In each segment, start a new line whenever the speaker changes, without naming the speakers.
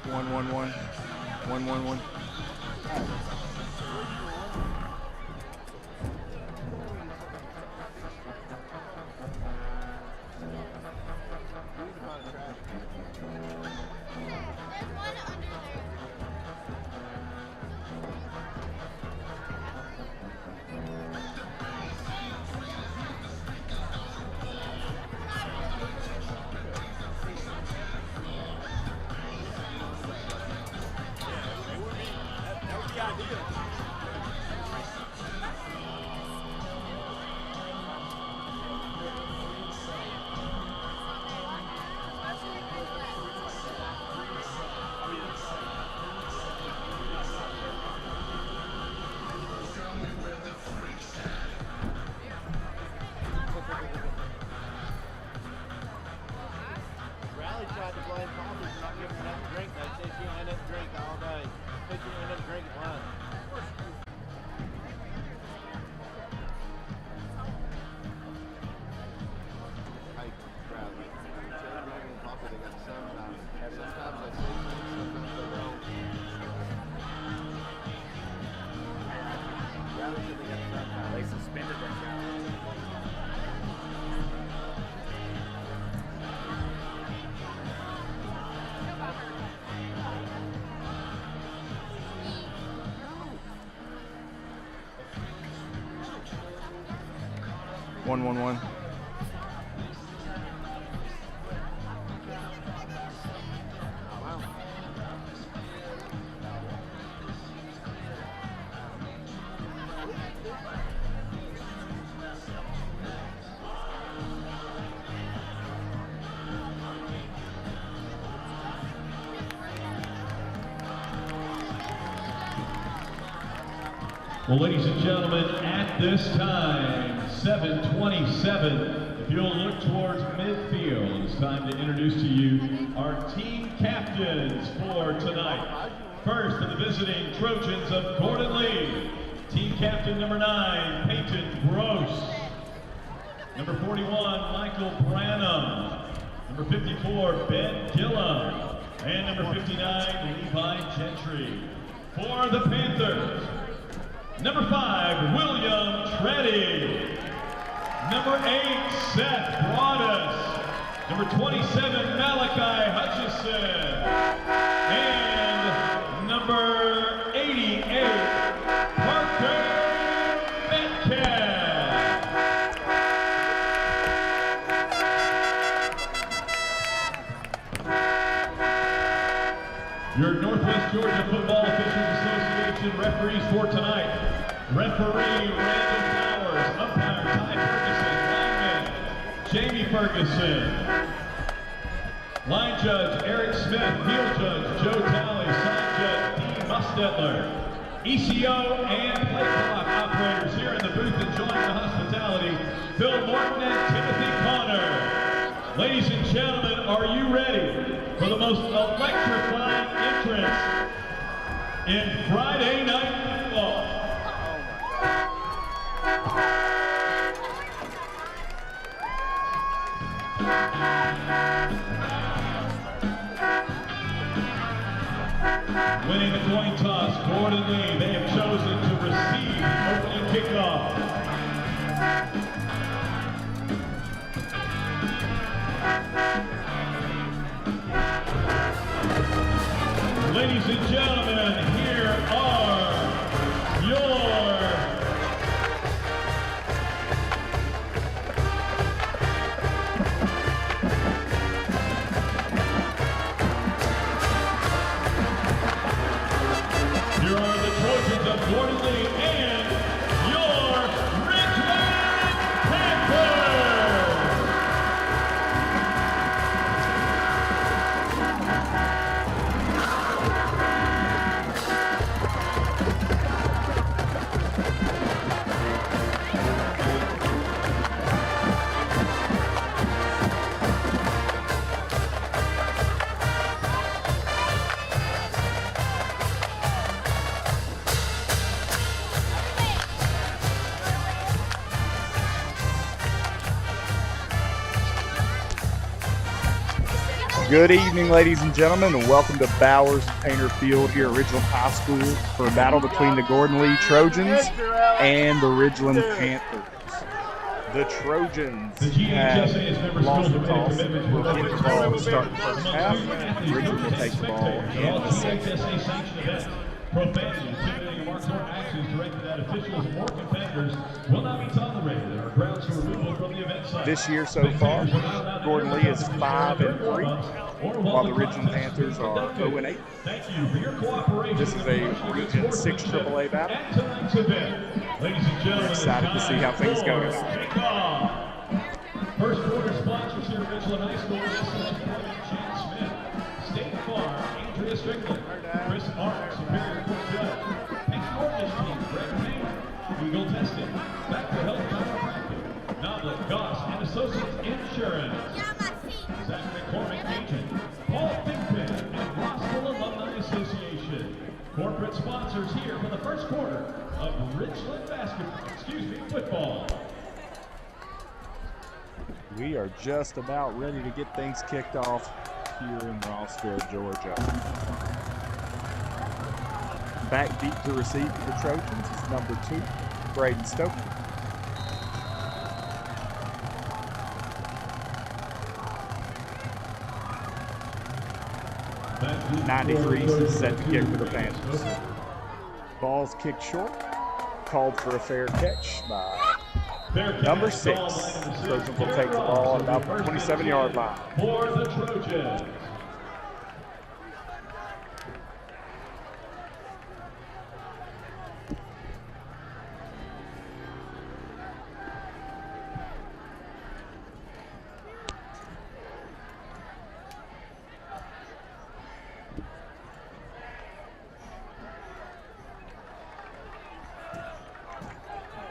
1-1-1.
They suspended that guy.
1-1-1.
Well, ladies and gentlemen, at this time, 7:27, if you'll look towards midfield, it's time to introduce to you our team captains for tonight. First, for the visiting Trojans of Gordon Lee, team captain number 9, Peyton Gross. Number 41, Michael Branham. Number 54, Ben Gillum. And number 59, Levi Gentry. For the Panthers, number 5, William Treddy. Number 8, Seth Broadus. Number 27, Malachi Hutchison. And number 88, Parker Metcalf. Your Northwest Georgia Football Officials Association referees for tonight. Referee Randall Flowers, umpire Ty Ferguson, lineman Jamie Ferguson. Line judge Eric Smith, field judge Joe Talley, side judge Dean Mustetler. ECO and play clock operators here in the booth enjoying the hospitality, Phil Morton and Timothy Connor. Ladies and gentlemen, are you ready for the most electrifying entrance in Friday Night Football? Winning the coin toss, Gordon Lee, they have chosen to receive the opening kickoff. Ladies and gentlemen, here are your Trojans of
Good evening, ladies and gentlemen, and welcome to Bowers Painter Field here at Ridgeland High School for a battle between the Gordon Lee Trojans and the Ridgeland Panthers. The Trojans have lost the toss. Will get the ball to start the first half. Ridgeland will take the ball in the second.
Profanity, intimidating remarks, or actions directed at officials or competitors will not be tolerated. There are grounds for removal from the event site.
This year so far, Gordon Lee is 5-3, while the Ridgeland Panthers are 0-8.
Thank you for your cooperation.
This is a Region 6 AAA battle.
Ladies and gentlemen,
we're excited to see how things go tonight.
First quarter sponsors here at Ridgeland High School. This is Jan Smith, State Farm, Andrea Strickland, Chris Arnold, Superior Court Judge, Pink Mortgage Team, Greg Payne, Eagle Testing, Factor Health Chiropractic, Noblet, Goss, and Associates Insurance, Zach McCormick Agent, Paul Thigpen, and Rossville Alumni Association. Corporate sponsors here for the first quarter of Ridgeland football.
We are just about ready to get things kicked off here in Rossville, Georgia. Back deep to receive for the Trojans is number 2, Braden Stokely. '93 is set to kick for the Panthers. Ball's kicked short, called for a fair catch by number 6. Trojans will take the ball at about the 27-yard line.
For the Trojans.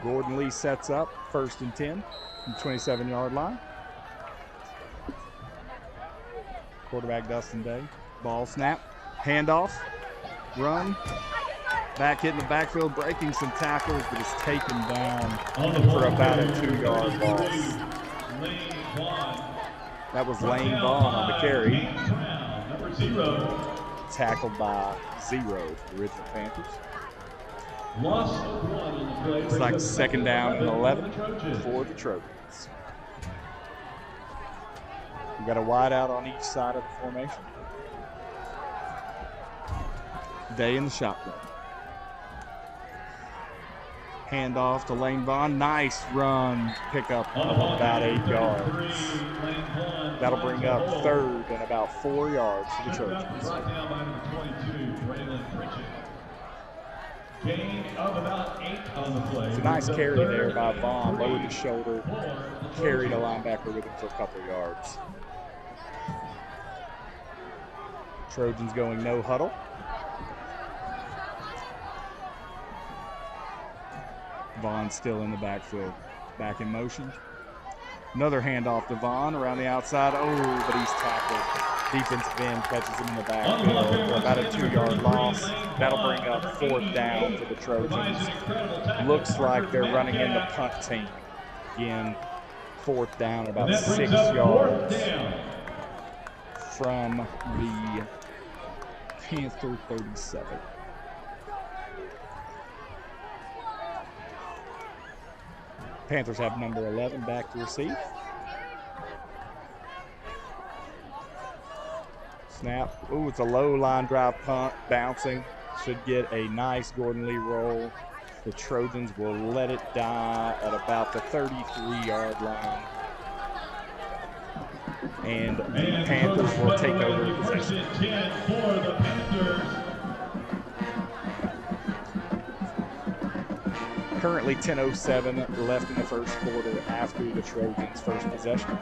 Gordon Lee sets up 1st and 10 from the 27-yard line. Quarterback Dustin Day. Ball snap, handoff, run. Back hitting the backfield, breaking some tackles, but is taken down for about a 2-yard loss. That was Lane Vaughn on the carry. Tackled by 0 for the Ridgeland Panthers. It's like 2nd down and 11 for the Trojans. We got a wide out on each side of the formation. Day in the shotgun. Handoff to Lane Vaughn. Nice run. Pick up about 8 yards. That'll bring up 3rd and about 4 yards for the Trojans.
Gain of about 8 on the play.
It's a nice carry there by Vaughn. Lowered his shoulder, carried a linebacker with him for a couple of yards. Trojans going no huddle. Vaughn still in the backfield. Back in motion. Another handoff to Vaughn around the outside. Oh, but he's tackled. Defensive end catches him in the backfield for about a 2-yard loss. That'll bring up 4th down for the Trojans. Looks like they're running in the punt team. Again, 4th down, about 6 yards from the Panther 37. Panthers have number 11 back to receive. Snap. Ooh, it's a low line drive punt, bouncing. Should get a nice Gordon Lee roll. The Trojans will let it die at about the 33-yard line. And the Panthers will take over the possession. Currently 10:07 left in the first quarter after the Trojans' first possession.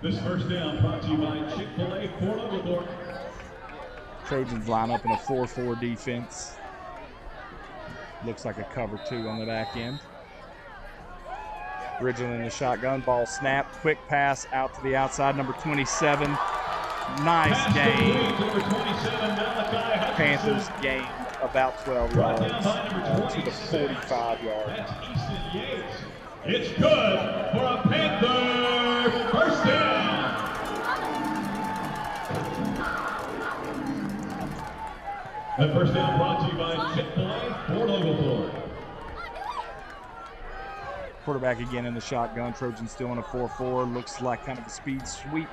This first down brought to you by Chick-fil-A Fort Oglethorpe.
Trojans line up in a 4-4 defense. Looks like a cover 2 on the back end. Ridgeland in the shotgun, ball snap, quick pass out to the outside, number 27. Nice gain. Panthers gained about 12 yards to the 45-yard line.
That's Easton Yates. It's good for a Panther first down. That first down brought to you by Chick-fil-A, Fort Oglethorpe.
Quarterback again in the shotgun. Trojans still in a 4-4. Looks like kind of a speed sweep.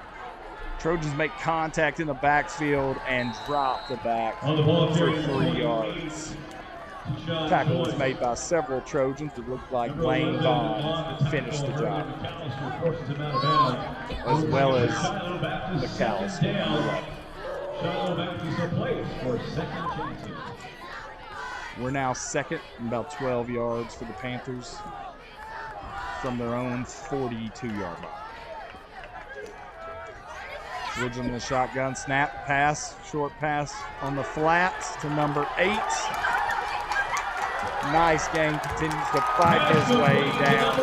Trojans make contact in the backfield and drop the back
On the ball
for
carrier,
3 yards. Tackle was made by several Trojans. It looked like Lane Vaughn finished the job, as well as McAllister. We're now second and about 12 yards for the Panthers from their own 42-yard line. Ridgeland in the shotgun, snap, pass, short pass on the flats to number 8. Nice game, continues to fight his way down.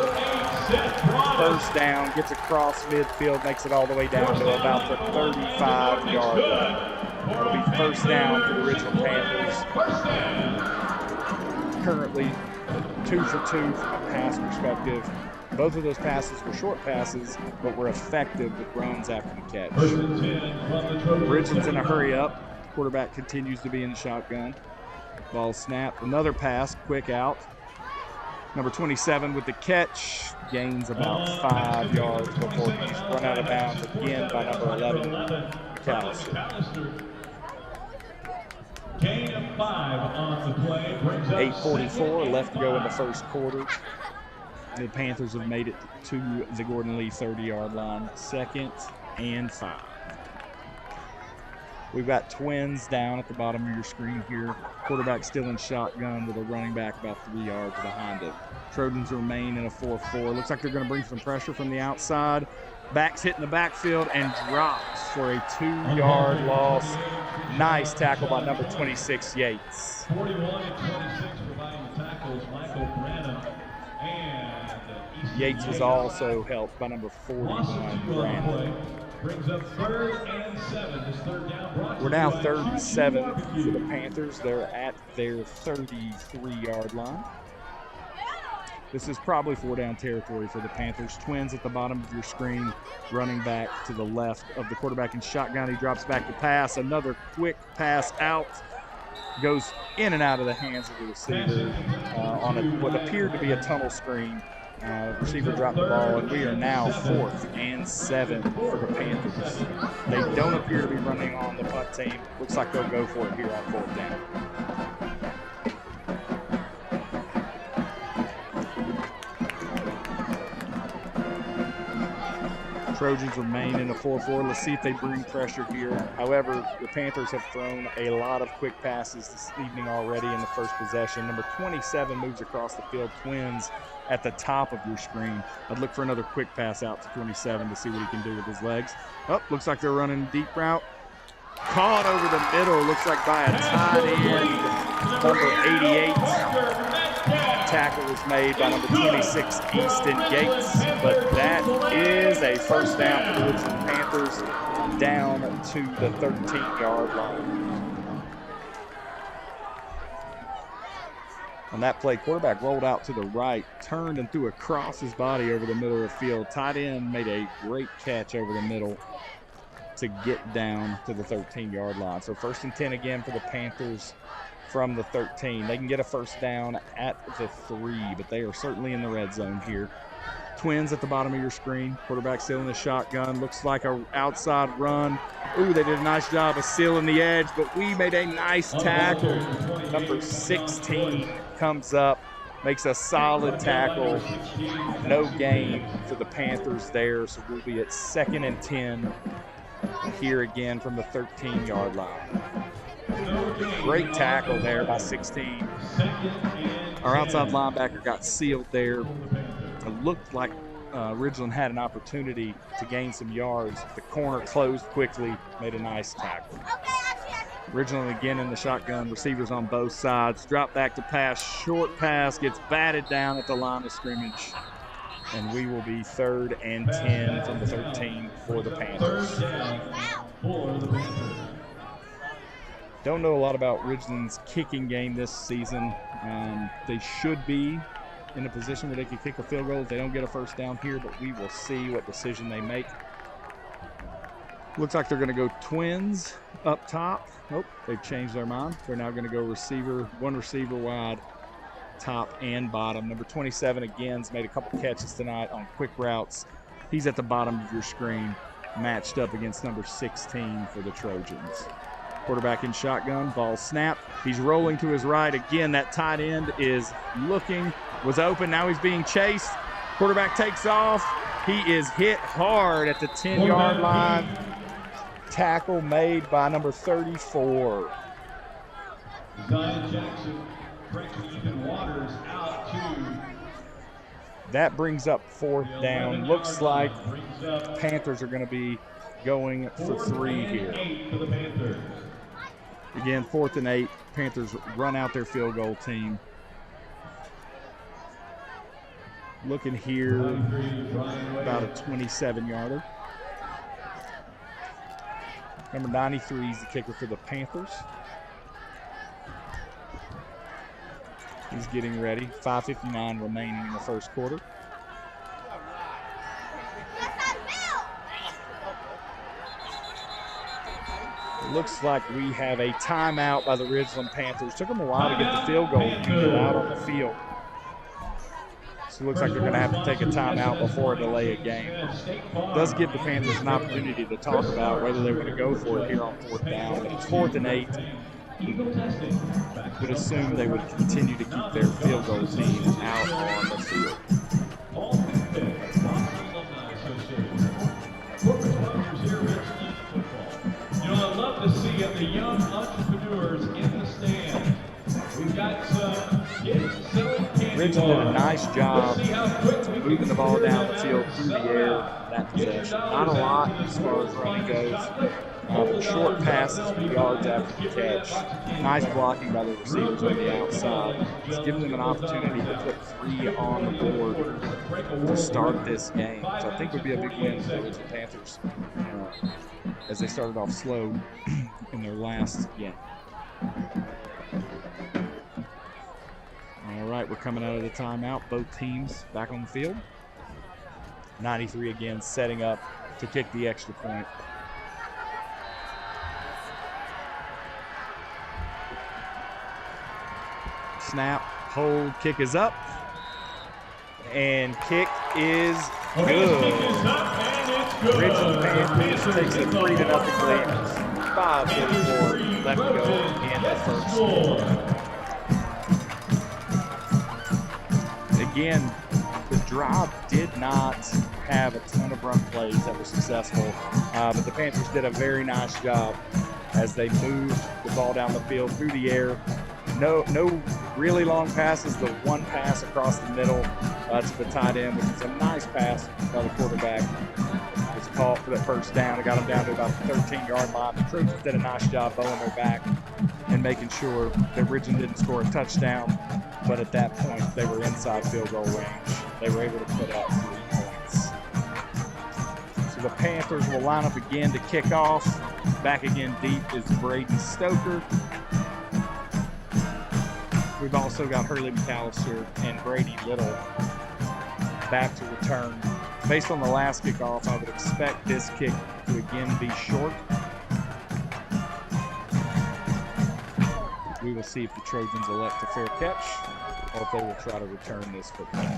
First down, gets across midfield, makes it all the way down to about the 35-yard line. It'll be first down for the Ridgeland Panthers. Currently 2 for 2 from a pass perspective. Both of those passes were short passes, but were effective with runs after the catch. Ridgeland's in a hurry up. Quarterback continues to be in the shotgun. Ball snap, another pass, quick out. Number 27 with the catch, gains about 5 yards before he's run out of bounds again by number 11, McAllister.
Gain of 5 on the play.
8:44 left to go in the first quarter. The Panthers have made it to the Gordon Lee 30-yard line, 2nd and 5. We've got Twins down at the bottom of your screen here. Quarterback still in shotgun with a running back about 3 yards behind it. Trojans remain in a 4-4. Looks like they're going to bring some pressure from the outside. Back's hitting the backfield and drops for a 2-yard loss. Nice tackle by number 26, Yates.
41 and 26 providing the tackles, Michael Branham.
Yates was also helped by number 41, Brandon.
Brings up 3rd and 7. This third down brought
We're now 3rd and 7 for the Panthers. They're at their 33-yard line. This is probably 4-down territory for the Panthers. Twins at the bottom of your screen, running back to the left of the quarterback in shotgun. He drops back to pass. Another quick pass out. Goes in and out of the hands of the receiver on what appeared to be a tunnel screen. Receiver dropped the ball, and we are now 4th and 7 for the Panthers. They don't appear to be running on the punt team. Looks like they'll go for it here on 4th down. Trojans remain in a 4-4. Let's see if they bring pressure here. However, the Panthers have thrown a lot of quick passes this evening already in the first possession. Number 27 moves across the field. Twins at the top of your screen. I'd look for another quick pass out to 27 to see what he can do with his legs. Oh, looks like they're running deep route. Caught over the middle, looks like by a tight end, number 88. Tackle was made by number 26, Easton Yates, but that is a first down for the Ridgeland Panthers down to the 13-yard line. On that play, quarterback rolled out to the right, turned and threw across his body over the middle of the field. Tight end made a great catch over the middle to get down to the 13-yard line. So 1st and 10 again for the Panthers from the 13. They can get a first down at the 3, but they are certainly in the red zone here. Twins at the bottom of your screen. Quarterback still in the shotgun. Looks like an outside run. Ooh, they did a nice job of sealing the edge, but we made a nice tackle. Number 16 comes up, makes a solid tackle. No gain for the Panthers there, so we'll be at 2nd and 10 here again from the 13-yard line. Great tackle there by 16. Our outside linebacker got sealed there. It looked like Ridgeland had an opportunity to gain some yards. The corner closed quickly, made a nice tackle. Ridgeland again in the shotgun, receivers on both sides. Drop back to pass, short pass, gets batted down at the line of scrimmage. And we will be 3rd and 10 from the 13 for the Panthers. Don't know a lot about Ridgeland's kicking game this season. They should be in a position where they can kick a field goal if they don't get a first down here, but we will see what decision they make. Looks like they're going to go twins up top. Nope, they've changed their mind. They're now going to go receiver, one receiver wide, top and bottom. Number 27 again's made a couple catches tonight on quick routes. He's at the bottom of your screen, matched up against number 16 for the Trojans. Quarterback in shotgun, ball snap. He's rolling to his right. Again, that tight end is looking, was open. Now he's being chased. Quarterback takes off. He is hit hard at the 10-yard line. Tackle made by number 34.
Zion Jackson breaks Ethan Waters out to.
That brings up fourth down. Looks like Panthers are going to be going for 3 here. Again, 4th and 8. Panthers run out their field goal team. Looking here, about a 27-yarder. Number 93 is the kicker for the Panthers. He's getting ready. 5:59 remaining in the first quarter. Looks like we have a timeout by the Ridgeland Panthers. Took them a while to get the field goal out on the field. So it looks like they're going to have to take a timeout before a delay a game. It does give the Panthers an opportunity to talk about whether they want to go for it here on 4th down. But it's 4th and 8. Would assume they would continue to keep their field goal team out on the field.
You know, I love to see the young entrepreneurs in the stand. We've got some kids selling candy.
Ridgeland did a nice job moving the ball down the field through the air that possession. Not a lot as far as running goes. Short passes for yards after the catch. Nice blocking by the receivers on the outside. It's giving them an opportunity to put 3 on the board to start this game. So I think would be a big win for the Panthers as they started off slow in their last game. All right, we're coming out of the timeout. Both teams back on the field. 93 again setting up to kick the extra point. Snap, hold, kick is up. And kick is good. Ridgeland Panthers takes a 3-0 lead. 5:34 left to go in the first quarter. Again, the drive did not have a ton of run plays that were successful, but the Panthers did a very nice job as they moved the ball down the field through the air. No really long passes. The one pass across the middle to the tight end, which is a nice pass by the quarterback. It was caught for that first down. It got them down to about the 13-yard line. The Trojans did a nice job bowing their back and making sure that Ridgeland didn't score a touchdown. But at that point, they were inside field goal range. They were able to put up 3 points. So the Panthers will line up again to kick off. Back again deep is Braden Stoker. We've also got Hurley McAllister and Brady Little back to return. Based on the last kickoff, I would expect this kick to again be short. We will see if the Trojans elect a fair catch or if they will try to return this football.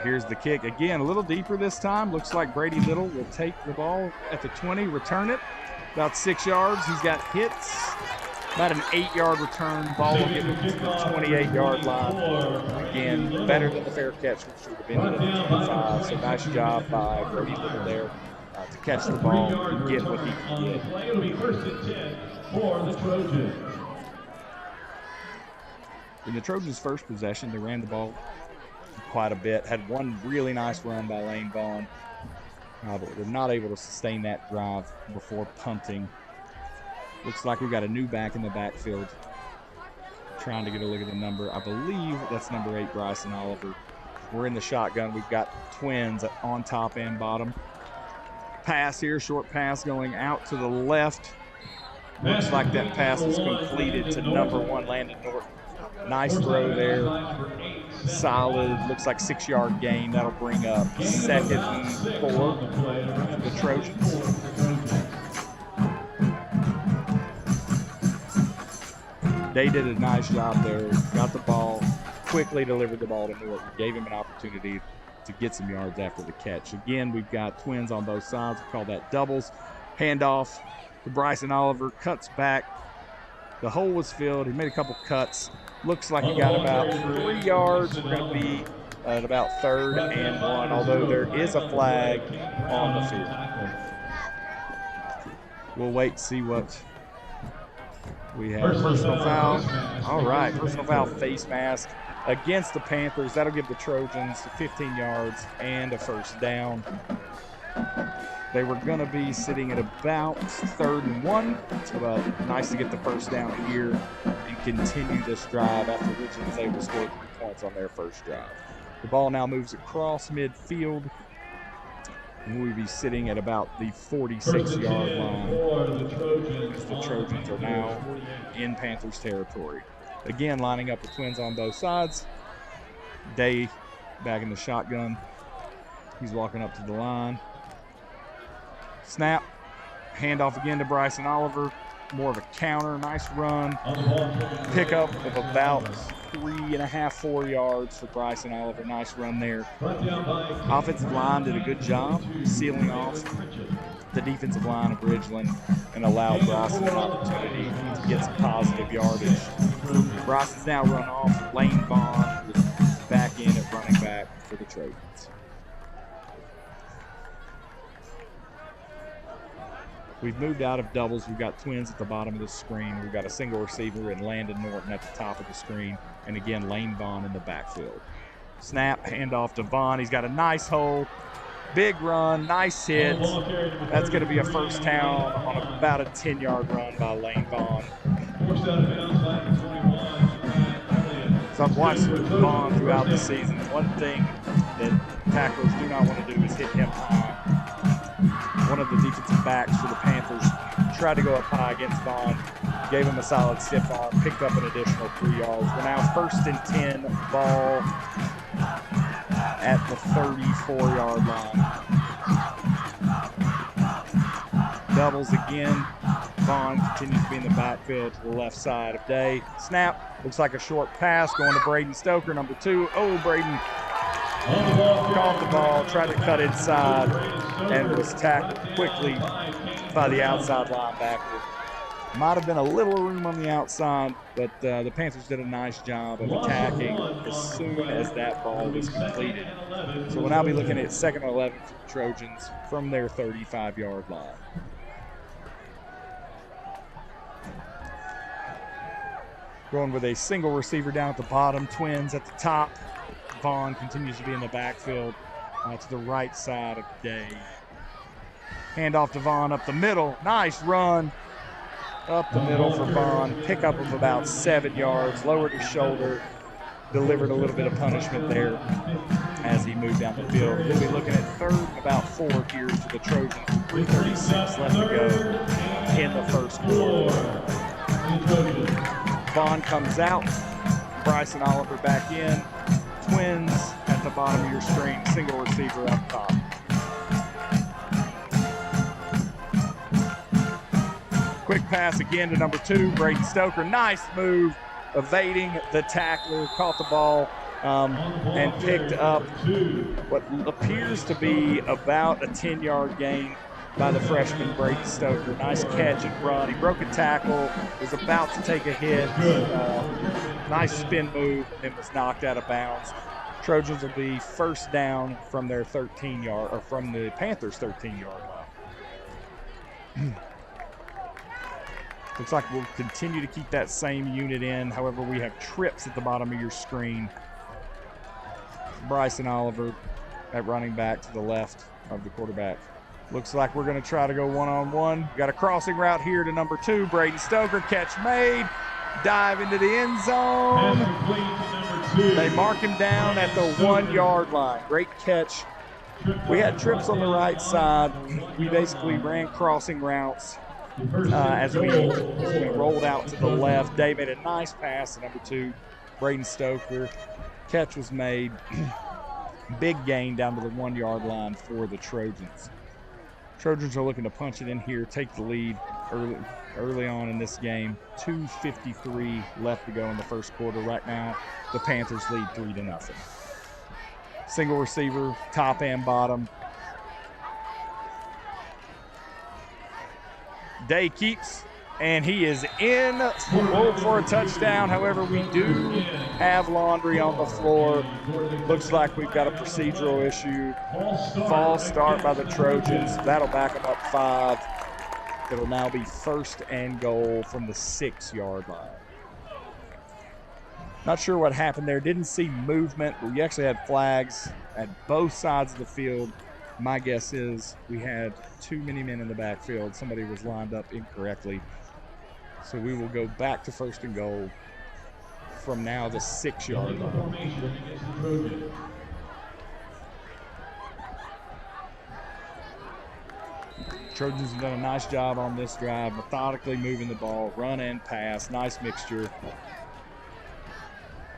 Here's the kick. Again, a little deeper this time. Looks like Brady Little will take the ball at the 20, return it. About 6 yards. He's got hits. About an 8-yard return. Ball will get to the 28-yard line. Again, better than the fair catch, which would have been at the 25. So nice job by Brady Little there to catch the ball and get what he can get.
It'll be 1st and 10 for the Trojans.
In the Trojans' first possession, they ran the ball quite a bit. Had one really nice run by Lane Vaughn, but were not able to sustain that drive before punting. Looks like we've got a new back in the backfield. Trying to get a look at the number. I believe that's number 8, Bryson Oliver. We're in the shotgun. We've got Twins on top and bottom. Pass here, short pass going out to the left. Looks like that pass was completed to number 1, Landon Norton. Nice throw there. Solid, looks like 6-yard gain. That'll bring up 2nd and 4 for the Trojans. They did a nice job there. Got the ball, quickly delivered the ball to Norton. Gave him an opportunity to get some yards after the catch. Again, we've got Twins on both sides. We call that doubles. Handoff to Bryson Oliver. Cuts back. The hole was filled. He made a couple cuts. Looks like he got about 3 yards. We're going to be at about 3rd and 1, although there is a flag on the field. We'll wait to see what we have. Personal foul. All right, personal foul, face mask against the Panthers. That'll give the Trojans 15 yards and a first down. They were going to be sitting at about 3rd and 1. So nice to get the first down here and continue this drive after Ridgeland was able to score 3 points on their first drive. The ball now moves across midfield. And we'll be sitting at about the 46-yard line. The Trojans are now in Panthers territory. Again, lining up the Twins on both sides. Day back in the shotgun. He's walking up to the line. Snap. Handoff again to Bryson Oliver. More of a counter. Nice run. Pickup of about 3.5, 4 yards for Bryson Oliver. Nice run there. Offensive line did a good job sealing off the defensive line of Ridgeland and allowed Bryson an opportunity to get some positive yardage. Bryson's now run off. Lane Vaughn is back in at running back for the Trojans. We've moved out of doubles. We've got Twins at the bottom of the screen. We've got a single receiver in Landon Norton at the top of the screen. And again, Lane Vaughn in the backfield. Snap, handoff to Vaughn. He's got a nice hole. Big run, nice hit. That's going to be a first down on about a 10-yard run by Lane Vaughn. So I've watched Vaughn throughout the season. One thing that tacklers do not want to do is hit him high. One of the defensive backs for the Panthers tried to go up high against Vaughn, gave him a solid stiff arm, picked up an additional 3 yards. We're now 1st and 10, ball at the 34-yard line. Doubles again. Vaughn continues to be in the backfield to the left side of Day. Snap, looks like a short pass going to Braden Stoker, number 2. Oh, Braden caught the ball, tried to cut inside, and was tackled quickly by the outside linebacker. Might have been a little room on the outside, but the Panthers did a nice job of attacking as soon as that ball was completed. So we'll now be looking at 2nd and 11 for the Trojans from their 35-yard line. Going with a single receiver down at the bottom, Twins at the top. Vaughn continues to be in the backfield to the right side of Day. Handoff to Vaughn up the middle. Nice run up the middle for Vaughn. Pickup of about 7 yards. Lowered his shoulder. Delivered a little bit of punishment there as he moved down the field. We'll be looking at 3rd and about 4 here for the Trojans. 3:36 left to go in the first quarter. Vaughn comes out. Bryson Oliver back in. Twins at the bottom of your screen, single receiver up top. Quick pass again to number 2, Braden Stoker. Nice move, evading the tackler, caught the ball and picked up what appears to be about a 10-yard gain by the freshman Braden Stoker. Nice catch and run. He broke a tackle, was about to take a hit. Nice spin move, and was knocked out of bounds. Trojans will be first down from their 13-yard, or from the Panthers' 13-yard line. Looks like we'll continue to keep that same unit in. However, we have trips at the bottom of your screen. Bryson Oliver at running back to the left of the quarterback. Looks like we're going to try to go one-on-one. Got a crossing route here to number 2, Braden Stoker. Catch made. Dive into the end zone. They mark him down at the 1 yard line. Great catch. We had trips on the right side. We basically ran crossing routes as we rolled out to the left. Dave made a nice pass to number 2, Braden Stoker. Catch was made. Big gain down to the 1 yard line for the Trojans. Trojans are looking to punch it in here, take the lead early on in this game. 2:53 left to go in the first quarter. Right now, the Panthers lead 3-0. Single receiver, top and bottom. Day keeps, and he is in for a touchdown. However, we do have laundry on the floor. Looks like we've got a procedural issue. False start by the Trojans. That'll back them up 5. It'll now be 1st and goal from the 6 yard line. Not sure what happened there. Didn't see movement. We actually had flags at both sides of the field. My guess is we had too many men in the backfield. Somebody was lined up incorrectly. So we will go back to 1st and goal from now the 6 yard line. Trojans have done a nice job on this drive, methodically moving the ball, run and pass. Nice mixture.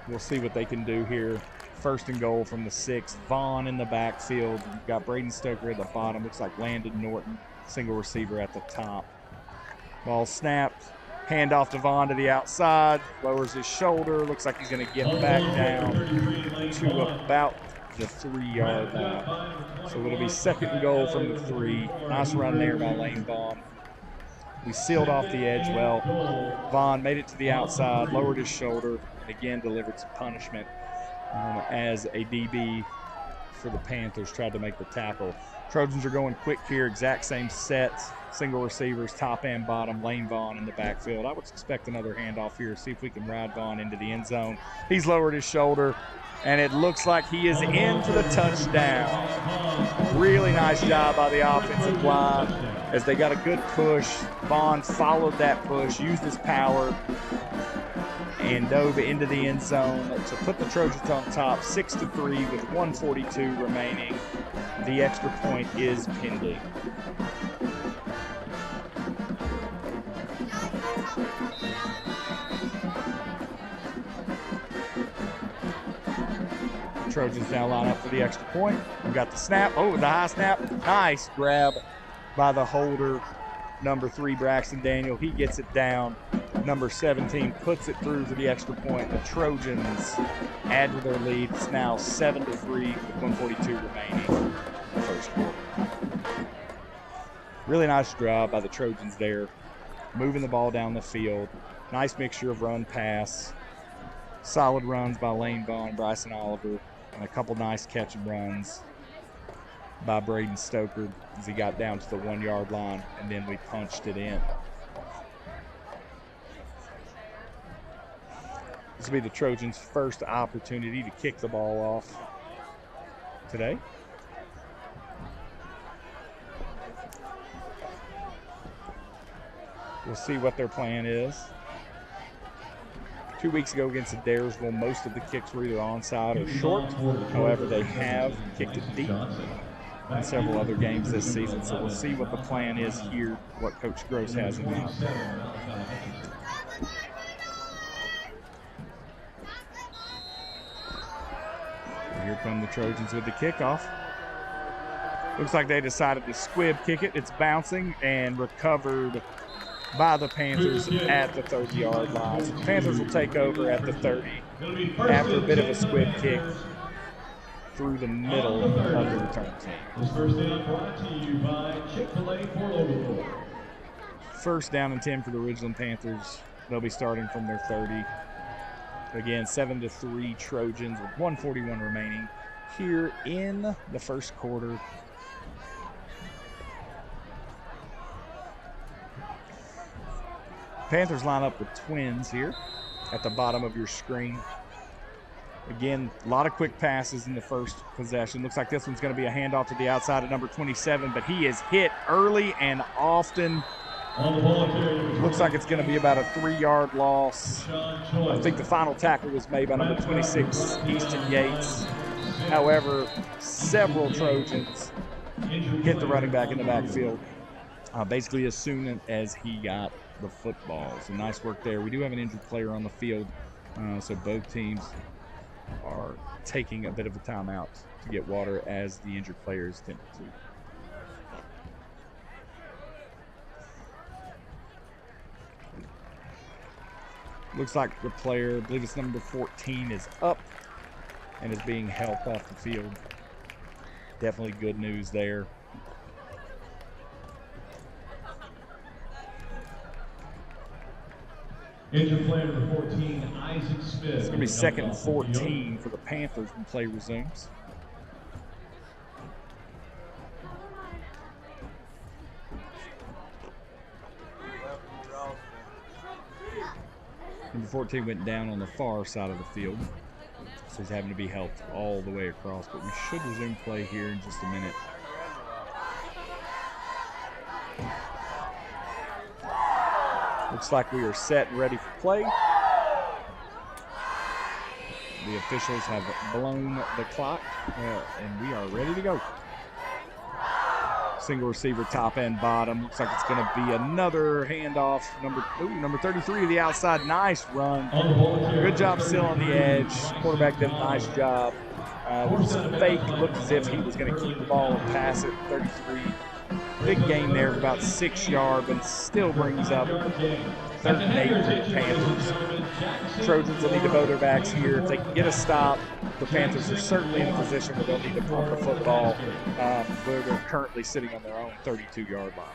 We'll see what they can do here. 1st and goal from the 6. Vaughn in the backfield. You've got Braden Stoker at the bottom. Looks like Landon Norton, single receiver at the top. Ball snapped. Hand off to Vaughn to the outside. Lowers his shoulder. Looks like he's going to get back down to about the 3 yard line. So it'll be 2nd and goal from the 3. Nice run there by Lane Vaughn. We sealed off the edge well. Vaughn made it to the outside, lowered his shoulder, and again delivered some punishment as a DB for the Panthers tried to make the tackle. Trojans are going quick here, exact same sets, single receivers, top and bottom, Lane Vaughn in the backfield. I would expect another handoff here, see if we can ride Vaughn into the end zone. He's lowered his shoulder, and it looks like he is in for the touchdown. Really nice job by the offensive line as they got a good push. Vaughn followed that push, used his power, and dove into the end zone to put the Trojans on top, 6-3 with 1:42 remaining. The extra point is pending. Trojans now line up for the extra point. We got the snap. Oh, the high snap. Nice grab by the holder, number 3, Braxton Daniel. He gets it down. Number 17 puts it through for the extra point. The Trojans add to their lead. It's now 7-3 with 1:42 remaining in the first quarter. Really nice job by the Trojans there, moving the ball down the field. Nice mixture of run pass. Solid runs by Lane Vaughn, Bryson Oliver, and a couple nice catch and runs by Braden Stoker as he got down to the 1 yard line, and then we punched it in. This will be the Trojans' first opportunity to kick the ball off today. We'll see what their plan is. 2 weeks ago against Adairsville, most of the kicks were either onside or short. However, they have kicked it deep in several other games this season. So we'll see what the plan is here, what Coach Gross has in mind. Here come the Trojans with the kickoff. Looks like they decided to squib kick it. It's bouncing and recovered by the Panthers at the 30-yard line. So the Panthers will take over at the 30 after a bit of a squib kick through the middle of the return team.
This first down brought to you by Chick-fil-A Fort Lauderdale.
1st down and 10 for the Ridgeland Panthers. They'll be starting from their 30. Again, 7-3 Trojans with 1:41 remaining here in the first quarter. Panthers line up with twins here at the bottom of your screen. Again, a lot of quick passes in the first possession. Looks like this one's going to be a handoff to the outside of number 27, but he is hit early and often
On the ball carrier.
Looks like it's going to be about a 3-yard loss. I think the final tackle was made by number 26, Easton Yates. However, several Trojans hit the running back in the backfield basically as soon as he got the football. So nice work there. We do have an injured player on the field, so both teams are taking a bit of a timeout to get water as the injured player is attempting to. Looks like the player, I believe it's number 14, is up and is being helped off the field. Definitely good news there.
Injured player number 14, Isaac Smith.
It's going to be 2nd and 14 for the Panthers when play resumes. Number 14 went down on the far side of the field, so he's having to be helped all the way across, but we should resume play here in just a minute. Looks like we are set and ready for play. The officials have blown the clock, and we are ready to go. Single receiver, top and bottom. Looks like it's going to be another handoff. Number 33 to the outside. Nice run. Good job still on the edge. Quarterback did a nice job. With some fake, looked as if he was going to keep the ball and pass it. 33. Big gain there of about 6 yards, but still brings up 3rd and 8 for the Panthers. Trojans will need to bow their backs here. If they can get a stop, the Panthers are certainly in a position where they'll need to pump the football, where they're currently sitting on their own 32-yard line.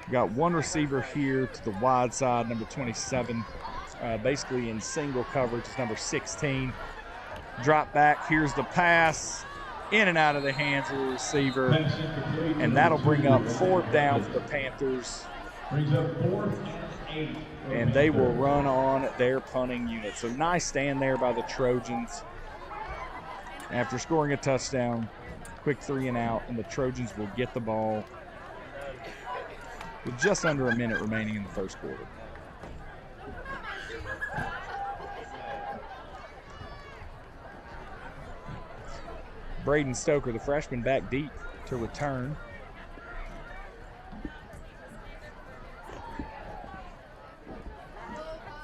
We got one receiver here to the wide side, number 27, basically in single coverage, number 16. Drop back, here's the pass, in and out of the hands of the receiver, and that'll bring up 4th down for the Panthers.
Brings up 4th and 8.
And they will run on their punting unit. So nice stand there by the Trojans. After scoring a touchdown, quick 3 and out, and the Trojans will get the ball with just under a minute remaining in the first quarter. Braden Stoker, the freshman, back deep to return.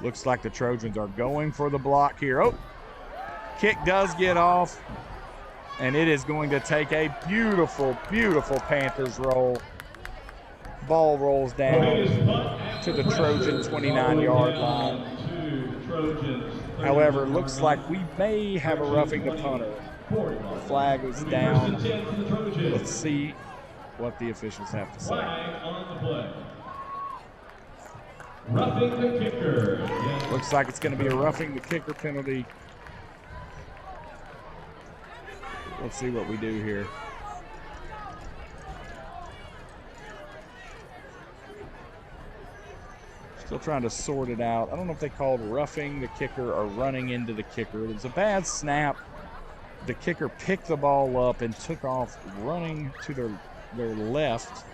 Looks like the Trojans are going for the block here. Oh, kick does get off, and it is going to take a beautiful, beautiful Panthers roll. Ball rolls down to the Trojan 29-yard line. However, looks like we may have a roughing the punter. The flag was down. Let's see what the officials have to say.
Roughing the kicker.
Looks like it's going to be a roughing the kicker penalty. Let's see what we do here. Still trying to sort it out. I don't know if they called roughing the kicker or running into the kicker. It was a bad snap. The kicker picked the ball up and took off running to their left.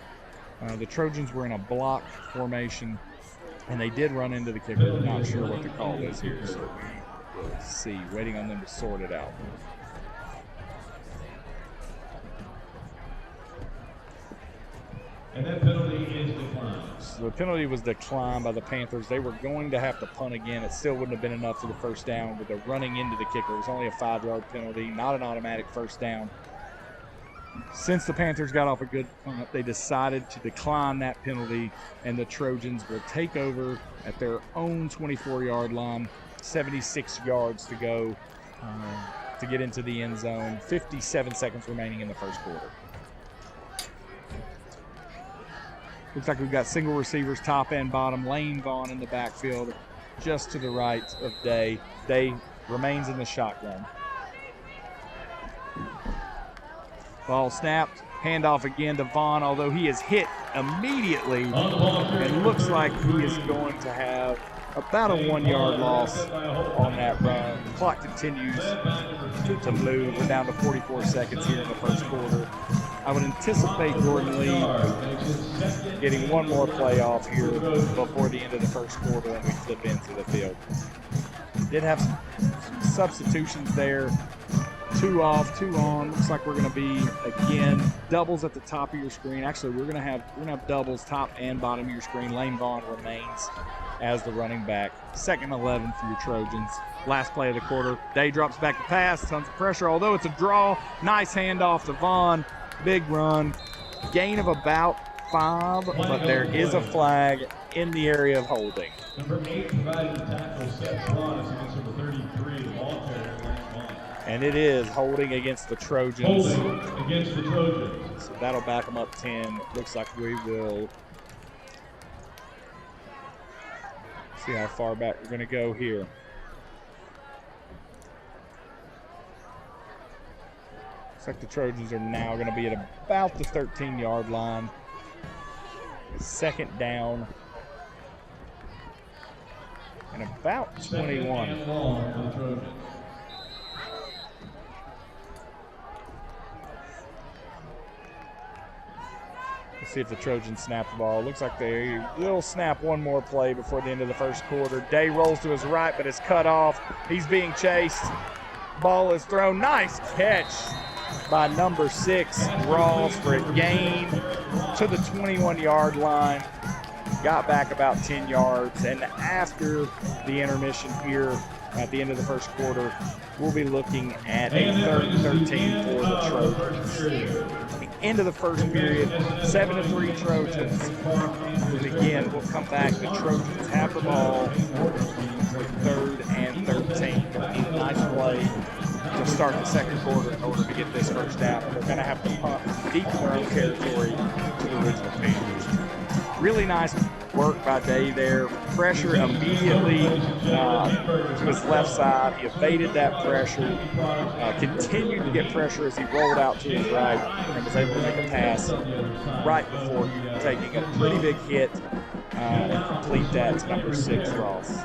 The Trojans were in a block formation, and they did run into the kicker. We're not sure what the call is here, so we will see. Waiting on them to sort it out.
And that penalty is declined.
So the penalty was declined by the Panthers. They were going to have to punt again. It still wouldn't have been enough for the first down with the running into the kicker. It was only a 5-yard penalty, not an automatic first down. Since the Panthers got off a good punt, they decided to decline that penalty, and the Trojans will take over at their own 24-yard line, 76 yards to go to get into the end zone. 57 seconds remaining in the first quarter. Looks like we've got single receivers, top and bottom. Lane Vaughn in the backfield, just to the right of Day. Day remains in the shotgun. Ball snapped. Handoff again to Vaughn, although he is hit immediately. And looks like he is going to have about a 1 yard loss on that run. The clock continues to move. We're down to 44 seconds here in the first quarter. I would anticipate Jordan Lee getting one more play off here before the end of the first quarter and we flip into the field. Did have some substitutions there. 2 off, 2 on. Looks like we're going to be, again, doubles at the top of your screen. Actually, we're going to have doubles top and bottom of your screen. Lane Vaughn remains as the running back. 2nd and 11 for your Trojans. Last play of the quarter. Day drops back to pass. Tons of pressure, although it's a draw. Nice handoff to Vaughn. Big run. Gain of about 5, but there is a flag in the area of holding.
Number 8 providing the tackle, Seth Ross, against number 33, long carrier, Lane Vaughn.
And it is holding against the Trojans.
Holding against the Trojans.
So that'll back them up 10. Looks like we will see how far back we're going to go here. Looks like the Trojans are now going to be at about the 13-yard line. 2nd down. And about 21. Let's see if the Trojans snap the ball. Looks like they will snap one more play before the end of the first quarter. Day rolls to his right, but it's cut off. He's being chased. Ball is thrown. Nice catch by number 6, Ross, for a gain to the 21-yard line. Got back about 10 yards. And after the intermission here at the end of the first quarter, we'll be looking at a 3rd and 13 for the Trojans. End of the first period, 7-3 Trojans. And again, we'll come back. The Trojans have the ball for 3rd and 13. They'll need a nice play to start the second quarter in order to get this first down. They're going to have to punt deep in their own territory to the Ridgeland Panthers. Really nice work by Day there. Pressure immediately to his left side. He evaded that pressure, continued to get pressure as he rolled out to his right and was able to make a pass right before taking a pretty big hit and complete that to number 6, Ross.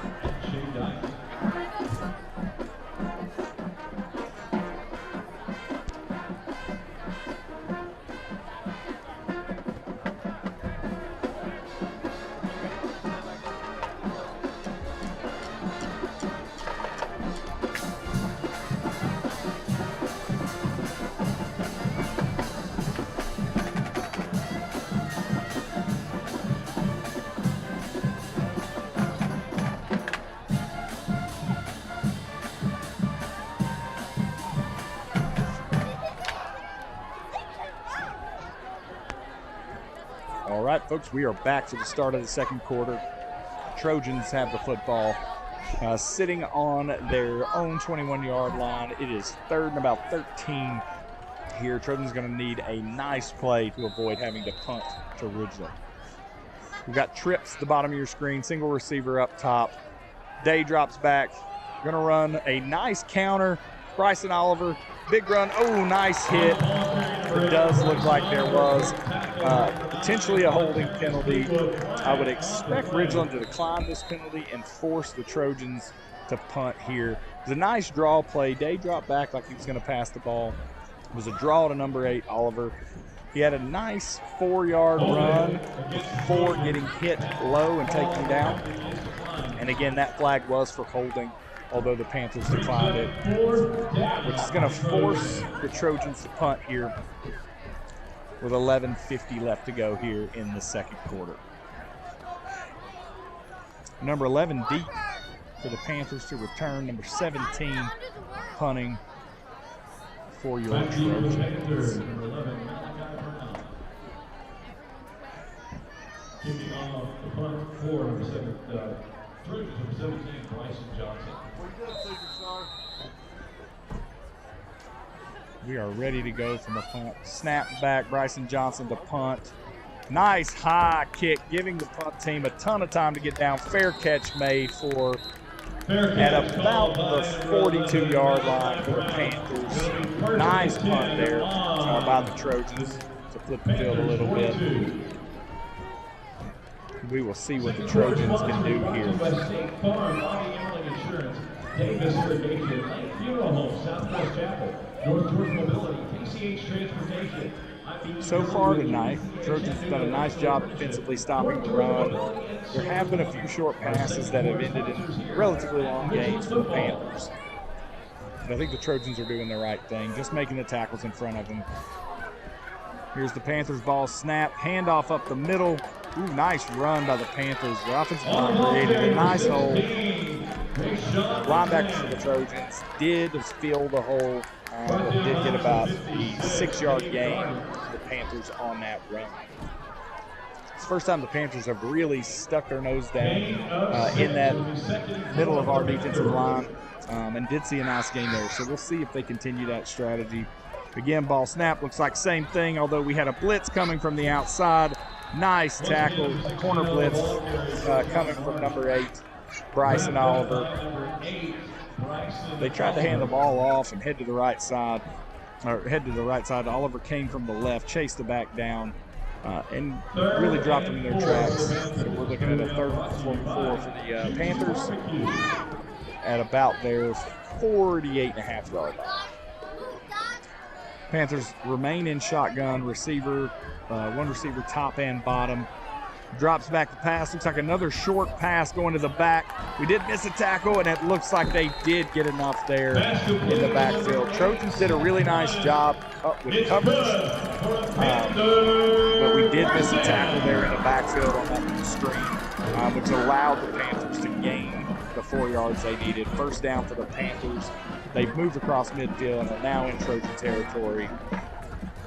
All right, folks, we are back to the start of the second quarter. Trojans have the football sitting on their own 21-yard line. It is 3rd and about 13 here. Trojans going to need a nice play to avoid having to punt to Ridgeland. We've got trips at the bottom of your screen, single receiver up top. Day drops back. Going to run a nice counter. Bryson Oliver, big run. Oh, nice hit. It does look like there was potentially a holding penalty. I would expect Ridgeland to decline this penalty and force the Trojans to punt here. It was a nice draw play. Day dropped back like he was going to pass the ball. It was a draw to number 8, Oliver. He had a nice 4-yard run before getting hit low and taken down. And again, that flag was for holding, although the Panthers declined it, which is going to force the Trojans to punt here with 11:50 left to go here in the second quarter. Number 11 deep for the Panthers to return. Number 17 punting for your Trojans.
Kicking off the punt for number 7, Trojans, number 17, Bryson Johnson.
We are ready to go from the punt. Snap back, Bryson Johnson to punt. Nice high kick, giving the punt team a ton of time to get down. Fair catch made for at about the 42-yard line for the Panthers. Nice punt there by the Trojans to flip the field a little bit. We will see what the Trojans can do here.
State Farm, Body Gambling Insurance, Davis Irrigation, Lake Funeral Home, Southwest Chapel, North Georgia Mobility, KCH Transportation.
So far tonight, Trojans have done a nice job defensively stopping the run. There have been a few short passes that have ended in relatively long gains for the Panthers. But I think the Trojans are doing the right thing, just making the tackles in front of them. Here's the Panthers ball snap, handoff up the middle. Ooh, nice run by the Panthers. The offensive line created a nice hole. Linebackers for the Trojans did fill the hole, but did get about the 6-yard gain for the Panthers on that run. It's the first time the Panthers have really stuck their nose down in that middle of our defensive line and did see a nice gain there. So we'll see if they continue that strategy. Again, ball snap looks like same thing, although we had a blitz coming from the outside. Nice tackle, corner blitz coming from number 8, Bryson Oliver. They tried to hand the ball off and head to the right side. Oliver came from the left, chased the back down, and really dropped them in their tracks. So we're looking at a 3rd and 4 for the Panthers at about their 48.5-yard line. Panthers remain in shotgun, receiver, one receiver top and bottom. Drops back the pass. Looks like another short pass going to the back. We did miss a tackle, and it looks like they did get enough there in the backfield. Trojans did a really nice job with coverage, but we did miss a tackle there in the backfield on that screen, which allowed the Panthers to gain the 4 yards they needed. First down for the Panthers. They've moved across midfield and are now in Trojan territory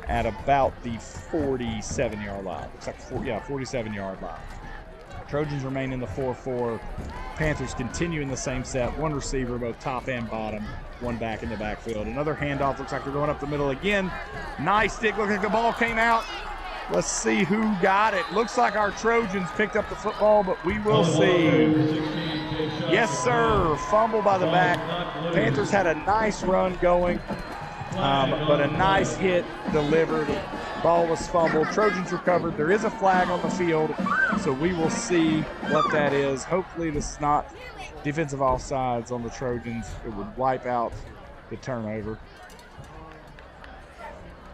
at about the 47-yard line. Looks like 47-yard line. Trojans remain in the 4-4. Panthers continue in the same set. One receiver, both top and bottom. One back in the backfield. Another handoff. Looks like they're going up the middle again. Nice stick. Looks like the ball came out. Let's see who got it. Looks like our Trojans picked up the football, but we will see. Yes, sir. Fumble by the back. Panthers had a nice run going, but a nice hit delivered. Ball was fumbled. Trojans recovered. There is a flag on the field, so we will see what that is. Hopefully this is not defensive offsides on the Trojans. It would wipe out the turnover.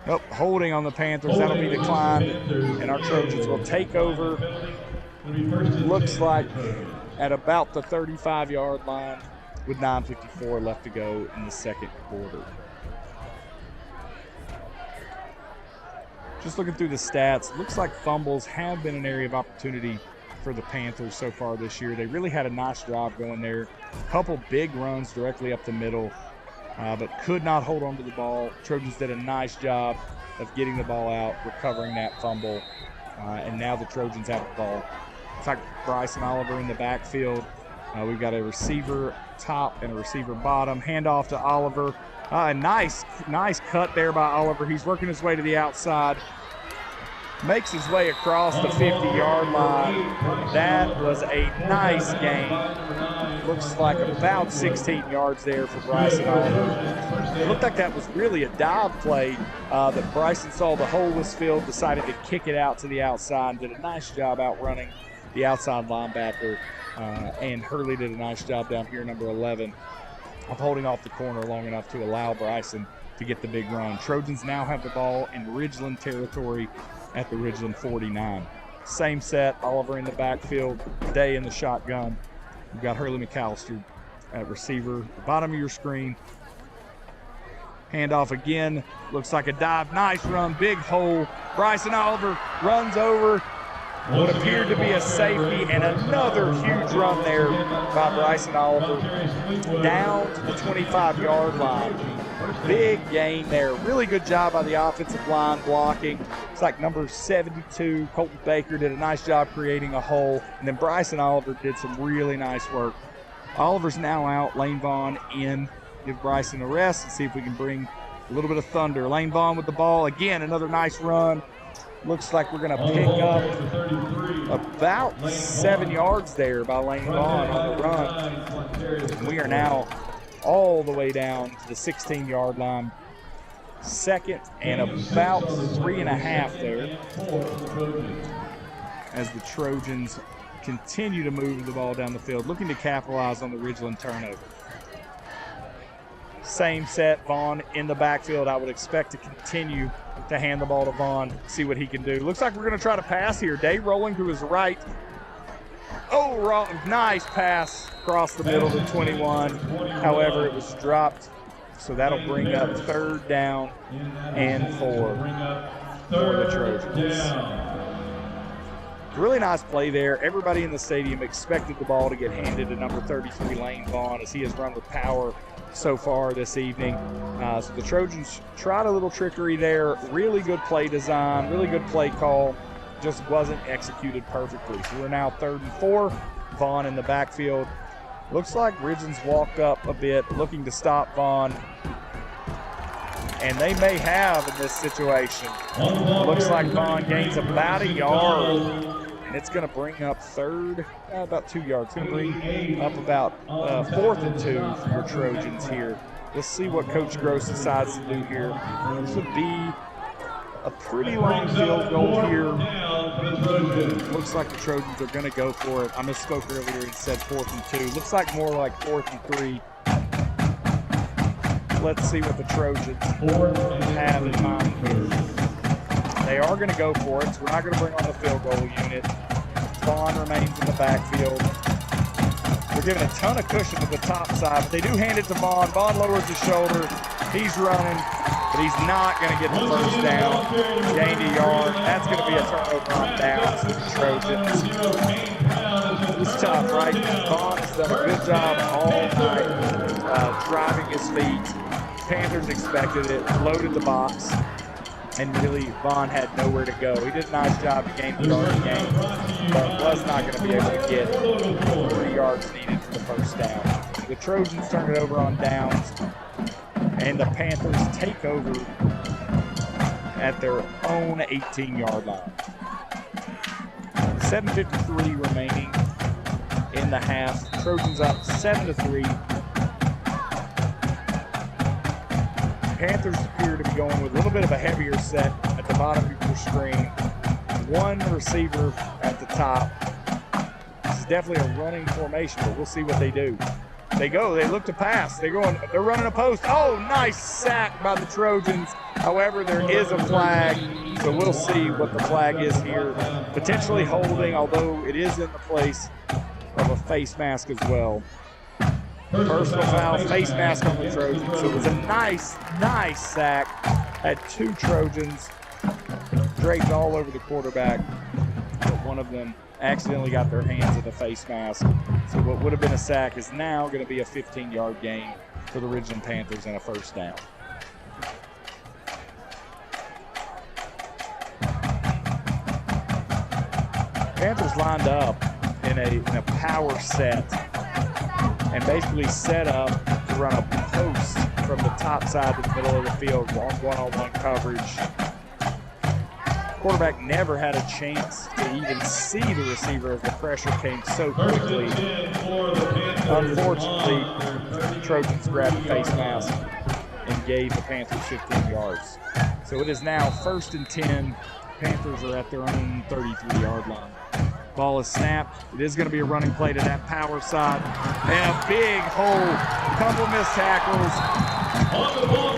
Oh, holding on the Panthers. That'll be declined, and our Trojans will take over. Looks like at about the 35-yard line with 9:54 left to go in the second quarter. Just looking through the stats, looks like fumbles have been an area of opportunity for the Panthers so far this year. They really had a nice drive going there. A couple big runs directly up the middle, but could not hold on to the ball. Trojans did a nice job of getting the ball out, recovering that fumble, and now the Trojans have the ball. It's like Bryson Oliver in the backfield. We've got a receiver top and a receiver bottom. Handoff to Oliver. Nice cut there by Oliver. He's working his way to the outside. Makes his way across the 50-yard line. That was a nice gain. Looks like about 16 yards there for Bryson Oliver. It looked like that was really a dive play that Bryson saw the hole was filled, decided to kick it out to the outside, did a nice job outrunning the outside linebacker, and Hurley did a nice job down here, number 11, of holding off the corner long enough to allow Bryson to get the big run. Trojans now have the ball in Ridgeland territory at the Ridgeland 49. Same set, Oliver in the backfield, Day in the shotgun. We've got Hurley McAllister at receiver, bottom of your screen. Handoff again, looks like a dive, nice run, big hole. Bryson Oliver runs over what appeared to be a safety, and another huge run there by Bryson Oliver down to the 25-yard line. Big gain there. Really good job by the offensive line blocking. It's like number 72, Colton Baker, did a nice job creating a hole. And then Bryson Oliver did some really nice work. Oliver's now out. Lane Vaughn in. Give Bryson a rest and see if we can bring a little bit of thunder. Lane Vaughn with the ball. Again, another nice run. Looks like we're going to pick up about 7 yards there by Lane Vaughn on the run. And we are now all the way down to the 16-yard line. Second and about 3.5 there. as the Trojans continue to move the ball down the field, looking to capitalize on the Ridgeland turnover. Same set, Vaughn in the backfield. I would expect to continue to hand the ball to Vaughn, see what he can do. Looks like we're going to try to pass here. Dave rolling to his right. Oh, nice pass across the middle to 21. However, it was dropped, so that'll bring up 3rd down and 4 for the Trojans. Really nice play there. Everybody in the stadium expected the ball to get handed to number 33, Lane Vaughn, as he has run with power so far this evening. So the Trojans tried a little trickery there. Really good play design, really good play call. Just wasn't executed perfectly. So we're now 3rd and 4. Vaughn in the backfield. Looks like Ridgeland's walked up a bit, looking to stop Vaughn. And they may have in this situation. Looks like Vaughn gains about a yard. And it's going to bring up 3rd, about 2 yards. It's going to bring up about 4th and 2 for your Trojans here. We'll see what Coach Gross decides to do here. This would be a pretty long field goal here. Looks like the Trojans are going to go for it. I misspoke earlier and said 4th and 2. Looks like more like 4th and 3. Let's see what the Trojans have in mind here. They are going to go for it, so we're not going to bring on the field goal unit. Vaughn remains in the backfield. We're giving a ton of cushion to the top side, but they do hand it to Vaughn. Vaughn lowers his shoulder. He's running, but he's not going to get the first down. Gained a yard. That's going to be a turnover on downs for the Trojans. It's tough, right? Vaughn has done a good job all night driving his feet. Panthers expected it, loaded the box, and really Vaughn had nowhere to go. He did a nice job to gain the yard game, but was not going to be able to get the 3 yards needed for the first down. The Trojans turn it over on downs, and the Panthers take over at their own 18-yard line. 7:53 remaining in the half. Trojans up 7-3. Panthers appear to be going with a little bit of a heavier set at the bottom of your screen. 1 receiver at the top. This is definitely a running formation, but we'll see what they do. They look to pass. They're running a post. Oh, nice sack by the Trojans. However, there is a flag, so we'll see what the flag is here. Potentially holding, although it is in the place of a face mask as well. Personal foul, face mask on the Trojans. So it was a nice sack. Had 2 Trojans draped all over the quarterback, but one of them accidentally got their hands in the face mask. So what would have been a sack is now going to be a 15-yard gain for the Ridgeland Panthers and a first down. Panthers lined up in a power set and basically set up to run a post from the top side to the middle of the field, one-on-one coverage. Quarterback never had a chance to even see the receiver as the pressure came so quickly. Unfortunately, the Trojans grabbed the face mask and gave the Panthers 15 yards. So it is now 1st and 10. Panthers are at their own 33-yard line. Ball is snapped. It is going to be a running play to that power side. And a big hole. Couple missed tackles.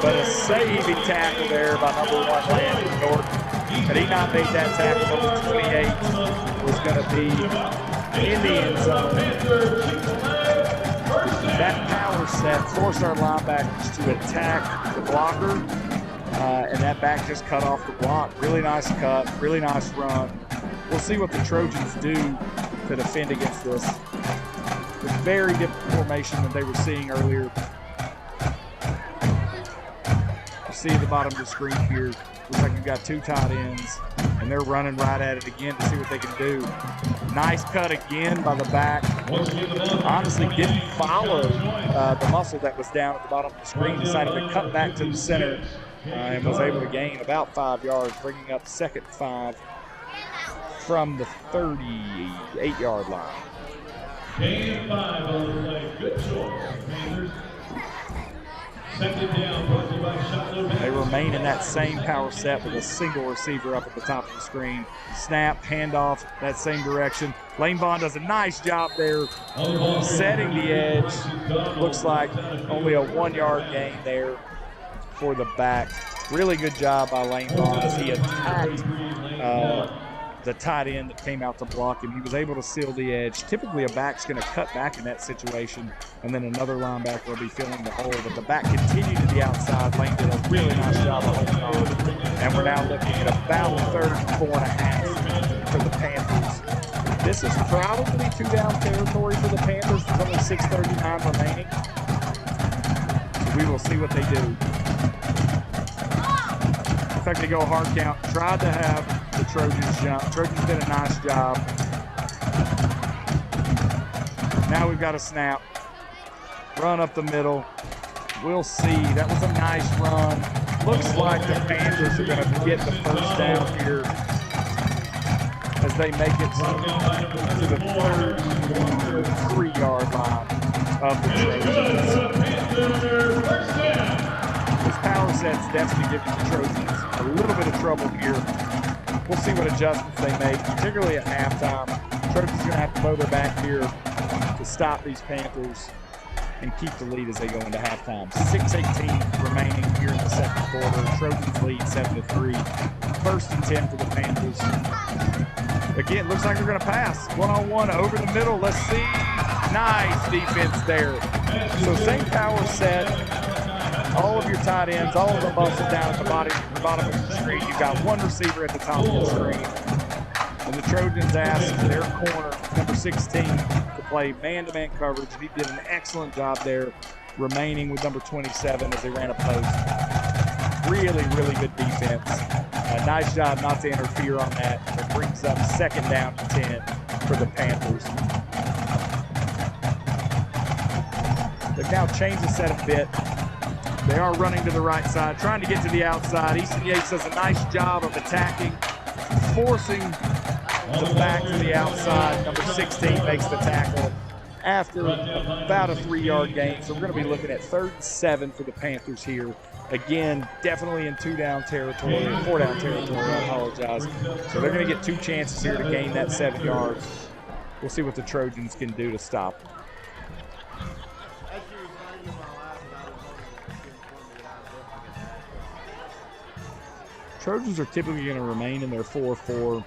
But a saving tackle there by number 1, Landon Norton. Had he not made that tackle, number 28 was going to be in the end zone. That power set forced our linebackers to attack the blocker. And that back just cut off the block. Really nice cut, really nice run. We'll see what the Trojans do to defend against this. It's a very different formation than they were seeing earlier. You see at the bottom of the screen here, looks like you've got 2 tight ends, and they're running right at it again to see what they can do. Nice cut again by the back. Honestly, didn't follow the muscle that was down at the bottom of the screen. Decided to cut back to the center and was able to gain about 5 yards, bringing up 2nd and 5 from the 38-yard line.
Gain 5 on the play. Good choice, Panthers. 2nd down, brought to you by Shotlow.
They remain in that same power set with a single receiver up at the top of the screen. Snap, handoff, that same direction. Lane Vaughn does a nice job there setting the edge. Looks like only a 1 yard gain there for the back. Really good job by Lane Vaughn as he attacked the tight end that came out to block him. He was able to seal the edge. Typically a back's going to cut back in that situation, and then another linebacker will be filling the hole, but the back continued to the outside. Lane did a really nice job of holding on, and we're now looking at about 34.5 for the Panthers. This is probably 2 down territory for the Panthers. There's only 6:39 remaining. So we will see what they do. In fact, they go hard count. Tried to have the Trojans jump. Trojans did a nice job. Now we've got a snap. Run up the middle. We'll see. That was a nice run. Looks like the Panthers are going to get the first down here as they make it to the 3-yard line of the Trojans. This power set's definitely giving the Trojans a little bit of trouble here. We'll see what adjustments they make, particularly at halftime. Trojans going to have to blow their back here to stop these Panthers and keep the lead as they go into halftime. 6:18 remaining here in the second quarter. Trojans lead 7-3. 1st and 10 for the Panthers. Again, looks like they're going to pass. One-on-one over the middle. Let's see. Nice defense there. So same power set. All of your tight ends, all of them busted down at the bottom of the screen. You've got one receiver at the top of the screen. And the Trojans asked their corner, number 16, to play man-to-man coverage. He did an excellent job there, remaining with number 27 as they ran a post. Really, really good defense. Nice job not to interfere on that. It brings up 2nd down and 10 for the Panthers. They've now changed the set a bit. They are running to the right side, trying to get to the outside. Easton Yates does a nice job of attacking, forcing the back to the outside. Number 16 makes the tackle after about a 3-yard gain. So we're going to be looking at 3rd and 7 for the Panthers here. Again, definitely in 2 down territory, 4 down territory, I apologize. So they're going to get 2 chances here to gain that 7 yards. We'll see what the Trojans can do to stop. Trojans are typically going to remain in their 4-4.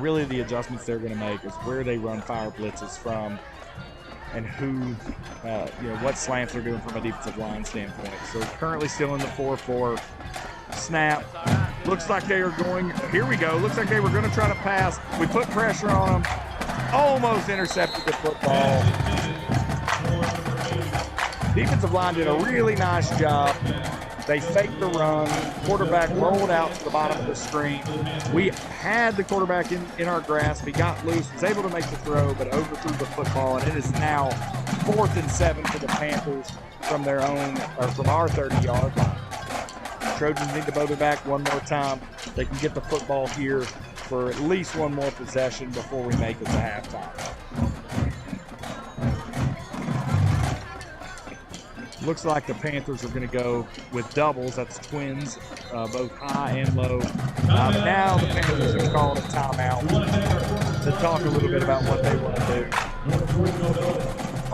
Really, the adjustments they're going to make is where they run fire blitzes from and who, what slants they're doing from a defensive line standpoint. So currently still in the 4-4. Snap. Looks like they are going, here we go. Looks like they were going to try to pass. We put pressure on them. Almost intercepted the football. Defensive line did a really nice job. They faked the run. Quarterback rolled out to the bottom of the screen. We had the quarterback in our grasp. He got loose, was able to make the throw, but overthrew the football. And it is now 4th and 7 for the Panthers from their own, or from our 30-yard line. Trojans need to blow their back one more time. They can get the football here for at least one more possession before we make it to halftime. Looks like the Panthers are going to go with doubles. That's twins, both high and low. Now the Panthers have called a timeout to talk a little bit about what they want to do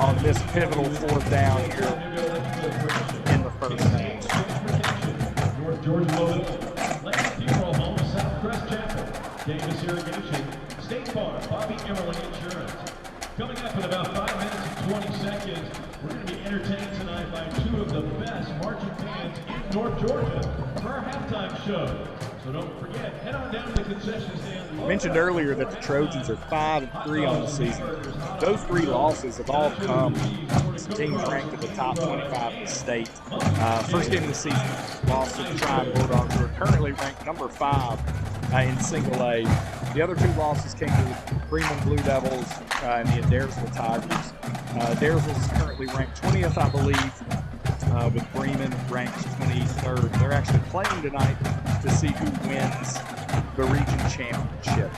on this pivotal 4th down here in the first half.
North Georgia Loaded, Lance Funeral Home, Southcrest Chapel, Davis Irrigation, State Farm, Bobby Emmerling Insurance. Coming up in about 5 minutes and 20 seconds, we're going to be entertained tonight by 2 of the best marching bands in North Georgia for our halftime show. So don't forget, head on down to the concession stand.
I mentioned earlier that the Trojans are 5-3 on the season. Those 3 losses have all come to teams ranked at the top 25 in the state. First game of the season, lost to the Tribe Bulldogs, who are currently ranked number 5 in single A. The other 2 losses came to the Bremen Blue Devils and the Adairsville Tigers. Adairsville is currently ranked 20th, I believe, with Bremen ranked 23rd. They're actually playing tonight to see who wins the region championship.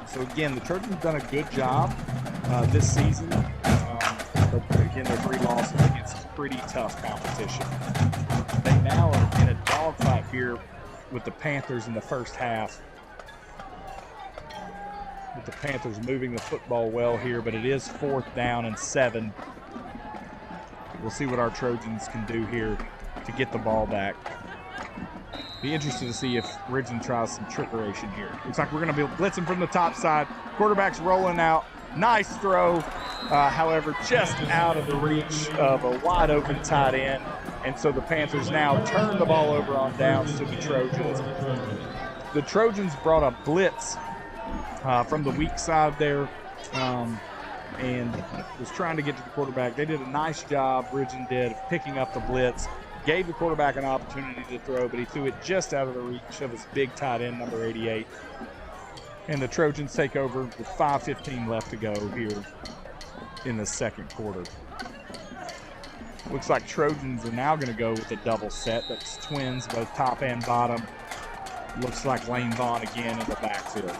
So again, the Trojans have done a good job this season. But again, their 3 losses against some pretty tough competition. They now are in a dog here with the Panthers in the first half. With the Panthers moving the football well here, but it is 4th down and 7. We'll see what our Trojans can do here to get the ball back. Be interested to see if Ridgeland tries some trickeration here. Looks like we're going to be blitzing from the top side. Quarterback's rolling out. Nice throw. However, just out of the reach of a wide open tight end. And so the Panthers now turn the ball over on downs to the Trojans. The Trojans brought a blitz from the weak side there and was trying to get to the quarterback. They did a nice job, Ridgeland did, of picking up the blitz. Gave the quarterback an opportunity to throw, but he threw it just out of the reach of his big tight end, number 88. And the Trojans take over with 5:15 left to go here in the second quarter. Looks like Trojans are now going to go with a double set. That's twins, both top and bottom. Looks like Lane Vaughn again in the backfield.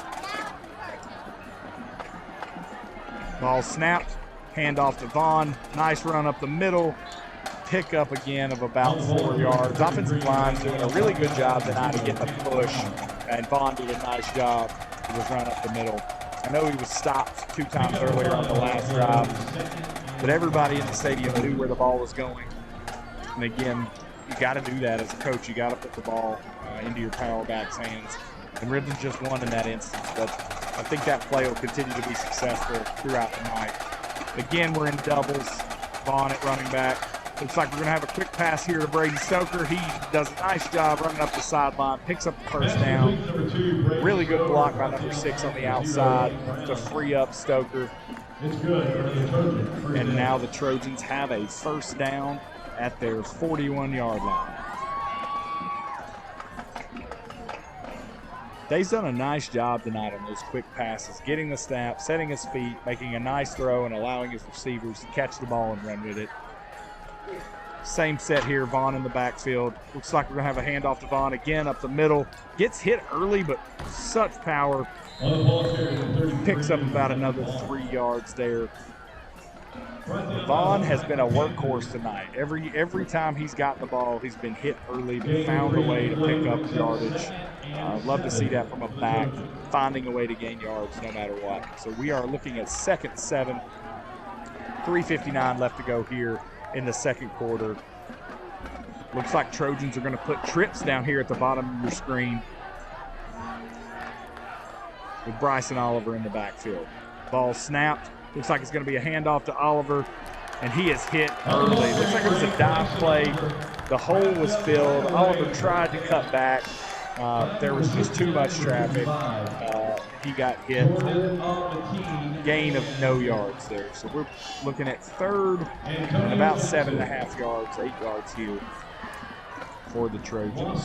Ball snapped, handoff to Vaughn. Nice run up the middle. Pickup again of about 4 yards. Offensive line's doing a really good job tonight of getting the push, and Vaughn did a nice job of his run up the middle. I know he was stopped 2 times earlier on the last drive, but everybody in the stadium knew where the ball was going. And again, you got to do that as a coach. You got to put the ball into your power back's hands. And Ridgeland just won in that instance, but I think that play will continue to be successful throughout the night. Again, we're in doubles. Vaughn at running back. Looks like we're going to have a quick pass here to Brady Stoker. He does a nice job running up the sideline, picks up the first down. Really good block by number 6 on the outside to free up Stoker. And now the Trojans have a first down at their 41-yard line. Dave's done a nice job tonight on those quick passes, getting the snap, setting his feet, making a nice throw, and allowing his receivers to catch the ball and run with it. Same set here, Vaughn in the backfield. Looks like we're going to have a handoff to Vaughn again up the middle. Gets hit early, but such power. Picks up about another 3 yards there. Vaughn has been a workhorse tonight. Every time he's got the ball, he's been hit early, but found a way to pick up yardage. Love to see that from a back, finding a way to gain yards no matter what. So we are looking at 2nd and 7, 3:59 left to go here in the second quarter. Looks like Trojans are going to put trips down here at the bottom of your screen with Bryson Oliver in the backfield. Ball snapped. Looks like it's going to be a handoff to Oliver, and he is hit early. Looks like it was a dive play. The hole was filled. Oliver tried to cut back. There was just too much traffic. He got hit. Gain of no yards there. So we're looking at 3rd and about 7.5 yards, 8 yards here for the Trojans.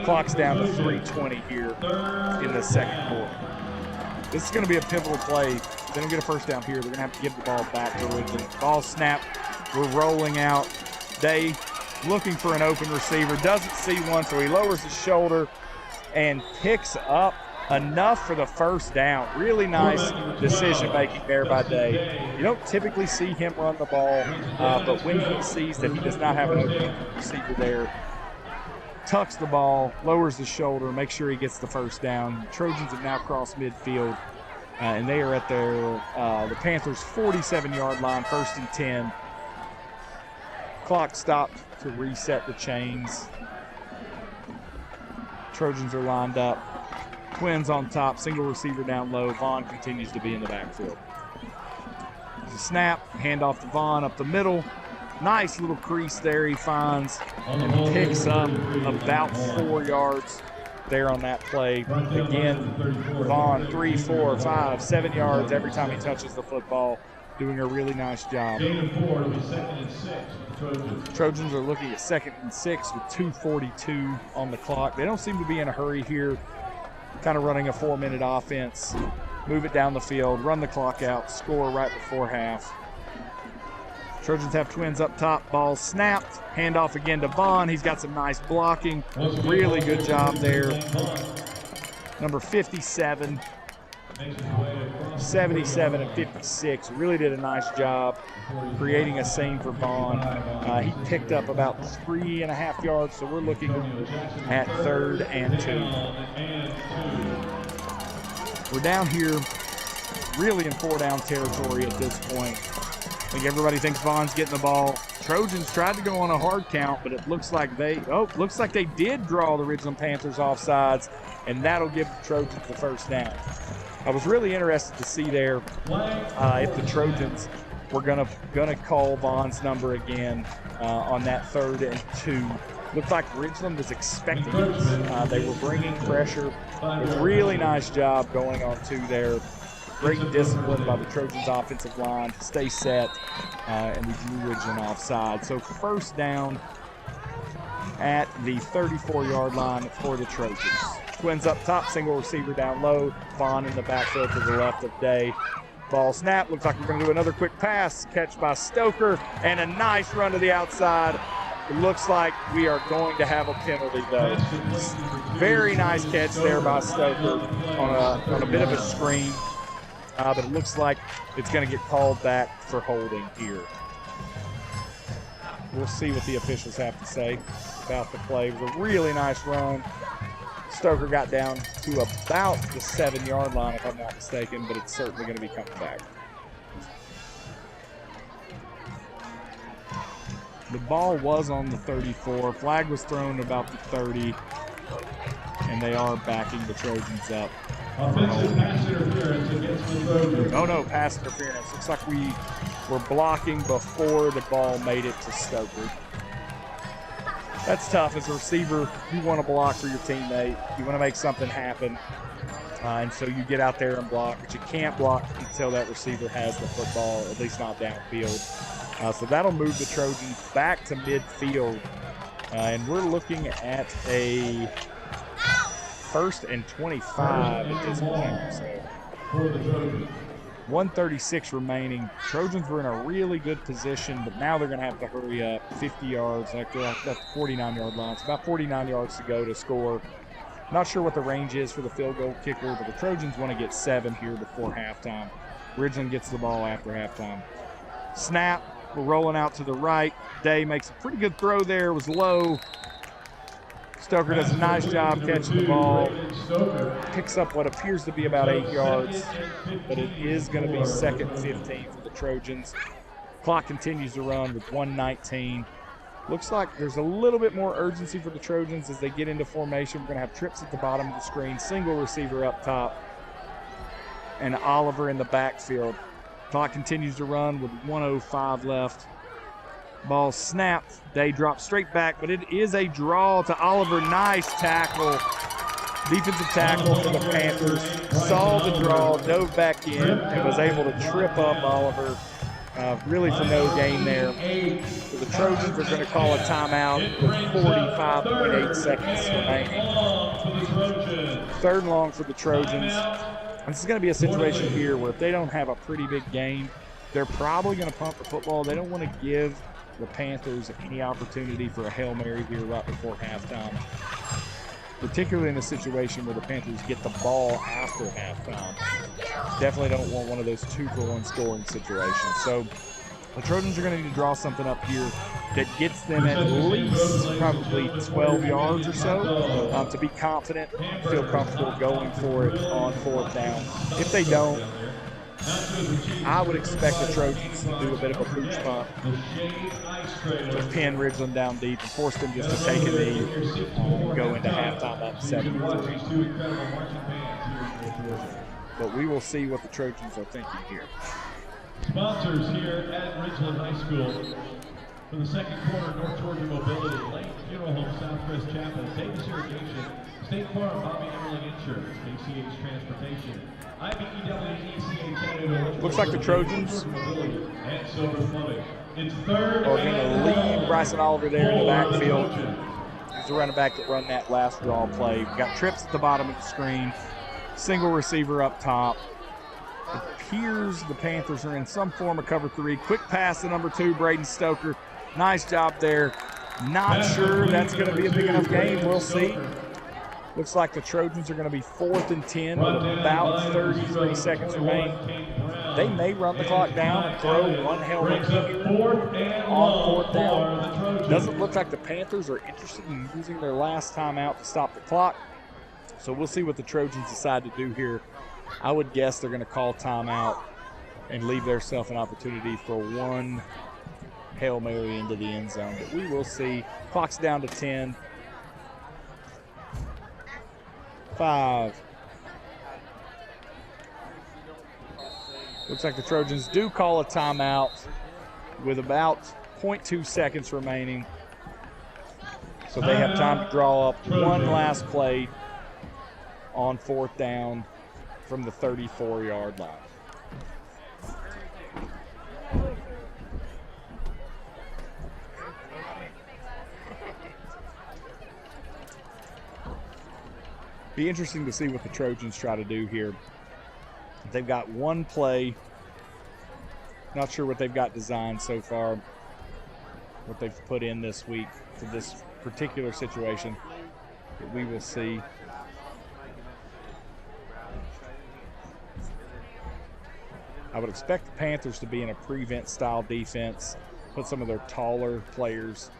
Clock's down to 3:20 here in the second quarter. This is going to be a pivotal play. If they don't get a first down here, they're going to have to give the ball back to Ridgeland. Ball snapped. We're rolling out. Day looking for an open receiver. Doesn't see one, so he lowers his shoulder and picks up enough for the first down. Really nice decision-making there by Day. You don't typically see him run the ball, but when he sees that he does not have an open receiver there, tucks the ball, lowers his shoulder, makes sure he gets the first down. Trojans have now crossed midfield, and they are at the Panthers' 47-yard line, 1st and 10. Clock stopped to reset the chains. Trojans are lined up. Twins on top, single receiver down low. Vaughn continues to be in the backfield. There's a snap, handoff to Vaughn up the middle. Nice little crease there he finds and picks up about 4 yards there on that play. Again, Vaughn 3, 4, 5, 7 yards every time he touches the football, doing a really nice job. Trojans are looking at 2nd and 6 with 2:42 on the clock. They don't seem to be in a hurry here, kind of running a 4-minute offense. Move it down the field, run the clock out, score right before half. Trojans have twins up top. Ball snapped. Handoff again to Vaughn. He's got some nice blocking. Really good job there. Number 57. 77 and 56. Really did a nice job creating a seam for Vaughn. He picked up about 3.5 yards, so we're looking at 3rd and 2. We're down here really in 4-down territory at this point. I think everybody thinks Vaughn's getting the ball. Trojans tried to go on a hard count, but it looks like they did draw the Ridgeland Panthers offsides, and that'll give the Trojans the first down. I was really interested to see there if the Trojans were gonna call Vaughn's number again on that 3rd and 2. Looked like Ridgeland was expecting it. They were bringing pressure. A really nice job going on 2 there. Great discipline by the Trojans offensive line to stay set, and we drew Ridgeland offside. So first down at the 34-yard line for the Trojans. Twins up top, single receiver down low. Vaughn in the backfield to the left of Day. Ball snap. Looks like we're going to do another quick pass. Catch by Stoker, and a nice run to the outside. It looks like we are going to have a penalty, though. Very nice catch there by Stoker on a bit of a screen. But it looks like it's going to get called back for holding here. We'll see what the officials have to say about the play. It was a really nice run. Stoker got down to about the 7-yard line, if I'm not mistaken, but it's certainly going to be coming back. The ball was on the 34. Flag was thrown about the 30, and they are backing the Trojans up.
Offensive pass interference against the Trojans.
Oh no, pass interference. Looks like we were blocking before the ball made it to Stoker. That's tough as a receiver. You want to block for your teammate. You want to make something happen. And so you get out there and block, but you can't block until that receiver has the football, at least not downfield. So that'll move the Trojans back to midfield. And we're looking at a 1st and 25 at this point. So 1:36 remaining. Trojans were in a really good position, but now they're going to have to hurry up. 50 yards, like they're at the 49-yard line. It's about 49 yards to go to score. Not sure what the range is for the field goal kicker, but the Trojans want to get 7 here before halftime. Ridgeland gets the ball after halftime. Snap. We're rolling out to the right. Day makes a pretty good throw there. It was low. Stoker does a nice job catching the ball. Picks up what appears to be about 8 yards, but it is going to be 2nd and 15 for the Trojans. Clock continues to run with 1:19. Looks like there's a little bit more urgency for the Trojans as they get into formation. We're going to have trips at the bottom of the screen, single receiver up top, and Oliver in the backfield. Clock continues to run with 1:05 left. Ball snapped. Day drops straight back, but it is a draw to Oliver. Nice tackle. Defensive tackle for the Panthers. Saw the draw, dove back in, and was able to trip up Oliver. Really for no gain there. So the Trojans are going to call a timeout with 45.8 seconds remaining. 3rd and long for the Trojans. This is going to be a situation here where if they don't have a pretty big gain, they're probably going to punt the football. They don't want to give the Panthers any opportunity for a Hail Mary here right before halftime, particularly in a situation where the Panthers get the ball after halftime. Definitely don't want one of those 2-for-1 scoring situations. So the Trojans are going to need to draw something up here that gets them at least probably 12 yards or so to be confident, feel comfortable going for it on 4th down. If they don't, I would expect the Trojans to do a bit of a pooch punt to pin Ridgeland down deep and force them just to take a knee and go into halftime up 7-3. But we will see what the Trojans are thinking here.
Sponsors here at Ridgeland High School. For the second quarter, North Georgia Mobility, Lane Funeral Home, Southwest Chapel, Davis Irrigation, State Farm, Bobby Emerling Insurance, KCH Transportation, IBEW,
Looks like the Trojans
and Silver Plumbing. It's 3rd
are going to leave Bryson Oliver there in the backfield. He's the running back that run that last draw play. We've got trips at the bottom of the screen, single receiver up top. It appears the Panthers are in some form of cover 3. Quick pass to number 2, Braden Stoker. Nice job there. Not sure that's going to be a big enough game. We'll see. Looks like the Trojans are going to be 4th and 10 with about 33 seconds remaining. They may run the clock down and throw one Hail Mary here on 4th down. Doesn't look like the Panthers are interested in using their last timeout to stop the clock. So we'll see what the Trojans decide to do here. I would guess they're going to call timeout and leave themselves an opportunity for one Hail Mary into the end zone. But we will see. Clock's down to 10. 5. Looks like the Trojans do call a timeout with about 0.2 seconds remaining. So they have time to draw up one last play on 4th down from the 34-yard line. Be interesting to see what the Trojans try to do here. They've got one play. Not sure what they've got designed so far, what they've put in this week for this particular situation. But we will see. I would expect the Panthers to be in a prevent style defense, put some of their taller players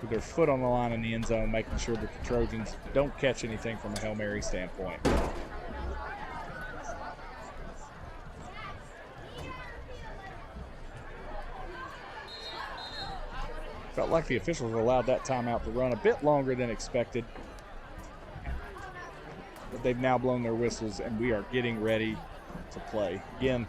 with their foot on the line in the end zone, making sure that the Trojans don't catch anything from a Hail Mary standpoint. Felt like the officials allowed that timeout to run a bit longer than expected. But they've now blown their whistles, and we are getting ready to play. Again,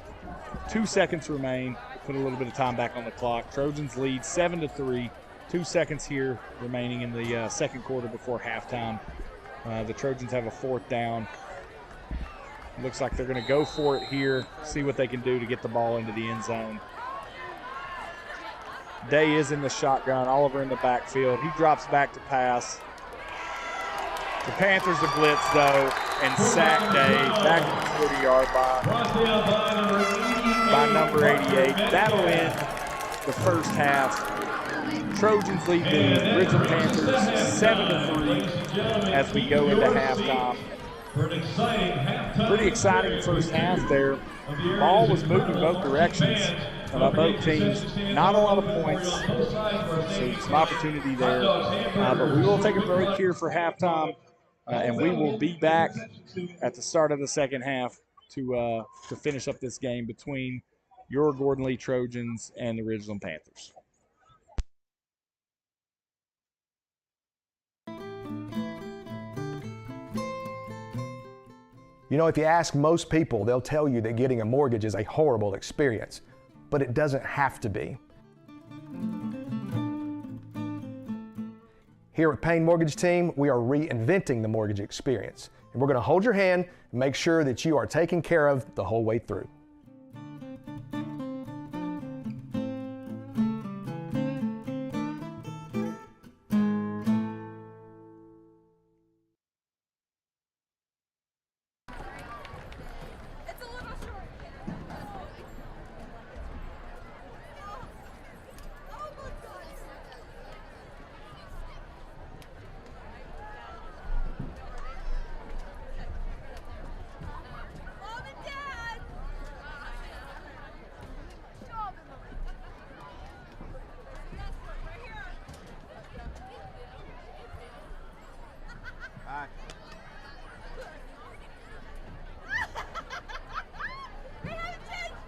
2 seconds remain. Put a little bit of time back on the clock. Trojans lead 7-3. 2 seconds here remaining in the second quarter before halftime. The Trojans have a 4th down. Looks like they're going to go for it here, see what they can do to get the ball into the end zone. Day is in the shotgun, Oliver in the backfield. He drops back to pass. The Panthers have blitzed, though, and sack Day back to the 40-yard line by number 88. That'll end the first half. Trojans lead the Ridgeland Panthers 7-3 as we go into halftime. Pretty exciting first half there. Ball was moving both directions by both teams. Not a lot of points, so some opportunity there. But we will take a break here for halftime, and we will be back at the start of the second half to finish up this game between your Gordon Lee Trojans and the Ridgeland Panthers.
You know, if you ask most people, they'll tell you that getting a mortgage is a horrible experience, but it doesn't have to be. Here at Payne Mortgage Team, we are reinventing the mortgage experience, and we're going to hold your hand and make sure that you are taken care of the whole way through.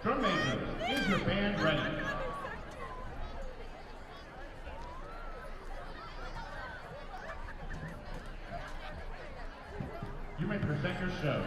Drum major, is your band ready? You may present your show.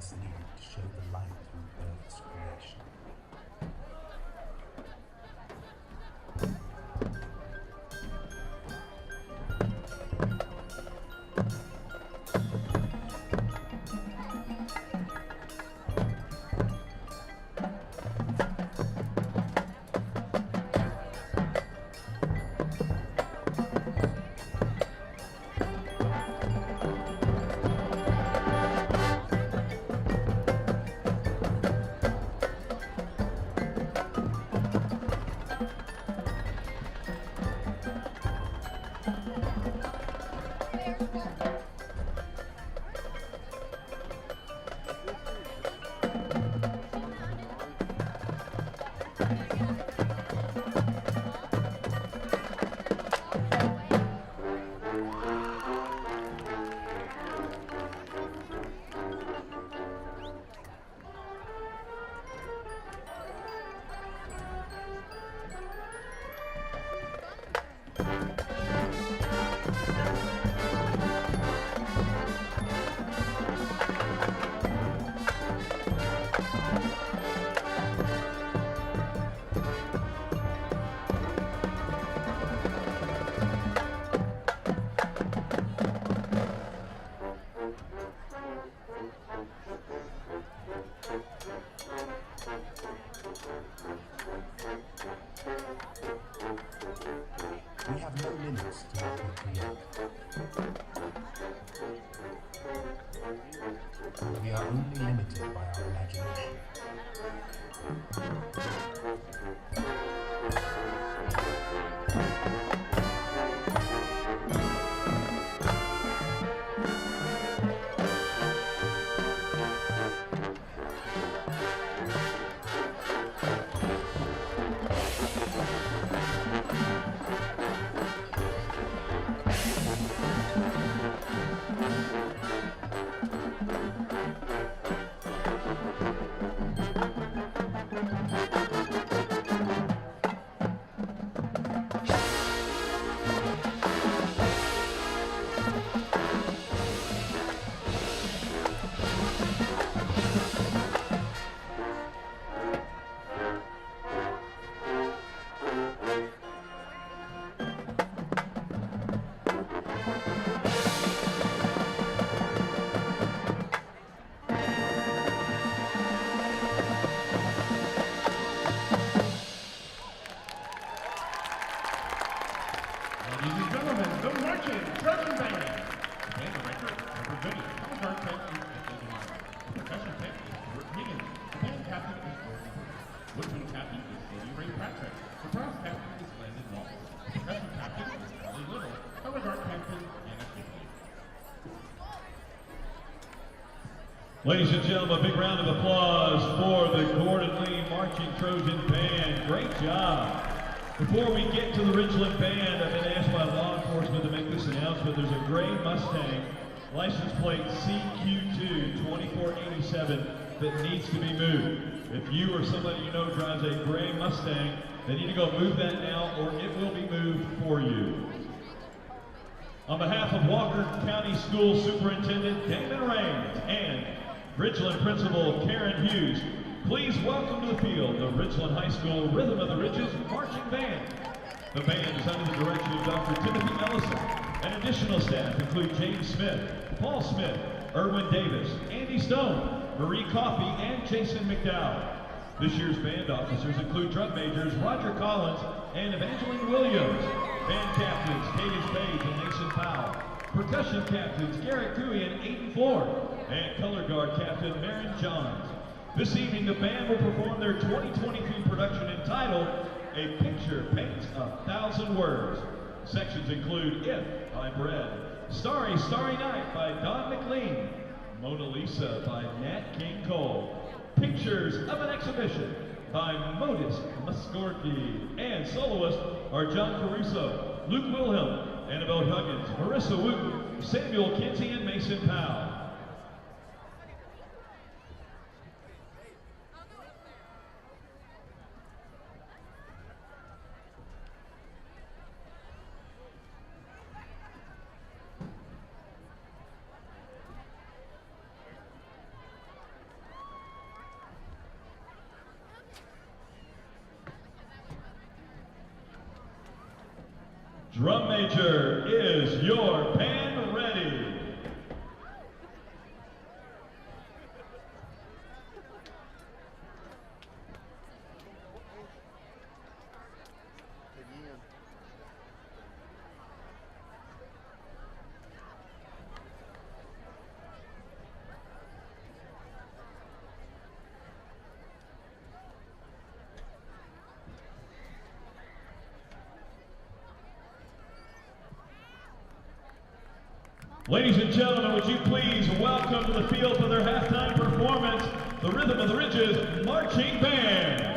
elements needed to show the light through Earth's creation. We have no limits to what we create. We are only limited by our imagination.
Ladies and gentlemen, the marching Ridgeland Band. Band director, Reverend Vinny. Color guard captain is Jason Meyer. The percussion tech is Stuart Higgins. The band captain is Gordon Hoover. Woodwind captain is Eddie Ray Patrick. The brass captain is Landon Wallace. The percussion captain is Kelly Little. Color guard captain, Anna Kipley. Ladies and gentlemen, a big round of applause for the Gordon Lee Marching Trojan Band. Great job. Before we get to the Ridgeland Band, I've been asked by law enforcement to make this announcement. There's a gray Mustang, license plate CQ2-2487, that needs to be moved. If you or somebody you know drives a gray Mustang, they need to go move that now or it will be moved for you. On behalf of Walker County School Superintendent Damon Raines and Ridgeland Principal Karen Hughes, please welcome to the field the Ridgeland High School Rhythm of the Ridges Marching Band. The band is under the direction of Dr. Timothy Ellison, and additional staff include James Smith, Paul Smith, Erwin Davis, Andy Stone, Marie Coffey, and Jason McDowell. This year's band officers include drum majors Roger Collins and Evangeline Williams, band captains Cadence Page and Mason Powell, percussion captains Garrett Cooey and Aiden Ford, and color guard captain Marin Johns. This evening, the band will perform their 2022 production entitled A Picture Paints 1,000 Words. Sections include If by Bread, Starry, Starry Night by Don McLean, Mona Lisa by Nat King Cole, Pictures of an Exhibition by Modest Muscorti, and soloists are John Caruso, Luke Wilhelm, Annabelle Huggins, Marissa Wooten, Samuel Kinsey, and Mason Powell. Drum major, is your band ready? Ladies and gentlemen, would you please welcome to the field for their halftime performance, the Rhythm of the Ridges Marching Band.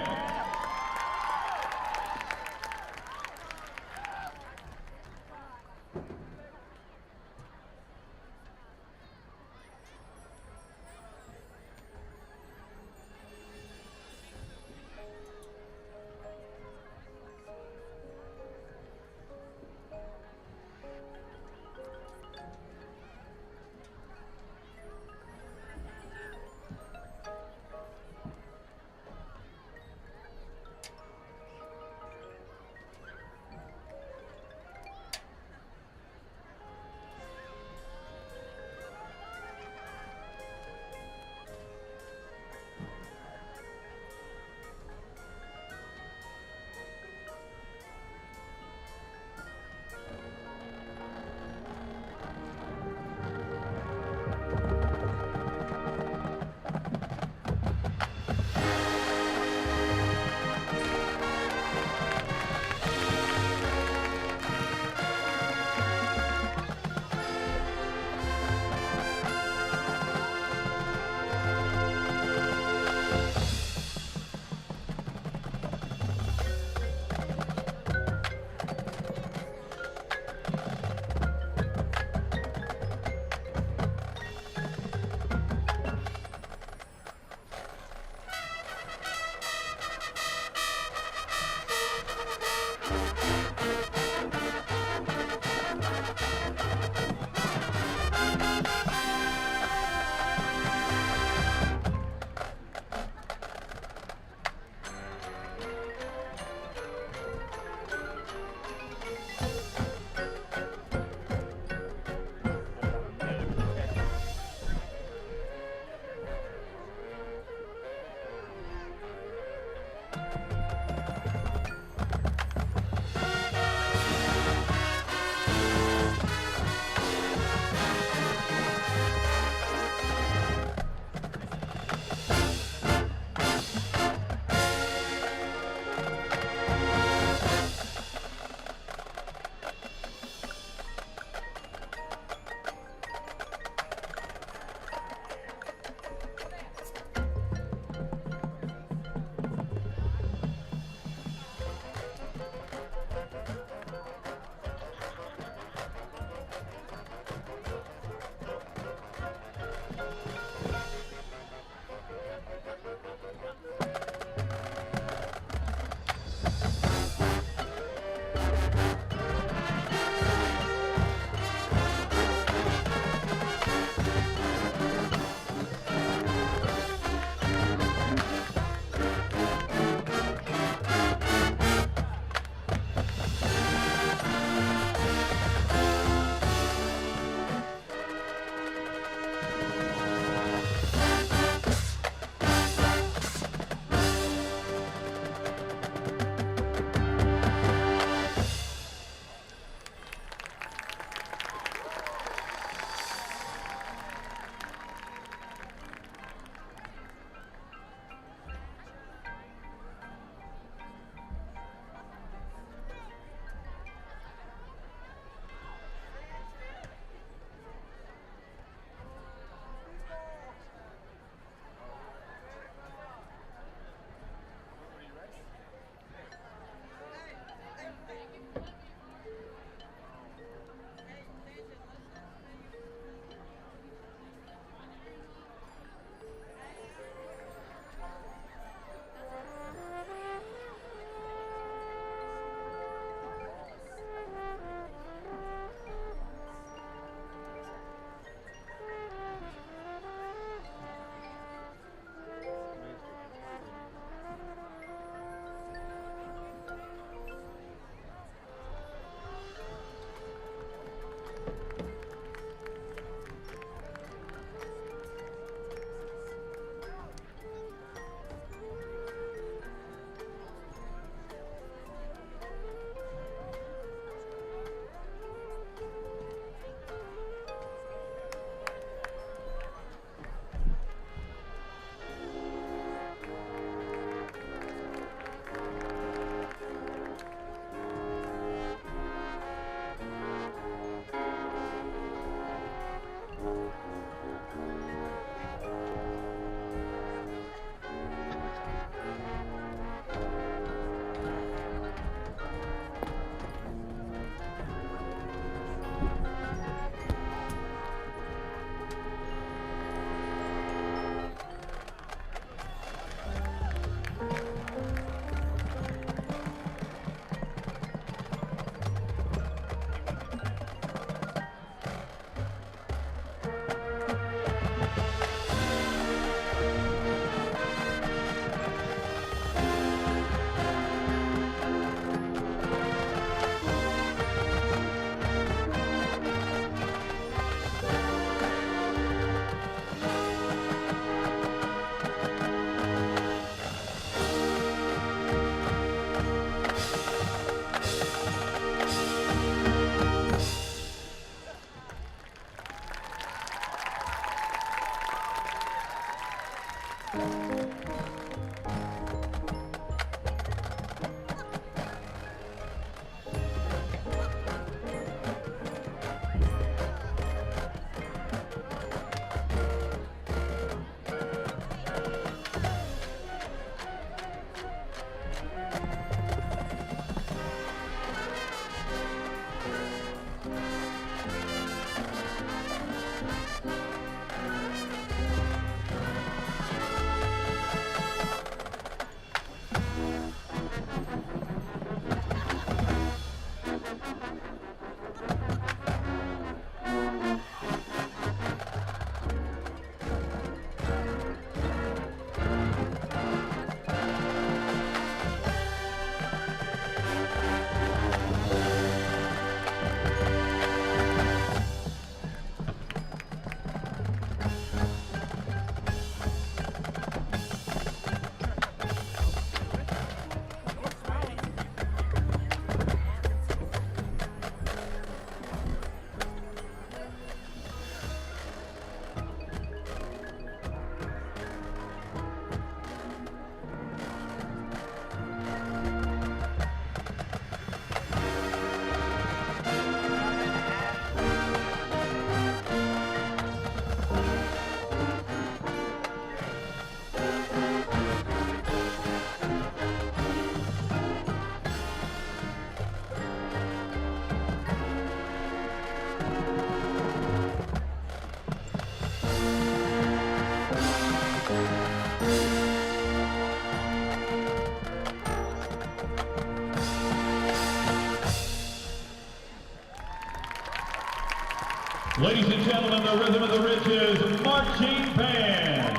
Ladies and gentlemen, the Rhythm of the Ridges Marching Band.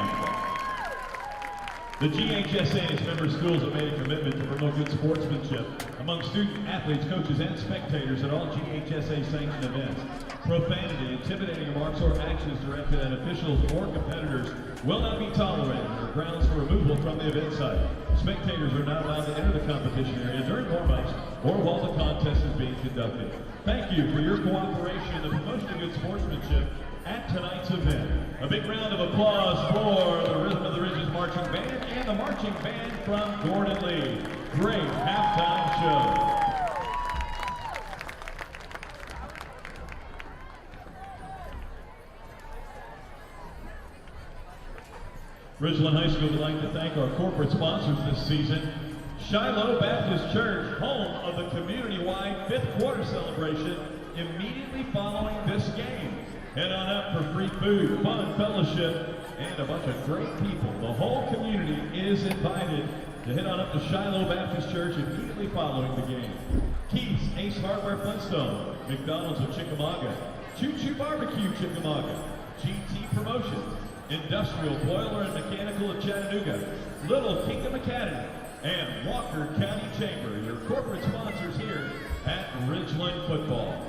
The GHSA's member schools have made a commitment to promote good sportsmanship among student athletes, coaches, and spectators at all GHSA sanctioned events. Profanity, intimidating remarks, or actions directed at officials or competitors will not be tolerated or grounds for removal from the event site. Spectators are not allowed to enter the competition area during warm-ups or while the contest is being conducted. Thank you for your cooperation in the promotion of good sportsmanship at tonight's event. A big round of applause for the Rhythm of the Ridges Marching Band and the Marching Band from Gordon Lee. Great halftime show. Ridgeland High School would like to thank our corporate sponsors this season. Shiloh Baptist Church, home of the community-wide fifth quarter celebration immediately following this game. Head on up for free food, fun, fellowship, and a bunch of great people. The whole community is invited to head on up to Shiloh Baptist Church immediately following the game. Keith's Ace Hardware Flintstone, McDonald's of Chickamauga, Choo Choo Barbecue Chickamauga, GT Promotions, Industrial Boiler and Mechanical of Chattanooga, Little Kingdom Academy, and Walker County Chamber, your corporate sponsors here at Ridgeland Football.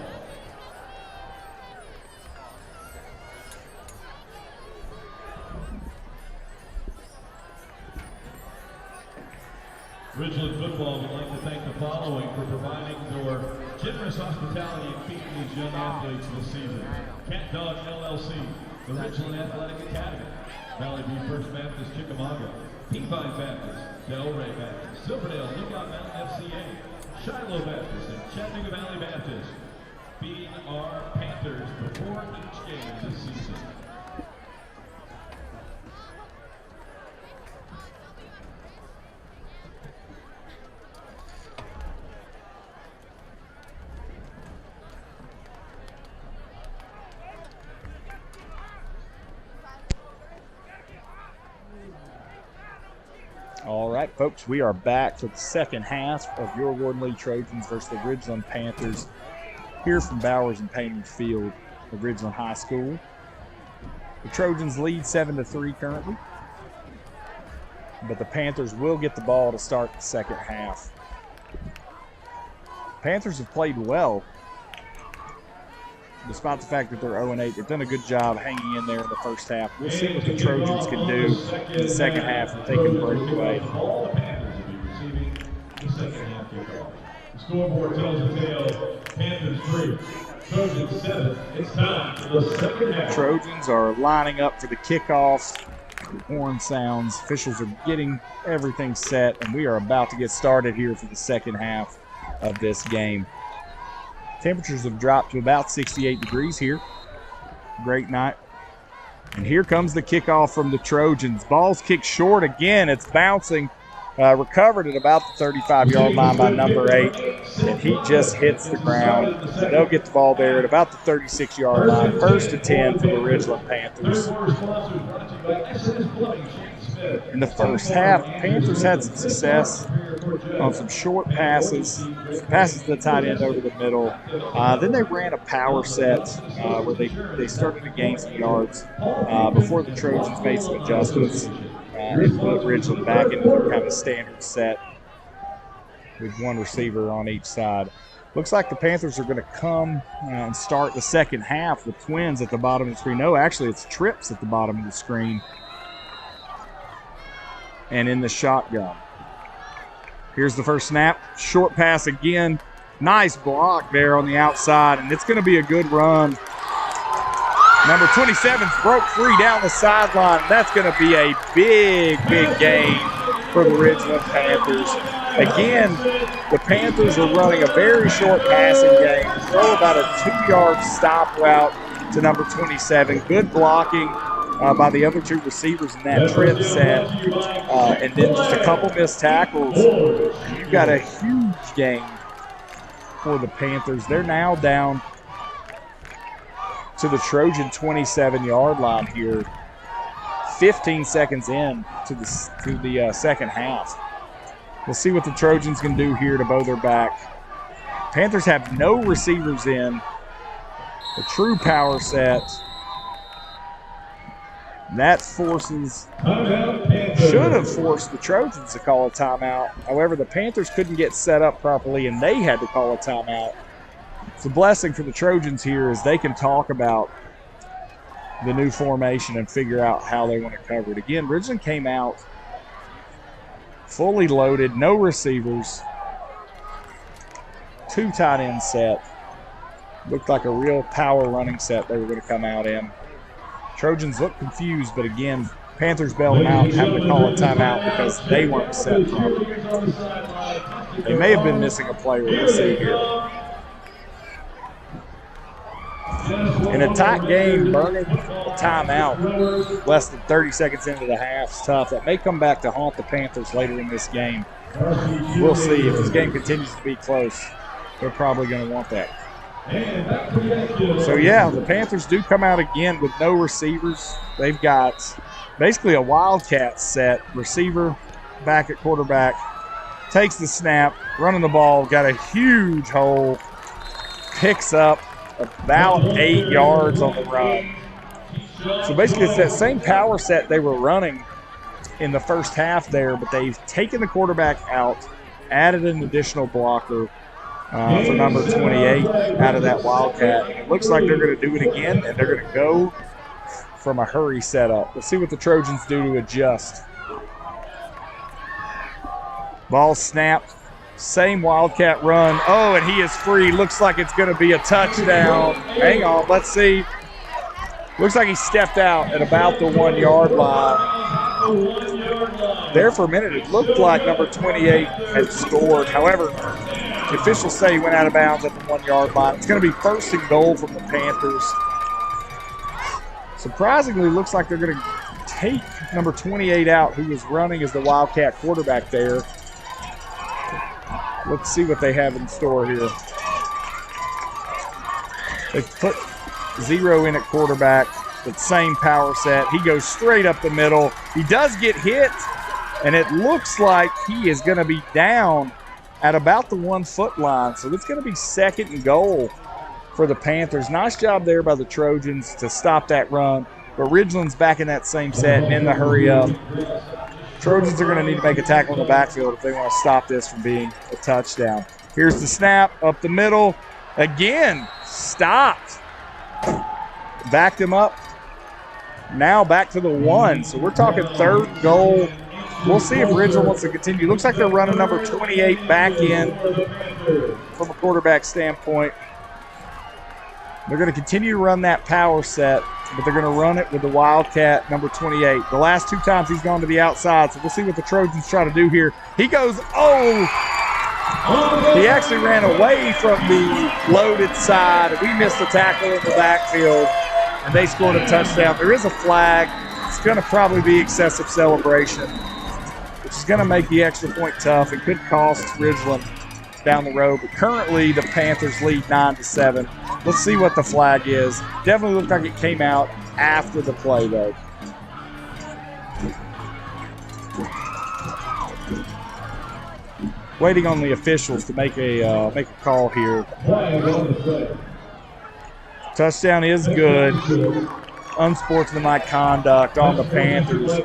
Ridgeland Football would like to thank the following for providing for generous hospitality and feeding these young athletes this season. Cat Dog LLC, the Ridgeland Athletic Academy, Valley View First Baptist Chickamauga, Peavine Baptist, Delray Baptist, Silverdale Lookout Mountain FCA, Shiloh Baptist, and Chattanooga Valley Baptist, feeding our Panthers before each game this season.
All right, folks, we are back for the second half of your Gordon Lee Trojans versus the Ridgeland Panthers here from Bowers and Painter Field of Ridgeland High School. The Trojans lead 7-3 currently, but the Panthers will get the ball to start the second half. Panthers have played well, despite the fact that they're 0-8. They've done a good job hanging in there in the first half. We'll see what the Trojans can do in the second half if they can break away.
All the Panthers will be receiving the second half kickoff. The scoreboard tells the tale, Panthers 3, Trojans 7. It's time for the second half.
Trojans are lining up for the kickoffs. The horn sounds. Officials are getting everything set, and we are about to get started here for the second half of this game. Temperatures have dropped to about 68 degrees here. Great night. And here comes the kickoff from the Trojans. Ball's kicked short again. It's bouncing. Recovered at about the 35-yard line by number 8. And he just hits the ground. They'll get the ball there at about the 36-yard line. First and 10 for the Ridgeland Panthers. In the first half, Panthers had some success on some short passes to the tight end over the middle. Then they ran a power set where they started to gain some yards before the Trojans made some adjustments and put Ridgeland back into their kind of standard set with one receiver on each side. Looks like the Panthers are going to come and start the second half with twins at the bottom of the screen. No, actually it's trips at the bottom of the screen. And in the shotgun. Here's the first snap. Short pass again. Nice block there on the outside, and it's going to be a good run. Number 27's broke free down the sideline. That's going to be a big, big gain for the Ridgeland Panthers. Again, the Panthers are running a very short passing game. Throw about a 2-yard stop route to number 27. Good blocking by the other two receivers in that trip set. And then just a couple missed tackles. You've got a huge gain for the Panthers. They're now down to the Trojan 27-yard line here. 15 seconds in to the second half. We'll see what the Trojans can do here to bow their back. Panthers have no receivers in A true power set. That forces, should have forced the Trojans to call a timeout. However, the Panthers couldn't get set up properly, and they had to call a timeout. It's a blessing for the Trojans here as they can talk about the new formation and figure out how they want to cover it. Again, Ridgeland came out fully loaded, no receivers, 2 tight end set. Looked like a real power running set they were going to come out in. Trojans looked confused, but again, Panthers bailed them out and had to call a timeout because they weren't set properly. They may have been missing a player. We'll see here. In a tight game, burning a timeout less than 30 seconds into the half is tough. That may come back to haunt the Panthers later in this game. We'll see. If this game continues to be close, they're probably going to want that. So, yeah, the Panthers do come out again with no receivers. They've got basically a Wildcat set. Receiver back at quarterback, takes the snap, running the ball, got a huge hole, picks up about 8 yards on the run. So basically it's that same power set they were running in the first half there, but they've taken the quarterback out, added an additional blocker for number 28 out of that Wildcat. And it looks like they're going to do it again, and they're going to go from a hurry setup. Let's see what the Trojans do to adjust. Ball snapped. Same Wildcat run. Oh, and he is free. Looks like it's going to be a touchdown. Hang on, let's see. Looks like he stepped out at about the 1 yard line. There for a minute, it looked like number 28 had scored. However, the officials say he went out of bounds at the 1 yard line. It's going to be 1st and goal from the Panthers. Surprisingly, looks like they're going to take number 28 out, who was running as the Wildcat quarterback there. Let's see what they have in store here. They've put 0 in at quarterback, that same power set. He goes straight up the middle. He does get hit, and it looks like he is going to be down at about the 1 foot line. So it's going to be 2nd and goal for the Panthers. Nice job there by the Trojans to stop that run. But Ridgeland's back in that same set and in the hurry up. Trojans are going to need to make a tackle in the backfield if they want to stop this from being a touchdown. Here's the snap up the middle. Again, stopped. Backed him up. Now back to the 1. So we're talking 3rd goal. We'll see if Ridgeland wants to continue. Looks like they're running number 28 back in from a quarterback standpoint. They're going to continue to run that power set, but they're going to run it with the Wildcat, number 28. The last 2 times he's gone to the outside, so we'll see what the Trojans try to do here. He goes, oh! He actually ran away from the loaded side. We missed the tackle in the backfield, and they scored a touchdown. There is a flag. It's going to probably be excessive celebration, which is going to make the extra point tough. It could cost Ridgeland down the road, but currently the Panthers lead 9-7. Let's see what the flag is. Definitely looked like it came out after the play, though. Waiting on the officials to make a call here. Touchdown is good. Unsportsmanlike conduct on the Panthers,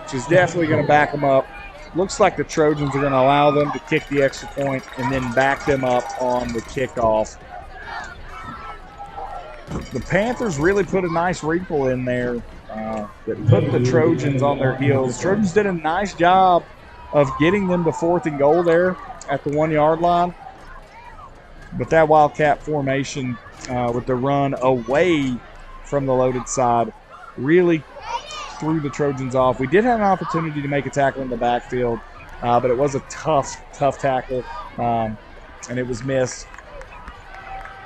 which is definitely going to back them up. Looks like the Trojans are going to allow them to kick the extra point and then back them up on the kickoff. The Panthers really put a nice wrinkle in there that put the Trojans on their heels. Trojans did a nice job of getting them to 4th and goal there at the 1 yard line. But that Wildcat formation with the run away from the loaded side really threw the Trojans off. We did have an opportunity to make a tackle in the backfield, but it was a tough tackle, and it was missed,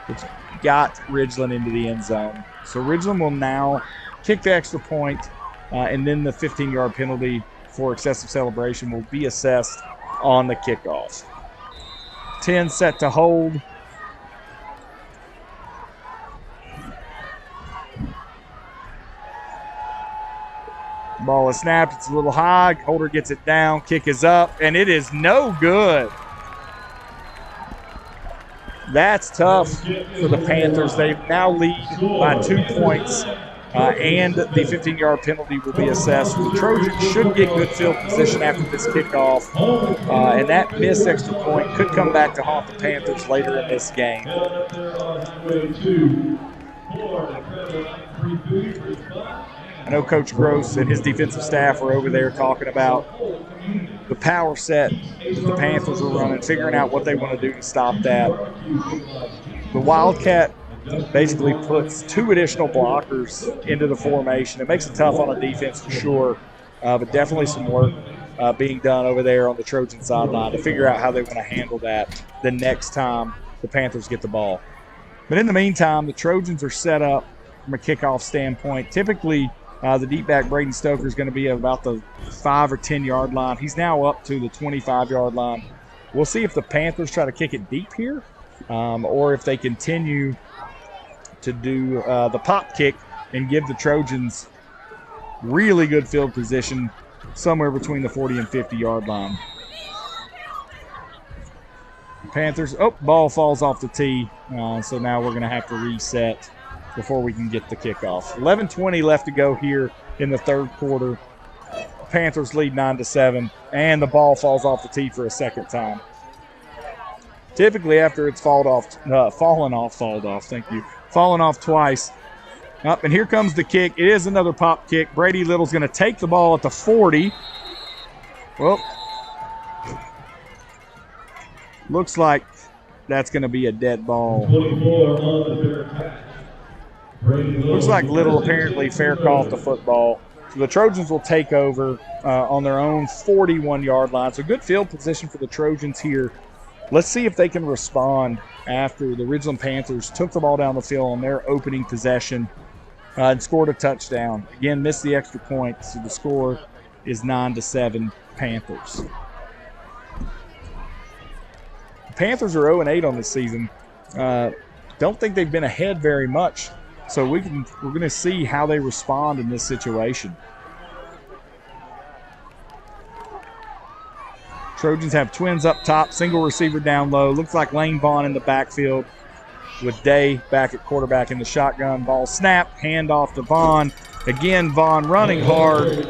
which got Ridgeland into the end zone. So Ridgeland will now kick the extra point, and then the 15-yard penalty for excessive celebration will be assessed on the kickoff. 10 set to hold. Ball is snapped. It's a little high. Holder gets it down. Kick is up, and it is no good. That's tough for the Panthers. They now lead by 2 points for the Panthers. They now lead by 2 points, and the 15-yard penalty will be assessed. The Trojans should get good field position after this kickoff, and that missed extra point could come back to haunt the Panthers later in this game. I know Coach Gross and his defensive staff are over there talking about the power set that the Panthers are running, figuring out what they want to do to stop that. The Wildcat basically puts 2 additional blockers into the formation. It makes it tough on a defense for sure, but definitely some work being done over there on the Trojan sideline to figure out how they want to handle that the next time the Panthers get the ball. But in the meantime, the Trojans are set up from a kickoff standpoint. Typically, the deep back Braden Stoker is going to be about the 5 or 10 yard line. He's now up to the 25-yard line. We'll see if the Panthers try to kick it deep here, or if they continue to do the pop kick and give the Trojans really good field position somewhere between the 40 and 50-yard line. Panthers, ball falls off the tee, so now we're going to have to reset before we can get the kickoff. 11:20 left to go here in the third quarter. Panthers lead 9-7, and the ball falls off the tee for a second time. Typically, after it's fallen off twice. Up, and here comes the kick. It is another pop kick. Brady Little's going to take the ball at the 40. Well, looks like that's going to be a dead ball. Looks like Little apparently fair caught the football. So the Trojans will take over on their own 41-yard line. So good field position for the Trojans here. Let's see if they can respond after the Ridgeland Panthers took the ball down the field on their opening possession and scored a touchdown. Again, missed the extra point, so the score is 9-7 Panthers. The Panthers are 0-8 on this season. Don't think they've been ahead very much. So we're going to see how they respond in this situation. Trojans have twins up top, single receiver down low. Looks like Lane Vaughn in the backfield with Day back at quarterback in the shotgun. Ball snap, handoff to Vaughn. Again, Vaughn running hard.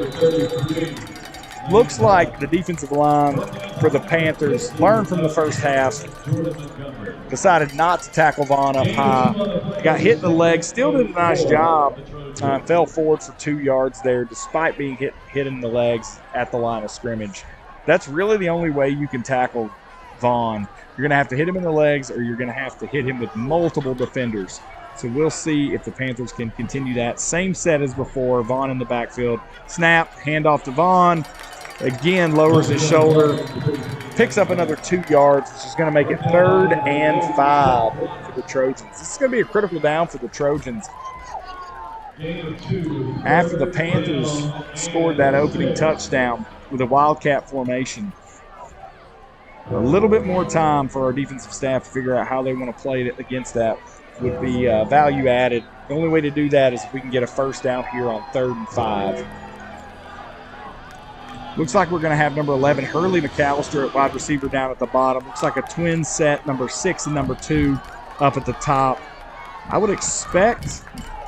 Looks like the defensive line for the Panthers learned from the first half. Decided not to tackle Vaughn up high. Got hit in the leg. Still did a nice job. Fell forward for 2 yards there despite being hit in the legs at the line of scrimmage. That's really the only way you can tackle Vaughn. You're going to have to hit him in the legs, or you're going to have to hit him with multiple defenders. So we'll see if the Panthers can continue that. Same set as before. Vaughn in the backfield. Snap, handoff to Vaughn. Again, lowers his shoulder. Picks up another 2 yards, which is going to make it 3rd and 5 for the Trojans. This is going to be a critical down for the Trojans. After the Panthers scored that opening touchdown with a Wildcat formation, a little bit more time for our defensive staff to figure out how they want to play it against that would be value added. The only way to do that is if we can get a first down here on 3rd and 5. Looks like we're going to have number 11, Hurley McAllister at wide receiver down at the bottom. Looks like a twin set, number 6 and number 2 up at the top. I would expect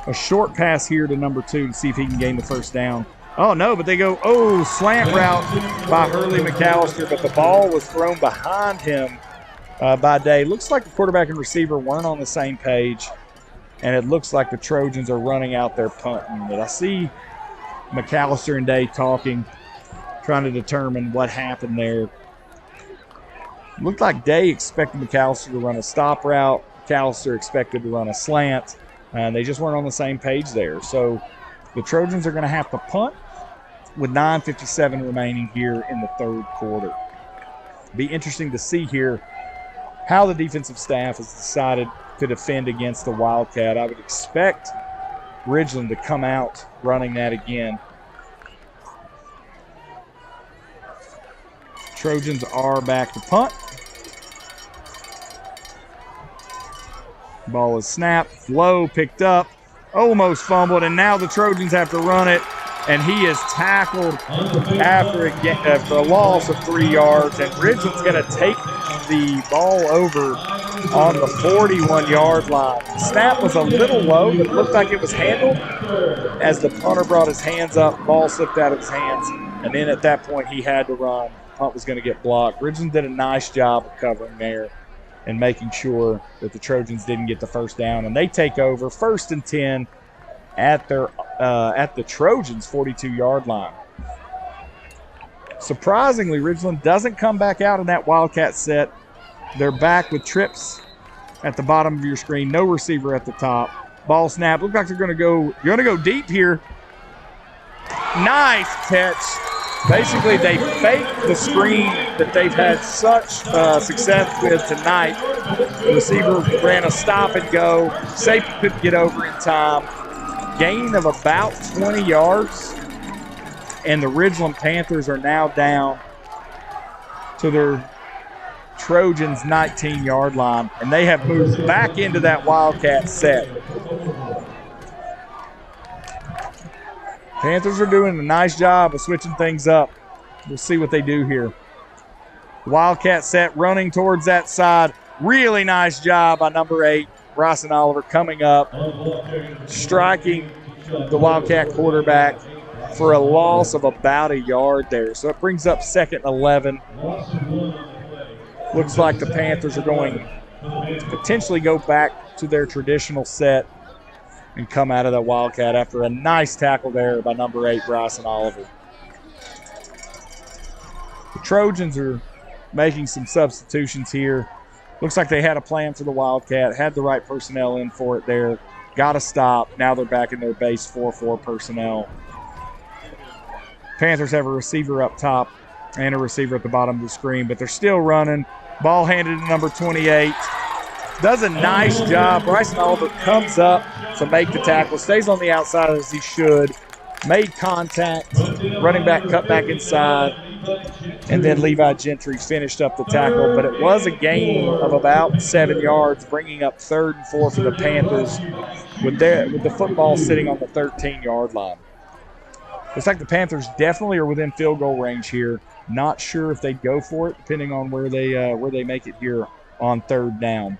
a short pass here to number 2 to see if he can gain the first down. Oh, no, but they go, slant route by Hurley McAllister, but the ball was thrown behind him by Day. Looks like the quarterback and receiver weren't on the same page, and it looks like the Trojans are running out their punting. But I see McAllister and Day talking, trying to determine what happened there. Looked like Day expected McAllister to run a stop route. McAllister expected to run a slant, and they just weren't on the same page there. So the Trojans are going to have to punt with 9:57 remaining here in the third quarter. Be interesting to see here how the defensive staff has decided to defend against the Wildcat. I would expect Ridgeland to come out running that again. Trojans are back to punt. Ball is snapped, low, picked up, almost fumbled, and now the Trojans have to run it, and he is tackled after a loss of 3 yards, and Ridgeland's going to take the ball over on the 41-yard line. The snap was a little low, but it looked like it was handled as the punter brought his hands up, ball slipped out of his hands, and then at that point he had to run. Punt was going to get blocked. Ridgeland did a nice job of covering there and making sure that the Trojans didn't get the first down, and they take over 1st and 10 at the Trojans' 42-yard line. Surprisingly, Ridgeland doesn't come back out in that Wildcat set. They're back with trips at the bottom of your screen, no receiver at the top. Ball snap. Looks like they're going to go deep here. Nice catch. Basically, they faked the screen that they've had such success with tonight. The receiver ran a stop and go. Safety couldn't get over in time. Gain of about 20 yards. And the Ridgeland Panthers are now down to their Trojans' 19-yard line. And they have moved back into that Wildcat set. Panthers are doing a nice job of switching things up. We'll see what they do here. Wildcat set running towards that side. Really nice job by number 8, Bryson Oliver, coming up, striking the Wildcat quarterback for a loss of about a yard there. So it brings up 2nd and 11. Looks like the Panthers are going to potentially go back to their traditional set and come out of that Wildcat after a nice tackle there by number 8, Bryson Oliver. The Trojans are making some substitutions here. Looks like they had a plan for the Wildcat, had the right personnel in for it there, got a stop. Now they're back in their base 4-4 personnel. Panthers have a receiver up top and a receiver at the bottom of the screen, but they're still running. Ball handed to number 28. Does a nice job. Bryson Oliver comes up to make the tackle, stays on the outside as he should, made contact, running back cut back inside, and then Levi Gentry finished up the tackle. But it was a gain of about 7 yards, bringing up 3rd and 4 for the Panthers with the football sitting on the 13-yard line. Looks like the Panthers definitely are within field goal range here. Not sure if they'd go for it, depending on where they make it here on 3rd down.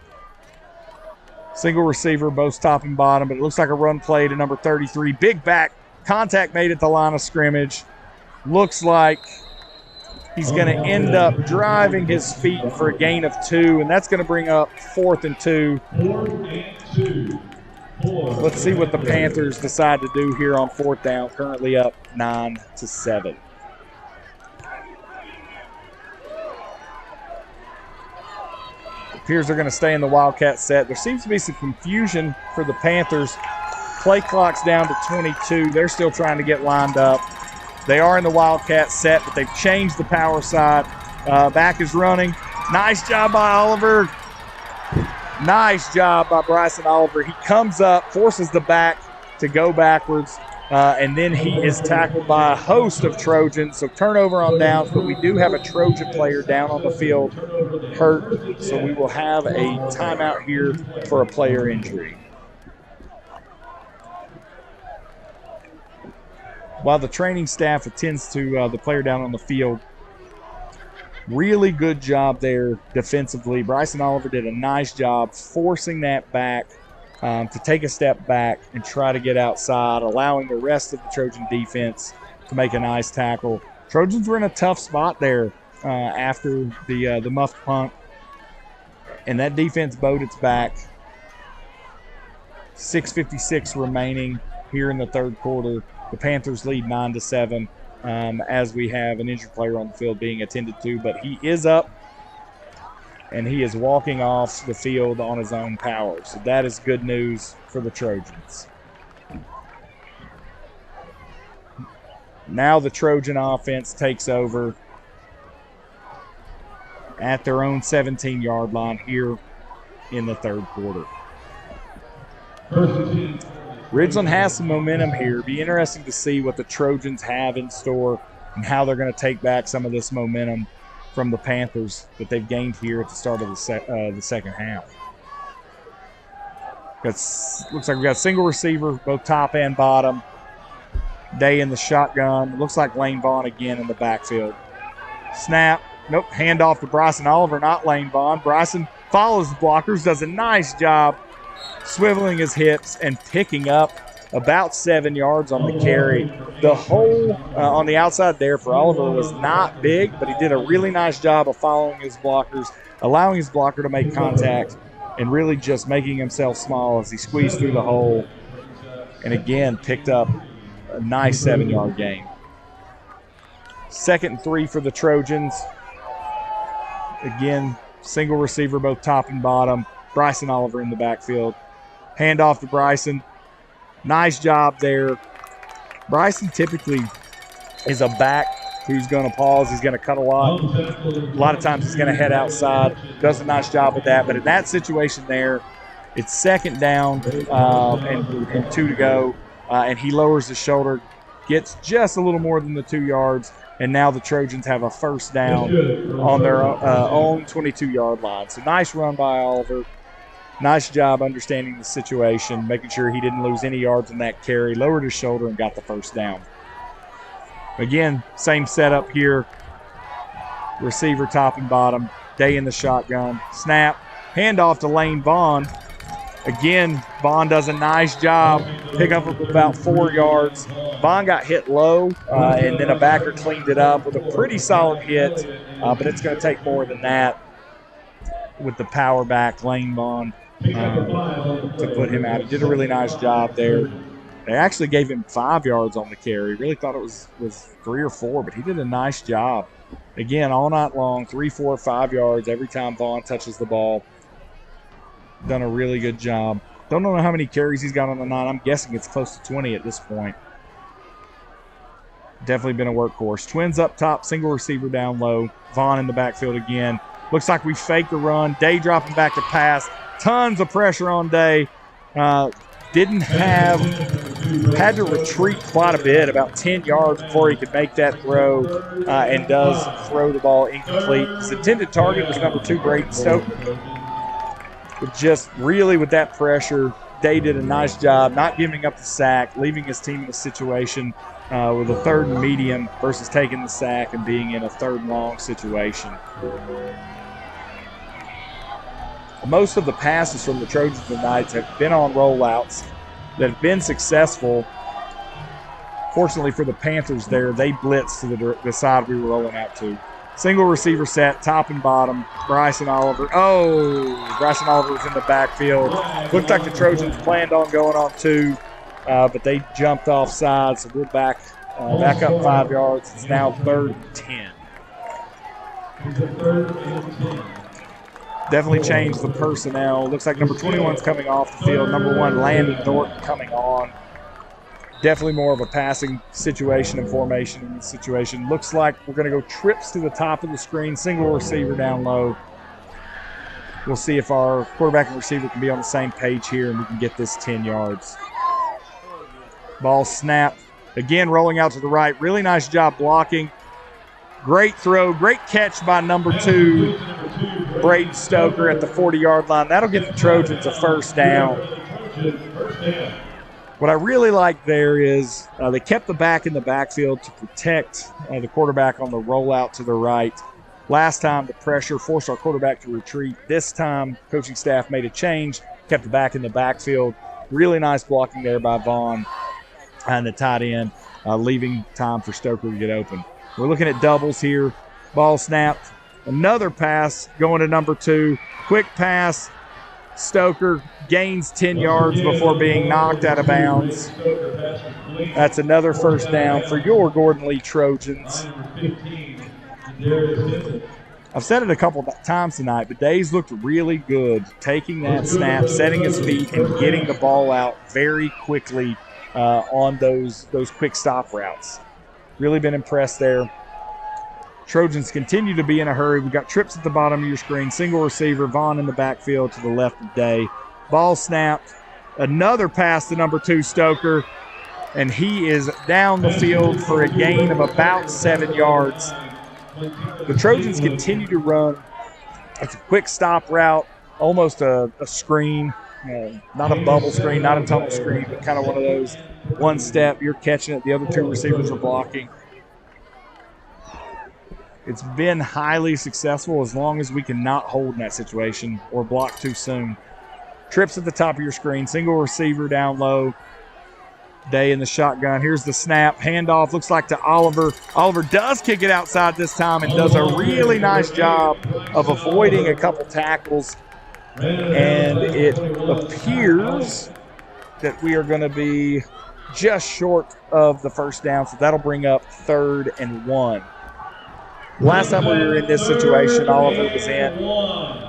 Single receiver, both top and bottom, but it looks like a run play to number 33. Big back, contact made at the line of scrimmage. Looks like he's going to end up driving his feet for a gain of 2, and that's going to bring up 4th and 2. Let's see what the Panthers decide to do here on 4th down, currently up 9-7. Appears they're going to stay in the Wildcat set. There seems to be some confusion for the Panthers. Play clock's down to 22. They're still trying to get lined up. They are in the Wildcat set, but they've changed the power side. Back is running. Nice job by Oliver. Nice job by Bryson Oliver. He comes up, forces the back to go backwards, and then he is tackled by a host of Trojans. So turnover on downs, but we do have a Trojan player down on the field hurt, so we will have a timeout here for a player injury. While the training staff attends to the player down on the field, really good job there defensively. Bryson Oliver did a nice job forcing that back to take a step back and try to get outside, allowing the rest of the Trojan defense to make a nice tackle. Trojans were in a tough spot there after the muffed punt, and that defense bowed its back. 6:56 remaining here in the 3rd quarter. The Panthers lead 9-7 as we have an injured player on the field being attended to, but he is up and he is walking off the field on his own power. So that is good news for the Trojans. Now the Trojan offense takes over at their own 17-yard line here in the 3rd quarter. Ridgeland has some momentum here. It'll be interesting to see what the Trojans have in store and how they're going to take back some of this momentum from the Panthers that they've gained here at the start of the second half. Looks like we've got a single receiver, both top and bottom. Day in the shotgun. Looks like Lane Vaughn again in the backfield. Snap. Nope. Handoff to Bryson Oliver, not Lane Vaughn. Bryson follows the blockers, does a nice job swiveling his hips and picking up about 7 yards on the carry. The hole on the outside there for Oliver was not big, but he did a really nice job of following his blockers, allowing his blocker to make contact, and really just making himself small as he squeezed through the hole and again picked up a nice 7-yard gain. 2nd and 3 for the Trojans. Again, single receiver, both top and bottom. Bryson Oliver in the backfield. Handoff to Bryson. Nice job there. Bryson typically is a back who's going to pause. He's going to cut a lot. A lot of times he's going to head outside. Does a nice job with that. But in that situation there, it's 2nd down and 2 to go. And he lowers his shoulder, gets just a little more than the 2 yards. And now the Trojans have a 1st down on their own 22-yard line. So nice run by Oliver. Nice job understanding the situation, making sure he didn't lose any yards in that carry, lowered his shoulder and got the 1st down. Again, same setup here. Receiver top and bottom, Day in the shotgun. Snap, handoff to Lane Vaughn. Again, Vaughn does a nice job, pick up about 4 yards. Vaughn got hit low, and then a backer cleaned it up with a pretty solid hit, but it's going to take more than that with the power back, Lane Vaughn, to put him out. He did a really nice job there. They actually gave him 5 yards on the carry. Really thought it was 3 or 4, but he did a nice job. Again, all night long, 3, 4, 5 yards every time Vaughn touches the ball. Done a really good job. Don't know how many carries he's got on the night. I'm guessing it's close to 20 at this point. Definitely been a workhorse. Twins up top, single receiver down low. Vaughn in the backfield again. Looks like we faked the run. Day dropping back to pass. Tons of pressure on Day. Had to retreat quite a bit, about 10 yards before he could make that throw, and does throw the ball incomplete. His intended target was number 2, Braden Stoker. But just really with that pressure, Day did a nice job not giving up the sack, leaving his team in a situation with a 3rd and medium versus taking the sack and being in a 3rd and long situation. Most of the passes from the Trojans tonight have been on rollouts that have been successful. Fortunately for the Panthers there, they blitzed to the side we were rolling out to. Single receiver set, top and bottom. Bryson Oliver. Oh, Bryson Oliver was in the backfield. Looked like the Trojans planned on going on 2, but they jumped offside, so we're back up 5 yards. It's now 3rd and 10. Definitely changed the personnel. Looks like number 21's coming off the field. Number 1, Landon Thornton, coming on. Definitely more of a passing situation and formation in this situation. Looks like we're going to go trips to the top of the screen, single receiver down low. We'll see if our quarterback and receiver can be on the same page here and we can get this 10 yards. Ball snapped. Again, rolling out to the right. Really nice job blocking. Great throw, great catch by number 2, Braden Stoker at the 40-yard line. That'll get the Trojans a 1st down. What I really like there is they kept the back in the backfield to protect the quarterback on the rollout to the right. Last time, the pressure forced our quarterback to retreat. This time, coaching staff made a change, kept the back in the backfield. Really nice blocking there by Vaughn and the tight end, leaving time for Stoker to get open. We're looking at doubles here. Ball snapped. Another pass going to number 2. Quick pass. Stoker gains 10 yards before being knocked out of bounds. That's another 1st down for your Gordon Lee Trojans. I've said it a couple of times tonight, but Days looked really good taking that snap, setting his feet, and getting the ball out very quickly on those quick stop routes. Really been impressed there. Trojans continue to be in a hurry. We've got trips at the bottom of your screen. Single receiver, Vaughn in the backfield to the left of Day. Ball snapped. Another pass to number 2, Stoker. And he is down the field for a gain of about 7 yards. The Trojans continue to run. It's a quick stop route, almost a screen. Not a bubble screen, not a tunnel screen, but kind of one of those one step. You're catching it. The other 2 receivers are blocking. It's been highly successful as long as we can not hold in that situation or block too soon. Trips at the top of your screen, single receiver down low. Day in the shotgun. Here's the snap. Handoff looks like to Oliver. Oliver does kick it outside this time and does a really nice job of avoiding a couple tackles. And it appears that we are going to be just short of the first down, so that'll bring up 3rd and 1. Last time we were in this situation, Oliver was in,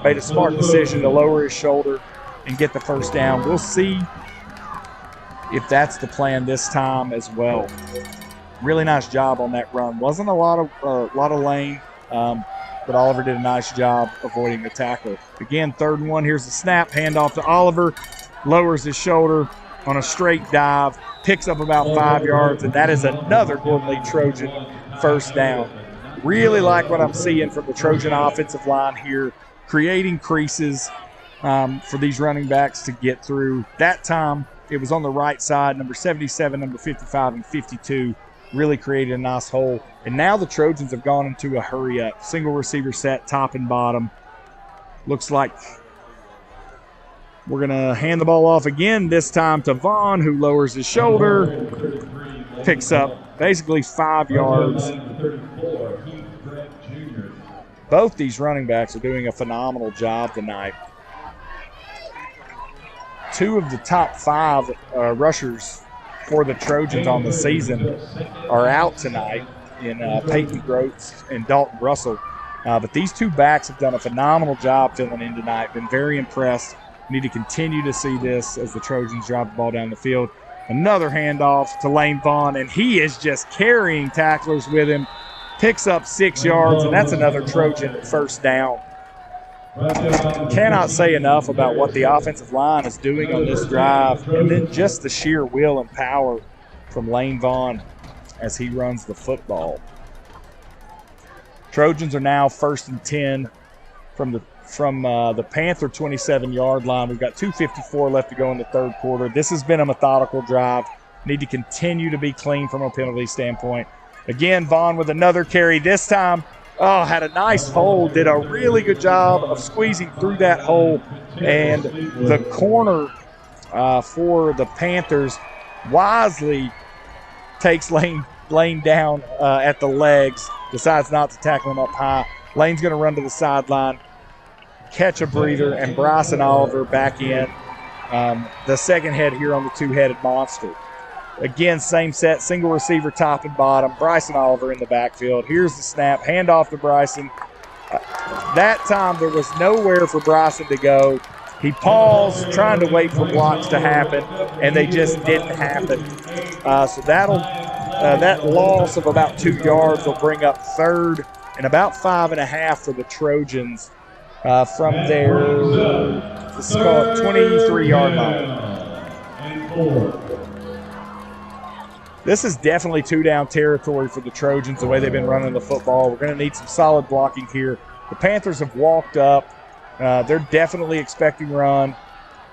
made a smart decision to lower his shoulder and get the first down. We'll see if that's the plan this time as well. Really nice job on that run. Wasn't a lot of lane, but Oliver did a nice job avoiding the tackle. Again, 3rd and 1. Here's the snap. Handoff to Oliver. Lowers his shoulder on a straight dive. Picks up about 5 yards, and that is another Gordon Lee Trojan first down. Really like what I'm seeing from the Trojan offensive line here, creating creases for these running backs to get through. That time, it was on the right side, number 77, number 55, and 52 really created a nice hole. And now the Trojans have gone into a hurry-up. Single receiver set, top and bottom. Looks like we're going to hand the ball off again, this time to Vaughn, who lowers his shoulder, picks up basically 5 yards. Both these running backs are doing a phenomenal job tonight. 2 of the top 5 rushers for the Trojans on the season are out tonight in Peyton Groats and Dalton Russell. But these 2 backs have done a phenomenal job filling in tonight. Been very impressed. Need to continue to see this as the Trojans drive the ball down the field. Another handoff to Lane Vaughn, and he is just carrying tacklers with him. Picks up 6 yards, and that's another Trojan first down. Cannot say enough about what the offensive line is doing on this drive, and then just the sheer will and power from Lane Vaughn as he runs the football. Trojans are now 1st and 10 from the Panther 27-yard line. We've got 2:54 left to go in the 3rd quarter. This has been a methodical drive. Need to continue to be clean from a penalty standpoint. Again, Vaughn with another carry. This time, had a nice hole. Did a really good job of squeezing through that hole. And the corner for the Panthers wisely takes Lane down at the legs. Decides not to tackle him up high. Lane's going to run to the sideline, catch a breather, and Bryson Oliver back in. The second head here on the 2-headed monster. Again, same set, single receiver top and bottom. Bryson Oliver in the backfield. Here's the snap, handoff to Bryson. That time there was nowhere for Bryson to go. He paused, trying to wait for blocks to happen, and they just didn't happen. So that loss of about 2 yards will bring up 3rd and about 5.5 for the Trojans from their 23-yard line. This is definitely 2-down territory for the Trojans, the way they've been running the football. We're going to need some solid blocking here. The Panthers have walked up. They're definitely expecting run.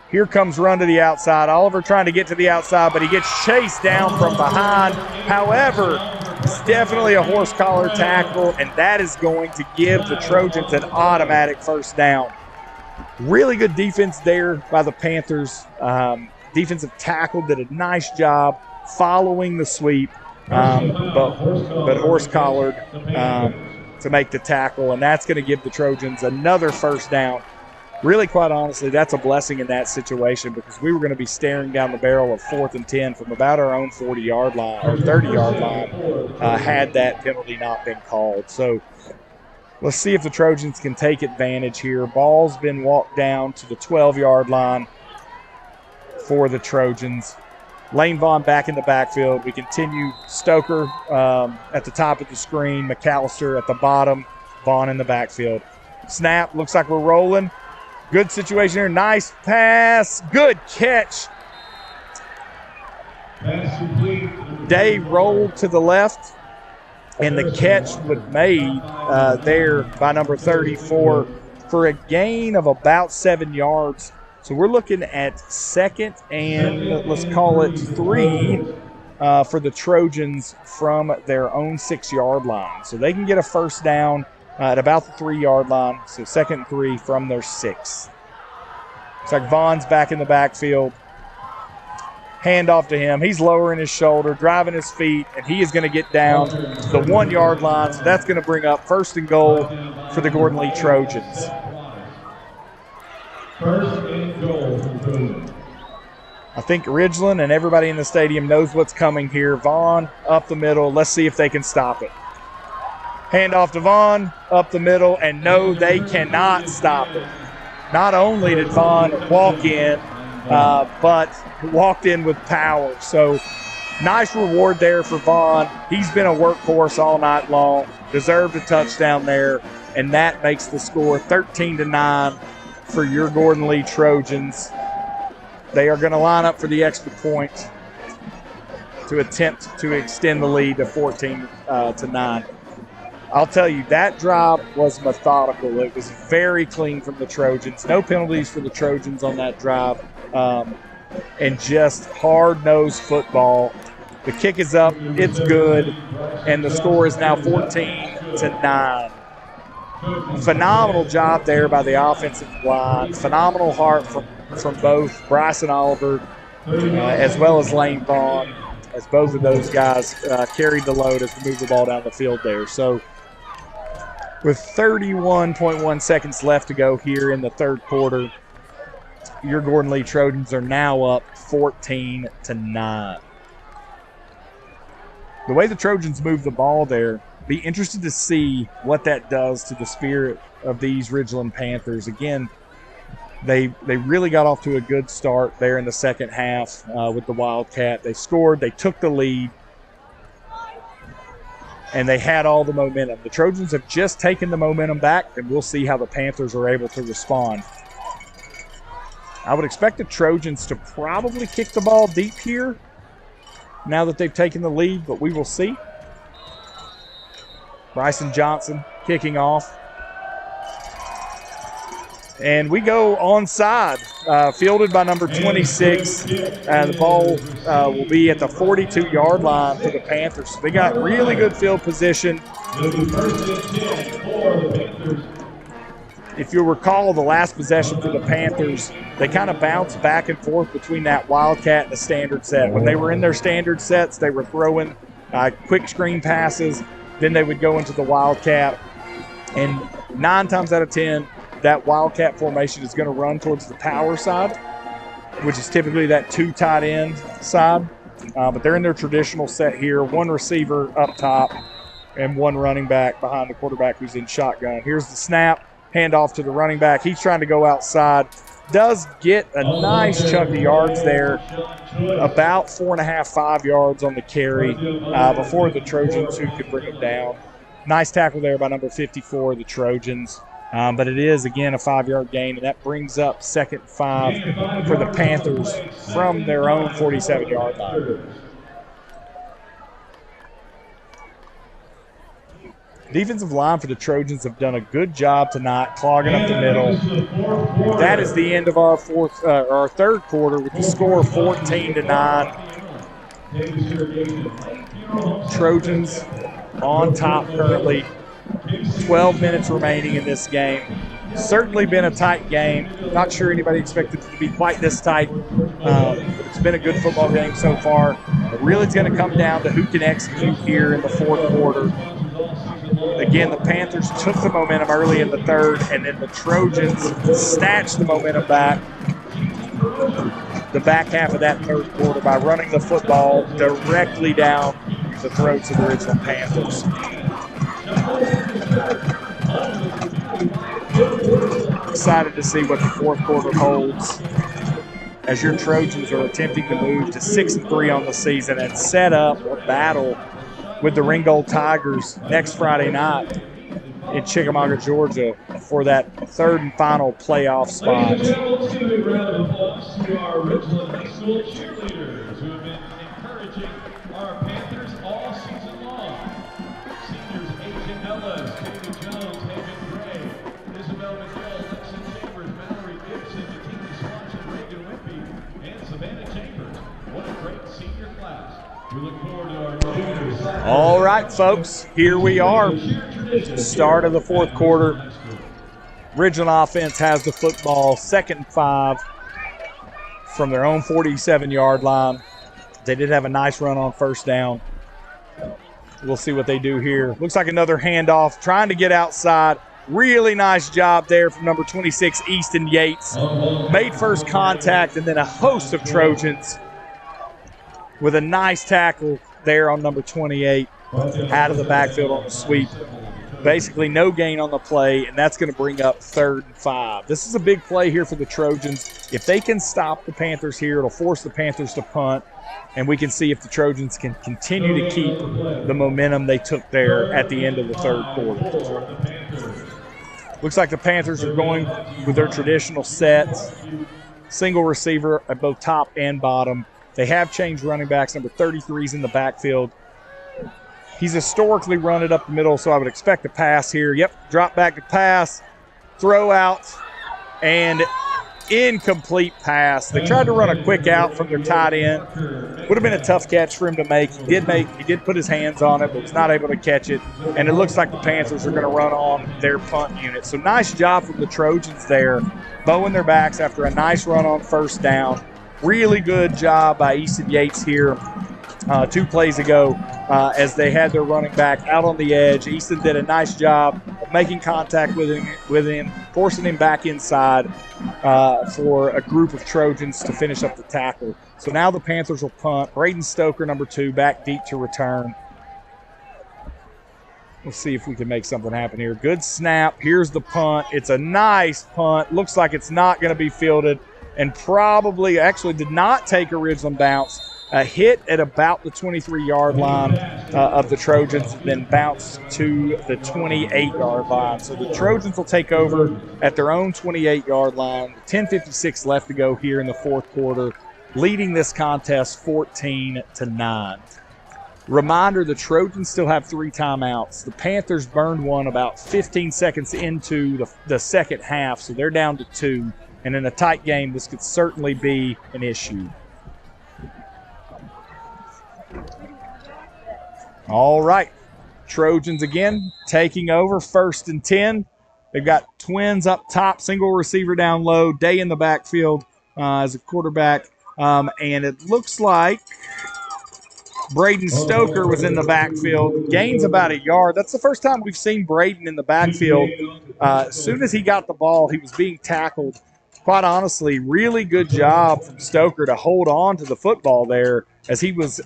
Here comes run to the outside. Oliver trying to get to the outside, but he gets chased down from behind. However, it's definitely a horse collar tackle, and that is going to give the Trojans an automatic first down. Really good defense there by the Panthers. Defensive tackle did a nice job following the sweep, but horse collared to make the tackle, and that's going to give the Trojans another first down. Really, quite honestly, that's a blessing in that situation because we were going to be staring down the barrel of 4th and 10 from about our own 40-yard line or 30-yard line had that penalty not been called. So let's see if the Trojans can take advantage here. Ball's been walked down to the 12-yard line for the Trojans. Lane Vaughn back in the backfield. We continue Stoker at the top of the screen, McAllister at the bottom, Vaughn in the backfield. Snap, looks like we're rolling. Good situation here, nice pass, good catch. Day rolled to the left, and the catch was made there by number 34 for a gain of about 7 yards. So we're looking at 2nd and let's call it 3 for the Trojans from their own 6-yard line. So they can get a first down at about the 3-yard line. So 2nd and 3 from their 6. Looks like Vaughn's back in the backfield. Hand off to him. He's lowering his shoulder, driving his feet, and he is going to get down to the 1-yard line. So that's going to bring up 1st and goal for the Gordon Lee Trojans.
1st and goal.
I think Ridgeland and everybody in the stadium knows what's coming here. Vaughn up the middle. Let's see if they can stop it. Hand off to Vaughn up the middle, and no, they cannot stop it. Not only did Vaughn walk in, but walked in with power. So nice reward there for Vaughn. He's been a workhorse all night long. Deserved a touchdown there, and that makes the score 13-9 for your Gordon Lee Trojans. They are going to line up for the extra point to attempt to extend the lead to 14-9. I'll tell you, that drive was methodical. It was very clean from the Trojans. No penalties for the Trojans on that drive. And just hard-nosed football. The kick is up. It's good. And the score is now 14-9. Phenomenal job there by the offensive line. Phenomenal heart from both Bryson Oliver as well as Lane Vaughn, as both of those guys carried the load as we moved the ball down the field there. So with 31.1 seconds left to go here in the 3rd quarter, your Gordon Lee Trojans are now up 14-9. The way the Trojans move the ball there, be interested to see what that does to the spirit of these Ridgeland Panthers. Again, they really got off to a good start there in the second half with the Wildcat. They scored, they took the lead, and they had all the momentum. The Trojans have just taken the momentum back, and we'll see how the Panthers are able to respond. I would expect the Trojans to probably kick the ball deep here now that they've taken the lead, but we will see. Bryson Johnson kicking off. And we go onside, fielded by number 26. The ball will be at the 42-yard line for the Panthers. They got really good field position. If you'll recall, the last possession for the Panthers, they kind of bounced back and forth between that Wildcat and the standard set. When they were in their standard sets, they were throwing quick screen passes. Then they would go into the Wildcat. And 9 times out of 10, that Wildcat formation is going to run towards the power side, which is typically that 2 tight end side. But they're in their traditional set here. 1 receiver up top and 1 running back behind the quarterback who's in shotgun. Here's the snap. Hand off to the running back. He's trying to go outside. Does get a nice chunk of yards there, about 4.5, 5 yards on the carry before the Trojans who could bring him down. Nice tackle there by number 54, the Trojans. But it is, again, a 5-yard gain, and that brings up 2nd and 5 for the Panthers from their own 47-yard line. Defensive line for the Trojans have done a good job tonight clogging up the middle. That is the end of our 3rd quarter with the score 14-9. Trojans on top currently. 12 minutes remaining in this game. Certainly been a tight game. Not sure anybody expected it to be quite this tight. But it's been a good football game so far. It really is going to come down to who can execute here in the 4th quarter. Again, the Panthers took the momentum early in the 3rd, and then the Trojans snatched the momentum back the back half of that 3rd quarter by running the football directly down the throats of the Ridgeland Panthers. Excited to see what the 4th quarter holds as your Trojans are attempting to move to 6-3 on the season and set up a battle with the Ringgold Tigers next Friday night in Chickamauga, Georgia for that 3rd and final playoff spot.
Ladies and gentlemen, let's give a round of applause to our Ridgeland High School cheerleaders who have been encouraging our Panthers all season long. Seniors Agent Ellis, David Jones, Haven Gray, Isabel McGill, Lexington Chambers, Mallory Gibson, Nikki Swanson, Reagan Wimpy, and Savannah Chambers. What a great senior class. We look
right, folks, here we are. Start of the fourth quarter. Ridgeland offense has the football, 2nd and 5 from their own 47-yard line. They did have a nice run on first down. We'll see what they do here. Looks like another handoff, trying to get outside. Really nice job there from number 26, Easton Yates. Made first contact, and then a host of Trojans with a nice tackle there on number 28 out of the backfield on the sweep. Basically no gain on the play, and that's going to bring up 3rd and 5. This is a big play here for the Trojans. If they can stop the Panthers here, it'll force the Panthers to punt, and we can see if the Trojans can continue to keep the momentum they took there at the end of the 3rd quarter. Looks like the Panthers are going with their traditional sets. Single receiver at both top and bottom. They have changed running backs. Number 33 is in the backfield. He's historically run it up the middle, so I would expect a pass here. Yep, drop back to pass, throw out, and incomplete pass. They tried to run a quick out from their tight end. Would have been a tough catch for him to make. He did put his hands on it, but was not able to catch it. And it looks like the Panthers are going to run on their punt unit. So nice job from the Trojans there, bowing their backs after a nice run on first down. Really good job by Easton Yates here 2 plays ago as they had their running back out on the edge. Easton did a nice job of making contact with him, forcing him back inside for a group of Trojans to finish up the tackle. So now the Panthers will punt. Braden Stoker, number 2, back deep to return. We'll see if we can make something happen here. Good snap. Here's the punt. It's a nice punt. Looks like it's not going to be fielded, and probably actually did not take a Ridgeland bounce. A hit at about the 23-yard line of the Trojans, and then bounced to the 28-yard line. So the Trojans will take over at their own 28-yard line. 10:56 left to go here in the fourth quarter, leading this contest 14-9. Reminder, the Trojans still have 3 timeouts. The Panthers burned one about 15 seconds into the second half, so they're down to 2. And in a tight game, this could certainly be an issue. All right, Trojans again taking over, 1st and 10. They've got twins up top, single receiver down low, Day in the backfield as a quarterback. And it looks like Braden Stoker was in the backfield, gains about a yard. That's the first time we've seen Braden in the backfield. As soon as he got the ball, he was being tackled. Quite honestly, really good job from Stoker to hold on to the football there as he was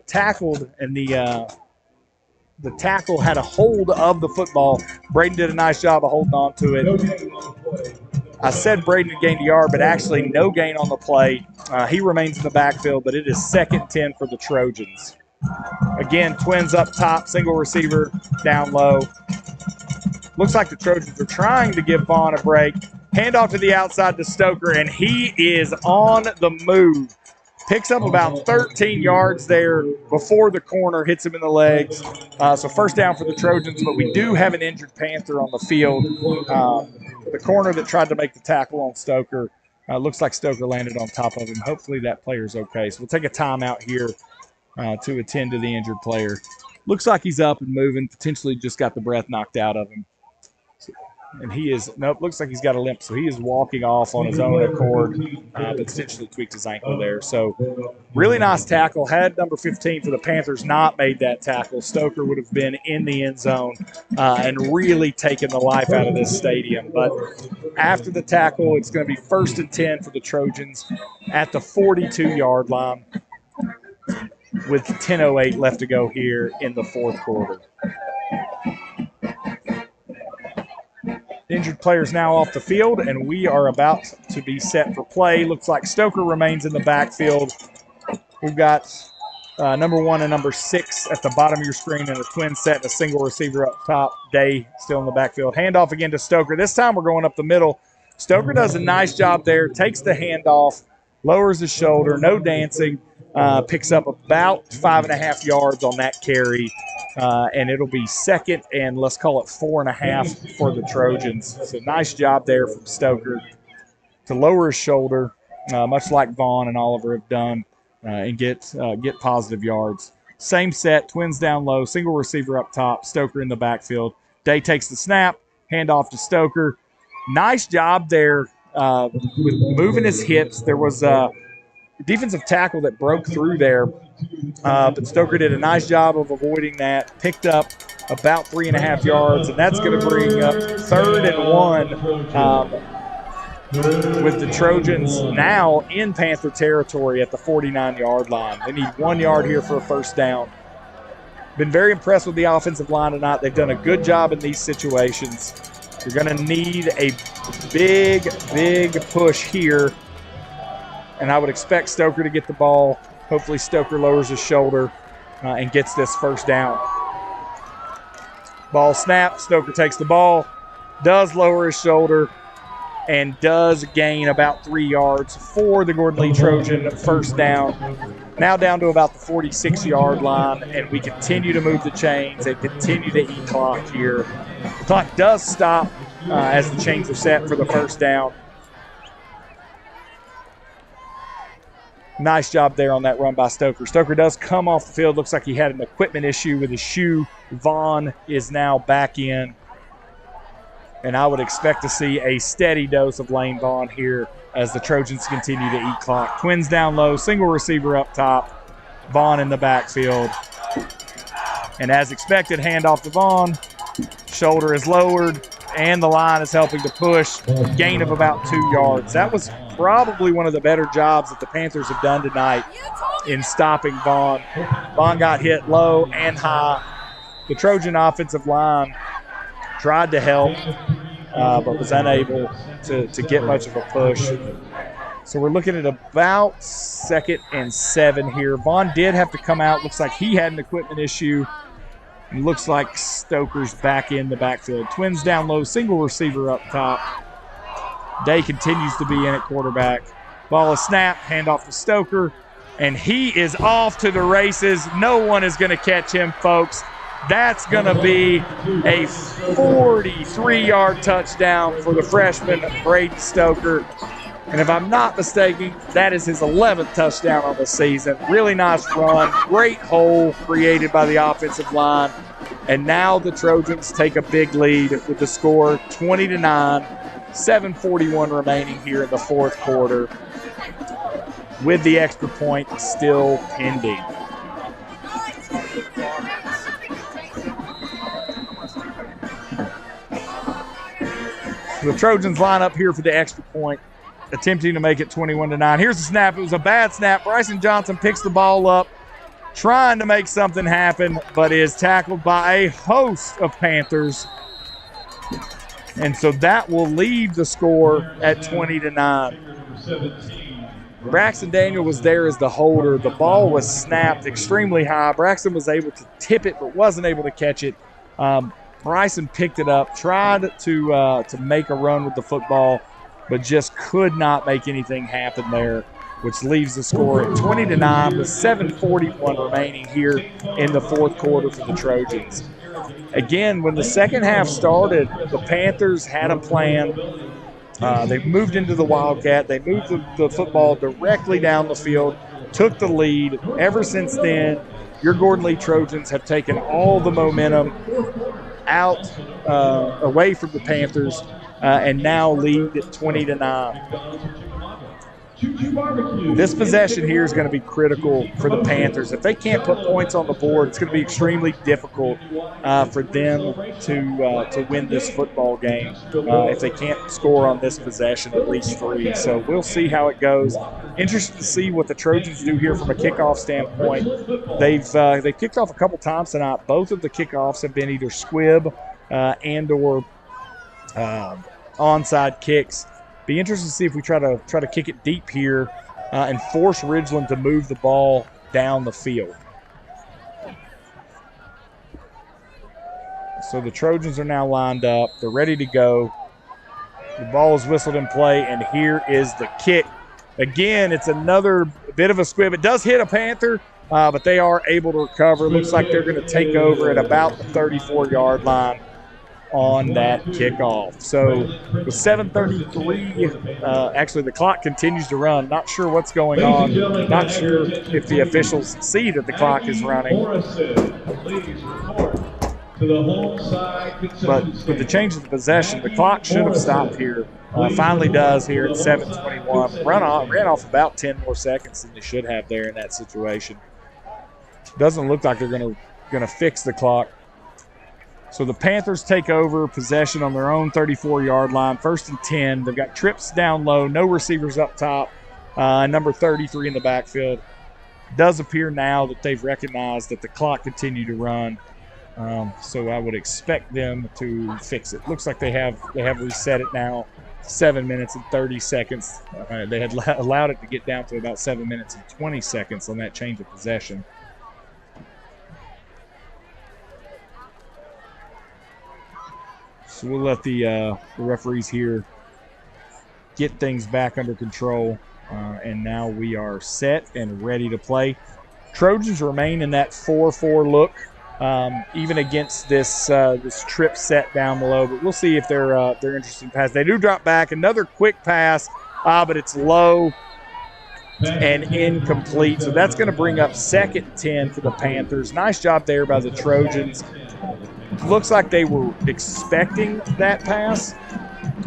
tackled, and the tackle had a hold of the football. Braden did a nice job of holding on to it. I said Braden gained a yard, but actually no gain on the play. He remains in the backfield, but it is 2nd 10 for the Trojans. Again, twins up top, single receiver down low. Looks like the Trojans are trying to give Vaughn a break. Handoff to the outside to Stoker, and he is on the move. Picks up about 13 yards there before the corner hits him in the legs. So first down for the Trojans, but we do have an injured Panther on the field. The corner that tried to make the tackle on Stoker, looks like Stoker landed on top of him. Hopefully that player's okay. So we'll take a timeout here to attend to the injured player. Looks like he's up and moving, potentially just got the breath knocked out of him. And he is, nope, looks like he's got a limp. So he is walking off on his own accord, but potentially tweaked his ankle there. So really nice tackle. Had number 15 for the Panthers not made that tackle, Stoker would have been in the end zone and really taken the life out of this stadium. But after the tackle, it's going to be 1st and 10 for the Trojans at the 42-yard line with 10:08 left to go here in the fourth quarter. Injured players now off the field, and we are about to be set for play. Looks like Stoker remains in the backfield. We've got number 1 and number 6 at the bottom of your screen in a twin set and a single receiver up top. Day still in the backfield. Handoff again to Stoker. This time we're going up the middle. Stoker does a nice job there, takes the handoff, lowers his shoulder, no dancing, picks up about 5.5 yards on that carry. And it'll be 2nd and let's call it 4.5 for the Trojans. So nice job there from Stoker to lower his shoulder, much like Vaughn and Oliver have done, and get positive yards. Same set, twins down low, single receiver up top, Stoker in the backfield. Day takes the snap, handoff to Stoker. Nice job there with moving his hips. There was a defensive tackle that broke through there, but Stoker did a nice job of avoiding that, picked up about 3.5 yards, and that's going to bring up 3rd and 1 with the Trojans now in Panther territory at the 49-yard line. They need 1 yard here for a first down. Been very impressed with the offensive line tonight. They've done a good job in these situations. You're going to need a big, big push here, and I would expect Stoker to get the ball. Hopefully Stoker lowers his shoulder and gets this first down. Ball snap, Stoker takes the ball, does lower his shoulder, and does gain about 3 yards for the Gordon Lee Trojan first down. Now down to about the 46-yard line, and we continue to move the chains and continue to eat clock here. The clock does stop as the chains are set for the first down. Nice job there on that run by Stoker. Stoker does come off the field. Looks like he had an equipment issue with his shoe. Vaughn is now back in. And I would expect to see a steady dose of Lane Vaughn here as the Trojans continue to eat clock. Twins down low, single receiver up top, Vaughn in the backfield. And as expected, handoff to Vaughn. Shoulder is lowered, and the line is helping to push. Gain of about 2 yards. That was probably one of the better jobs that the Panthers have done tonight in stopping Vaughn. Vaughn got hit low and high. The Trojan offensive line tried to help, but was unable to get much of a push. So we're looking at about 2nd and 7 here. Vaughn did have to come out. Looks like he had an equipment issue. And looks like Stoker's back in the backfield. Twins down low, single receiver up top. Day continues to be in at quarterback. Ball is snapped, handoff to Stoker, and he is off to the races. No one is going to catch him, folks. That's going to be a 43-yard touchdown for the freshman, Braden Stoker. And if I'm not mistaken, that is his 11th touchdown on the season. Really nice run. Great hole created by the offensive line. And now the Trojans take a big lead with the score 20-9, 7:41 remaining here in the 4th quarter, with the extra point still pending. The Trojans line up here for the extra point, attempting to make it 21-9. Here's the snap. It was a bad snap. Bryson Johnson picks the ball up, trying to make something happen, but is tackled by a host of Panthers. And so that will leave the score at 20-9. Braxton Daniel was there as the holder. The ball was snapped extremely high. Braxton was able to tip it, but wasn't able to catch it. Bryson picked it up, tried to make a run with the football, but just could not make anything happen there, which leaves the score at 20-9 with 7:41 remaining here in the 4th quarter for the Trojans. Again, when the second half started, the Panthers had a plan. They moved into the Wildcat. They moved the football directly down the field, took the lead. Ever since then, your Gordon Lee Trojans have taken all the momentum out away from the Panthers and now lead at 20-9. This possession here is going to be critical for the Panthers. If they can't put points on the board, it's going to be extremely difficult for them to win this football game if they can't score on this possession at least 3. So we'll see how it goes. Interested to see what the Trojans do here from a kickoff standpoint. They've kicked off a couple times tonight. Both of the kickoffs have been either squib and or onside kicks. Be interested to see if we try to kick it deep here and force Ridgeland to move the ball down the field. So the Trojans are now lined up. They're ready to go. The ball is whistled in play, and here is the kick. Again, it's another bit of a squib. It does hit a Panther, but they are able to recover. Looks like they're going to take over at about the 34-yard line. on that kickoff. So with 7:33, actually the clock continues to run. Not sure what's going on. Not sure if the officials see that the clock is running. But with the change of the possession, the clock should have stopped here. Finally does here at 7:21. Ran off about 10 more seconds than they should have there in that situation. Doesn't look like they're going to fix the clock. So the Panthers take over possession on their own 34-yard line, 1st and 10. They've got trips down low, no receivers up top, number 33 in the backfield. It does appear now that they've recognized that the clock continued to run, so I would expect them to fix it. Looks like they have reset it now, 7 minutes and 30 seconds. They had allowed it to get down to about 7 minutes and 20 seconds on that change of possession. So we'll let the referees here get things back under control, and now we are set and ready to play. Trojans remain in that 4-4 look, even against this trip set down below. But we'll see if they're interested in pass. They do drop back. Another quick pass, but it's low and incomplete. So that's going to bring up 2nd and 10 for the Panthers. Nice job there by the Trojans. Looks like they were expecting that pass.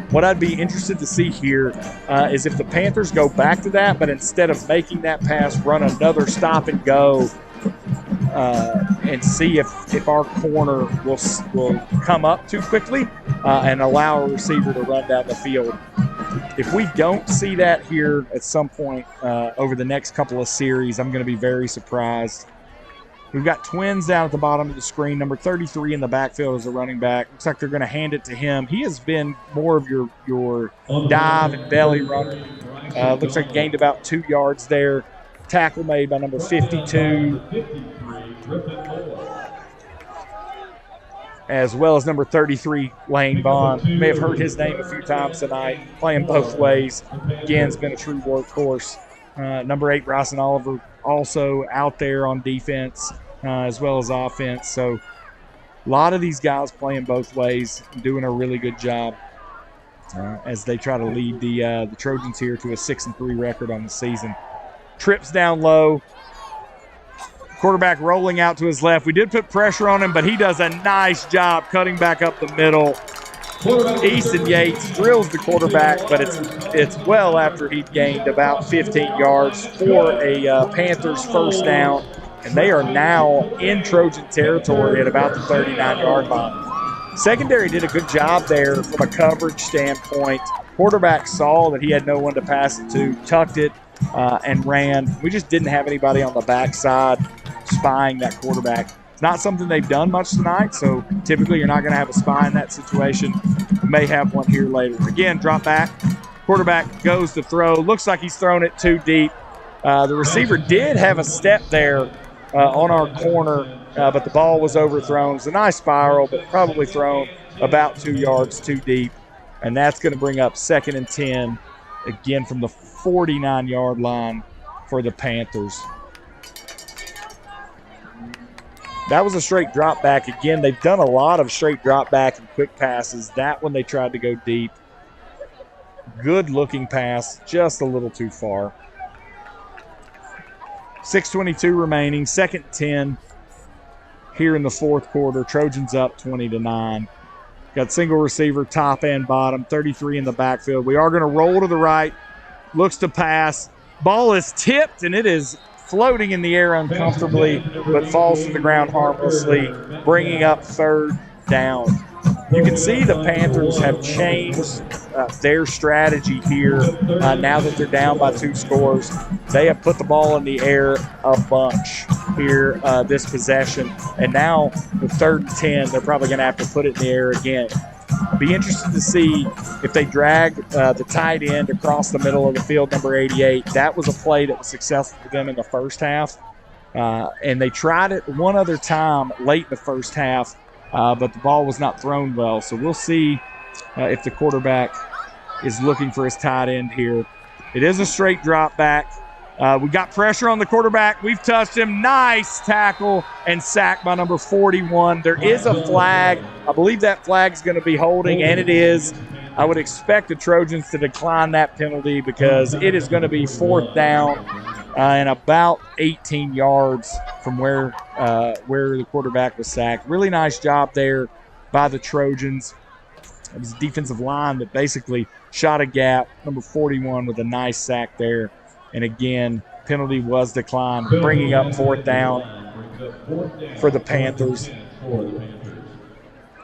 What I'd be interested to see here is if the Panthers go back to that, but instead of making that pass, run another stop and go, and see if our corner will come up too quickly and allow a receiver to run down the field. If we don't see that here at some point over the next couple of series, I'm going to be very surprised. We've got Twins down at the bottom of the screen. Number 33 in the backfield is a running back. Looks like they're going to hand it to him. He has been more of your dive and belly runner. Looks like gained about 2 yards there. Tackle made by number 52, as well as number 33, Lane Bond. You may have heard his name a few times tonight, playing both ways. Again, has been a true workhorse. Number 8, Bryson Oliver, also out there on defense as well as offense. So a lot of these guys playing both ways, doing a really good job as they try to lead the Trojans here to a 6-3 record on the season. Trips down low. Quarterback rolling out to his left. We did put pressure on him, but he does a nice job cutting back up the middle. Easton Yates drills the quarterback, but it's well after he'd gained about 15 yards for a Panthers first down, and they are now in Trojan territory at about the 39-yard line. Secondary did a good job there from a coverage standpoint. Quarterback saw that he had no one to pass it to, tucked it, and ran. We just didn't have anybody on the backside spying that quarterback. It's not something they've done much tonight, so typically you're not going to have a spy in that situation. We may have one here later. Again, drop back. Quarterback goes to throw. Looks like he's thrown it too deep. The receiver did have a step there on our corner, but the ball was overthrown. It's a nice spiral, but probably thrown about 2 yards too deep. And that's going to bring up 2nd and 10, again from the 49-yard line for the Panthers. That was a straight drop back. Again, they've done a lot of straight drop back and quick passes. That one they tried to go deep. Good looking pass, just a little too far. 6:22 remaining, 2nd and 10 here in the 4th quarter. Trojans up 20-9. Got single receiver, top and bottom, 33 in the backfield. We are going to roll to the right. Looks to pass. Ball is tipped, and it is floating in the air uncomfortably, but falls to the ground harmlessly, bringing up 3rd down. You can see the Panthers have changed their strategy here now that they're down by 2 scores. They have put the ball in the air a bunch here this possession, and now with 3rd and 10, they're probably going to have to put it in the air again. Be interested to see if they drag the tight end across the middle of the field, number 88. That was a play that was successful for them in the first half, and they tried it one other time late in the first half, but the ball was not thrown well. So we'll see if the quarterback is looking for his tight end here. It is a straight drop back. We got pressure on the quarterback. We've touched him. Nice tackle and sack by number 41. There is a flag. I believe that flag is going to be holding, and it is. I would expect the Trojans to decline that penalty because it is going to be 4th down and about 18 yards from where the quarterback was sacked. Really nice job there by the Trojans. It was a defensive line that basically shot a gap. Number 41 with a nice sack there. And again, penalty was declined, bringing up 4th down for the Panthers.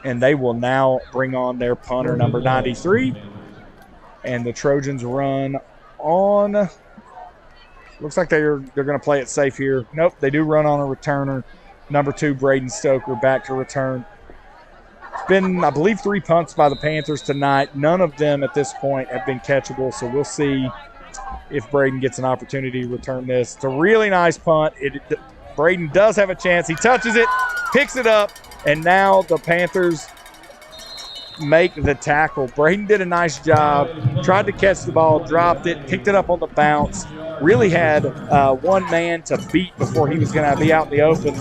And they will now bring on their punter, number 93. And the Trojans run on. Looks like they're going to play it safe here. Nope, they do run on a returner. Number 2, Braden Stoker, back to return. It's been, I believe, 3 punts by the Panthers tonight. None of them at this point have been catchable, so we'll see if Braden gets an opportunity to return this. It's a really nice punt. Braden does have a chance. He touches it, picks it up, and now the Panthers make the tackle. Braden did a nice job, tried to catch the ball, dropped it, picked it up on the bounce. Really had one man to beat before he was going to be out in the open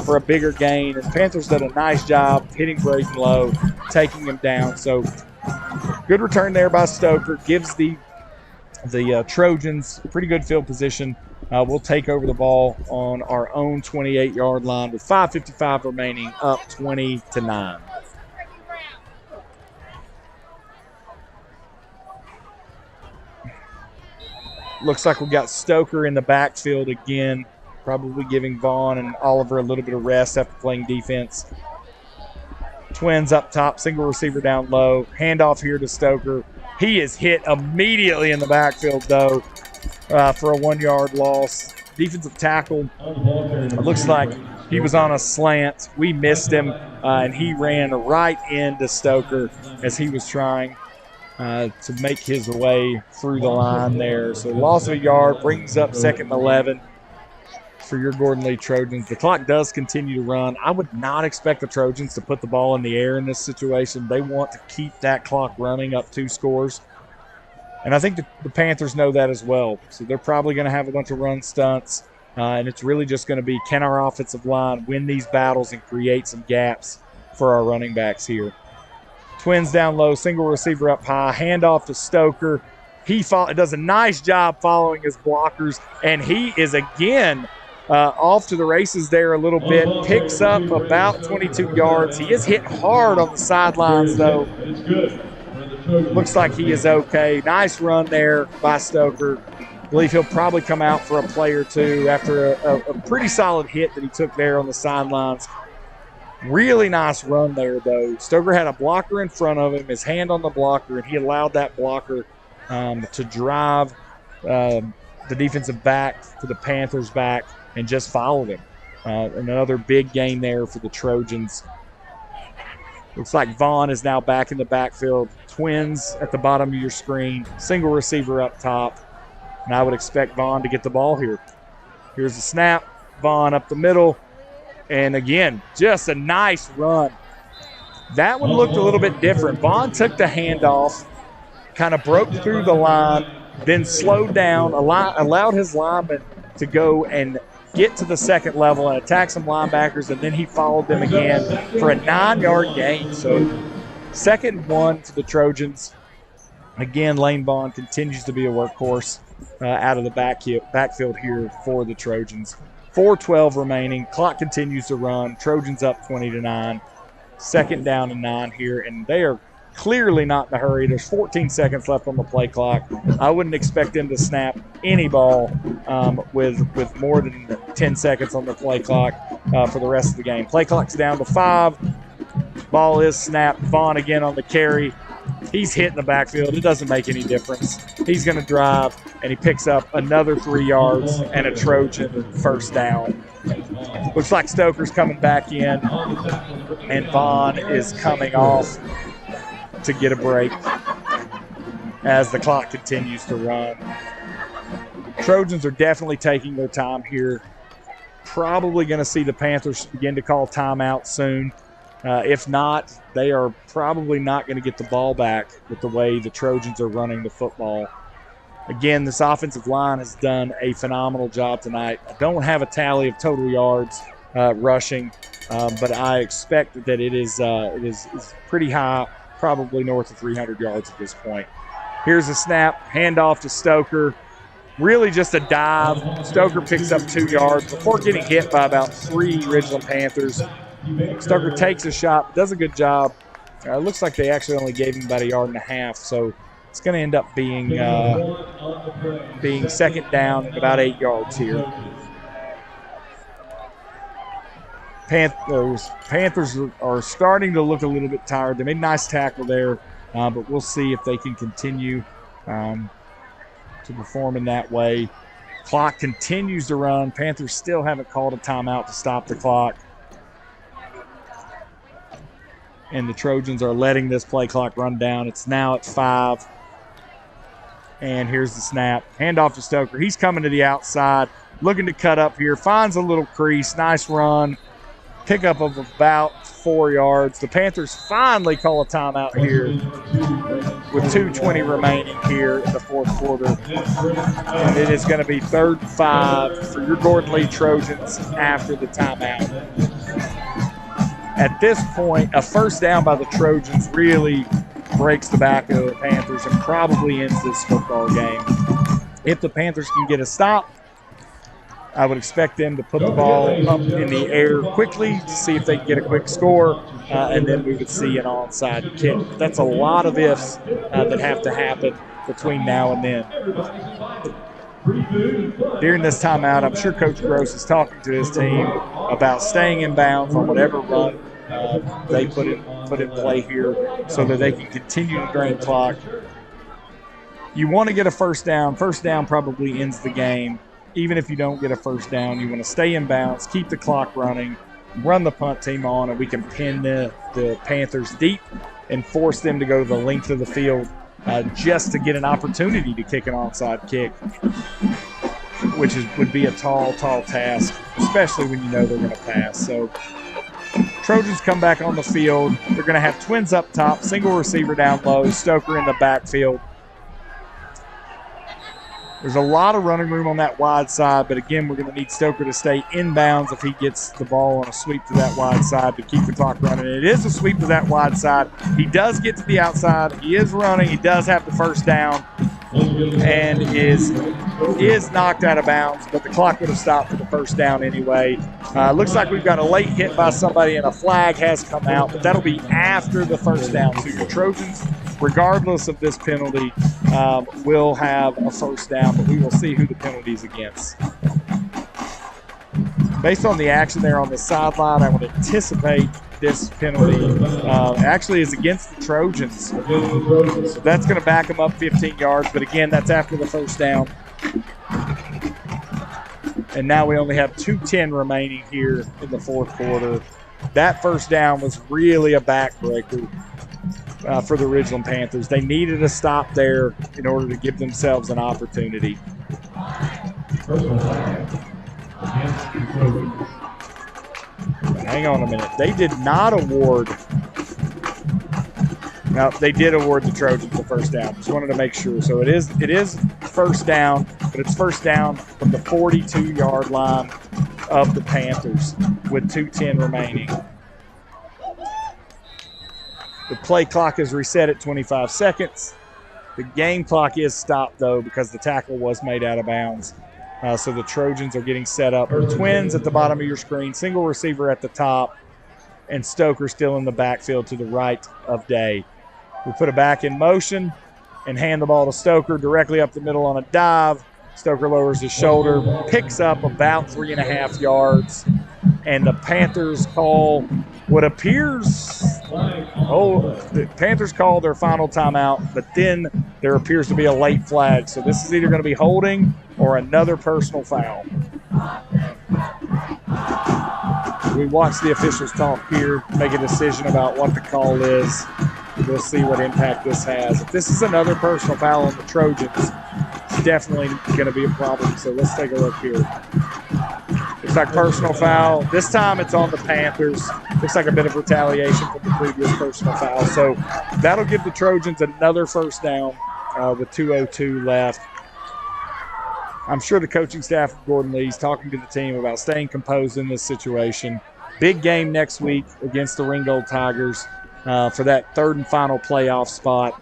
for a bigger gain. And Panthers did a nice job hitting Braden low, taking him down. So good return there by Stoker. Gives the Trojans pretty good field position. We'll take over the ball on our own 28-yard line with 5:55 remaining, up 20-9. Looks like we got Stoker in the backfield again, probably giving Vaughn and Oliver a little bit of rest after playing defense. Twins up top, single receiver down low. Handoff here to Stoker. He is hit immediately in the backfield, though, for a 1-yard loss. Defensive tackle, it looks like he was on a slant. We missed him, and he ran right into Stoker as he was trying to make his way through the line there. So loss of a yard, brings up 2nd and 11 for your Gordon Lee Trojans. The clock does continue to run. I would not expect the Trojans to put the ball in the air in this situation. They want to keep that clock running up 2 scores. And I think the Panthers know that as well. So they're probably going to have a bunch of run stunts. And it's really just going to be, can our offensive line win these battles and create some gaps for our running backs here? Twins down low, single receiver up high, handoff to Stoker. He does a nice job following his blockers, and he is again off to the races there a little bit. Picks up about 22 yards. He is hit hard on the sidelines, though. Looks like he is okay. Nice run there by Stoker. I believe he'll probably come out for a play or two after a pretty solid hit that he took there on the sidelines. Really nice run there, though. Stoker had a blocker in front of him, his hand on the blocker, and he allowed that blocker to drive the defensive back for the Panthers back and just followed him. Another big gain there for the Trojans. Looks like Vaughn is now back in the backfield. Twins at the bottom of your screen, single receiver up top. And I would expect Vaughn to get the ball here. Here's the snap. Vaughn up the middle. And again, just a nice run. That one looked a little bit different. Vaughn took the handoff, kind of broke through the line, then slowed down, allowed his lineman to go and get to the second level and attack some linebackers, and then he followed them again for a 9-yard gain. So 2nd and 1 to the Trojans. Again, Lane Vaughn continues to be a workhorse out of the backfield here for the Trojans. 4:12 remaining. Clock continues to run. Trojans up 20-9. 2nd down and 9 here, and they are clearly not in a hurry. There's 14 seconds left on the play clock. I wouldn't expect them to snap any ball with more than 10 seconds on the play clock for the rest of the game. Play clock's down to 5. Ball is snapped. Vaughn again on the carry. He's hit in the backfield. It doesn't make any difference. He's going to drive, and he picks up another 3 yards and a Trojan 1st down. Looks like Stoker's coming back in, and Vaughn is coming off to get a break as the clock continues to run. Trojans are definitely taking their time here. Probably going to see the Panthers begin to call timeout soon. If not, they are probably not going to get the ball back with the way the Trojans are running the football. Again, this offensive line has done a phenomenal job tonight. I don't have a tally of total yards rushing, but I expect that it is pretty high, probably north of 300 yards at this point. Here's a snap, handoff to Stoker. Really just a dive. Stoker picks up 2 yards before getting hit by about 3 Ridgeland Panthers. Stoker takes a shot, does a good job. It looks like they actually only gave him about 1.5 yards, so it's going to end up being second down and about 8 yards here. Panthers are starting to look a little bit tired. They made a nice tackle there, but we'll see if they can continue to perform in that way. Clock continues to run. Panthers still haven't called a timeout to stop the clock. And the Trojans are letting this play clock run down. It's now at 5. And here's the snap. Handoff to Stoker. He's coming to the outside, looking to cut up here. Finds a little crease. Nice run. Pickup of about 4 yards. The Panthers finally call a timeout here with 2:20 remaining here in the fourth quarter. And it is going to be 3rd and 5 for your Gordon Lee Trojans after the timeout. At this point, a first down by the Trojans really breaks the back of the Panthers and probably ends this football game. If the Panthers can get a stop, I would expect them to put the ball up in the air quickly to see if they can get a quick score, and then we would see an onside kick. That's a lot of ifs that have to happen between now and then. During this timeout, I'm sure Coach Gross is talking to his team about staying in bounds on whatever run they put in play here so that they can continue to drain clock. You want to get a first down. First down probably ends the game. Even if you don't get a first down, you want to stay in bounds, keep the clock running, run the punt team on, and we can pin the Panthers deep and force them to go the length of the field just to get an opportunity to kick an onside kick, which would be a tall task, especially when you know they're going to pass. So Trojans come back on the field. They're going to have twins up top, single receiver down low, Stoker in the backfield. There's a lot of running room on that wide side, but again, we're going to need Stoker to stay inbounds if he gets the ball on a sweep to that wide side to keep the clock running. It is a sweep to that wide side. He does get to the outside. He is running. He does have the first down and is knocked out of bounds, but the clock would have stopped for the first down anyway. Looks like we've got a late hit by somebody and a flag has come out, but that'll be after the first down. So your Trojans, regardless of this penalty, will have a first down, but we will see who the penalty is against. Based on the action there on the sideline, I would anticipate this penalty actually is against the Trojans. So that's going to back them up 15 yards, but again, that's after the first down. And now we only have 2:10 remaining here in the fourth quarter. That first down was really a backbreaker for the Ridgeland Panthers. They needed a stop there in order to give themselves an opportunity. Hang on a minute. They did not award. No, they did award the Trojans the first down. Just wanted to make sure. So it is first down, but it's first down from the 42-yard line of the Panthers with 2:10 remaining. The play clock is reset at 25 seconds. The game clock is stopped, though, because the tackle was made out of bounds. So the Trojans are getting set up. Twins at the bottom of your screen, single receiver at the top, and Stoker still in the backfield to the right of Day. We put it back in motion and hand the ball to Stoker directly up the middle on a dive. Stoker lowers his shoulder, picks up about 3.5 yards, and the Panthers call what appears the Panthers call their final timeout, but then there appears to be a late flag. So this is either going to be holding or another personal foul. We watch the officials talk here, make a decision about what the call is. We'll see what impact this has. If this is another personal foul on the Trojans, it's definitely going to be a problem. So let's take a look here. Looks like personal foul. This time it's on the Panthers. Looks like a bit of retaliation from the previous personal foul. So that'll give the Trojans another first down with 2:02 left. I'm sure the coaching staff of Gordon Lee's talking to the team about staying composed in this situation. Big game next week against the Ringgold Tigers for that third and final playoff spot.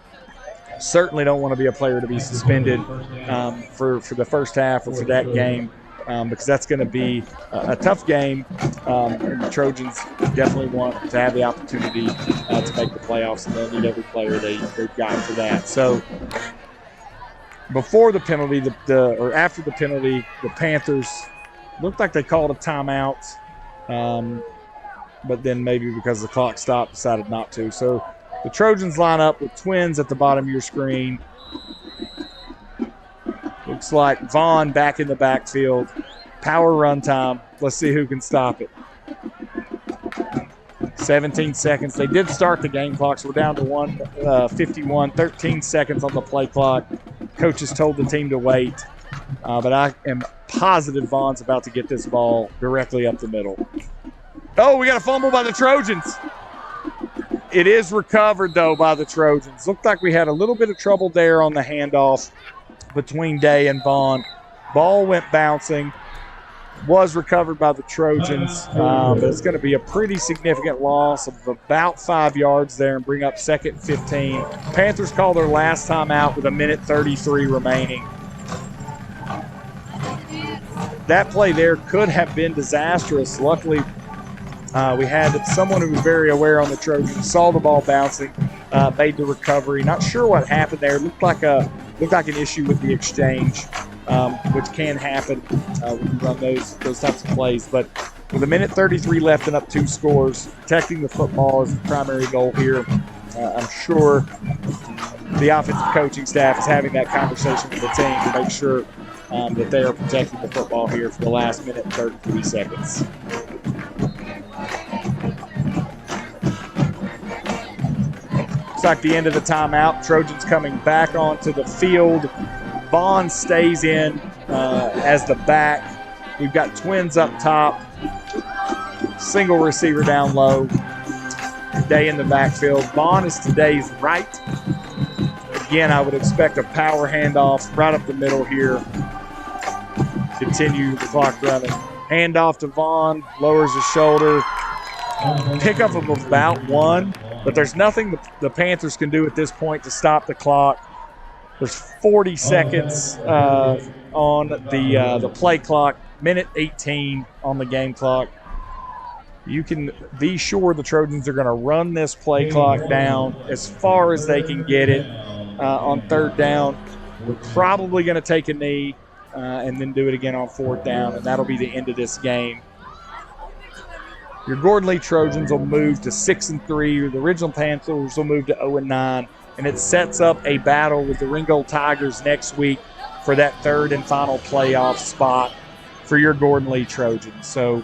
Certainly don't want to be a player to be suspended for the first half or for that game because that's going to be a tough game. And the Trojans definitely want to have the opportunity to make the playoffs, and they'll need every player they've got for that. So before the penalty, or after the penalty, the Panthers looked like they called a timeout, but then maybe because the clock stopped, decided not to. So the Trojans line up with twins at the bottom of your screen. Looks like Vaughn back in the backfield. Power run time. Let's see who can stop it. 17 seconds. They did start the game clock, so we're down to 1:51. 13 seconds on the play clock. Coaches told the team to wait, but I am positive Vaughn's about to get this ball directly up the middle. Oh, we got a fumble by the Trojans. It is recovered, though, by the Trojans. Looked like we had a little bit of trouble there on the handoff between Day and Vaughn. Ball went bouncing, was recovered by the Trojans, but it's going to be a pretty significant loss of about 5 yards there and bring up 2nd and 15. Panthers call their last time out with 1:33 remaining. That play there could have been disastrous. Luckily, we had someone who was very aware on the Trojans, saw the ball bouncing, made the recovery. Not sure what happened there. Looked like an issue with the exchange, which can happen when you run those types of plays. But with 1:33 left and up 2 scores, protecting the football is the primary goal here. I'm sure the offensive coaching staff is having that conversation with the team to make sure that they are protecting the football here for the last 1:33 seconds. Looks like the end of the timeout. Trojans coming back onto the field. Vaughn stays in as the back. We've got twins up top. Single receiver down low. Day in the backfield. Vaughn is today's right. Again, I would expect a power handoff right up the middle here. Continue the clock running. Handoff to Vaughn. Lowers his shoulder. Pickup of about 1. But there's nothing the Panthers can do at this point to stop the clock. There's 40 seconds on the play clock, 1:18 on the game clock. You can be sure the Trojans are going to run this play clock down as far as they can get it on 3rd down. We're probably going to take a knee and then do it again on 4th down, and that'll be the end of this game. Your Gordon Lee Trojans will move to 6-3. The original Panthers will move to 0-9. And it sets up a battle with the Ringgold Tigers next week for that 3rd and final playoff spot for your Gordon Lee Trojans. So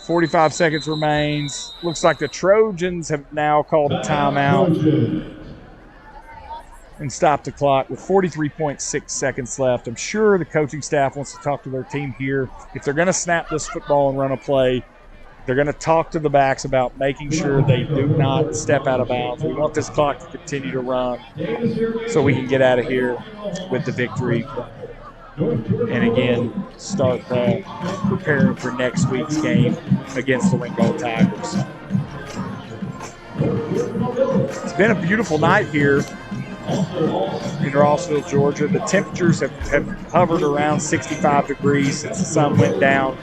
45 seconds remains. Looks like the Trojans have now called a timeout and stopped the clock with 43.6 seconds left. I'm sure the coaching staff wants to talk to their team here. If they're going to snap this football and run a play, they're going to talk to the backs about making sure they do not step out of bounds. We want this clock to continue to run so we can get out of here with the victory. And again, start preparing for next week's game against the Ringgold Tigers. It's been a beautiful night here in Rossville, Georgia. The temperatures have hovered around 65 degrees since the sun went down.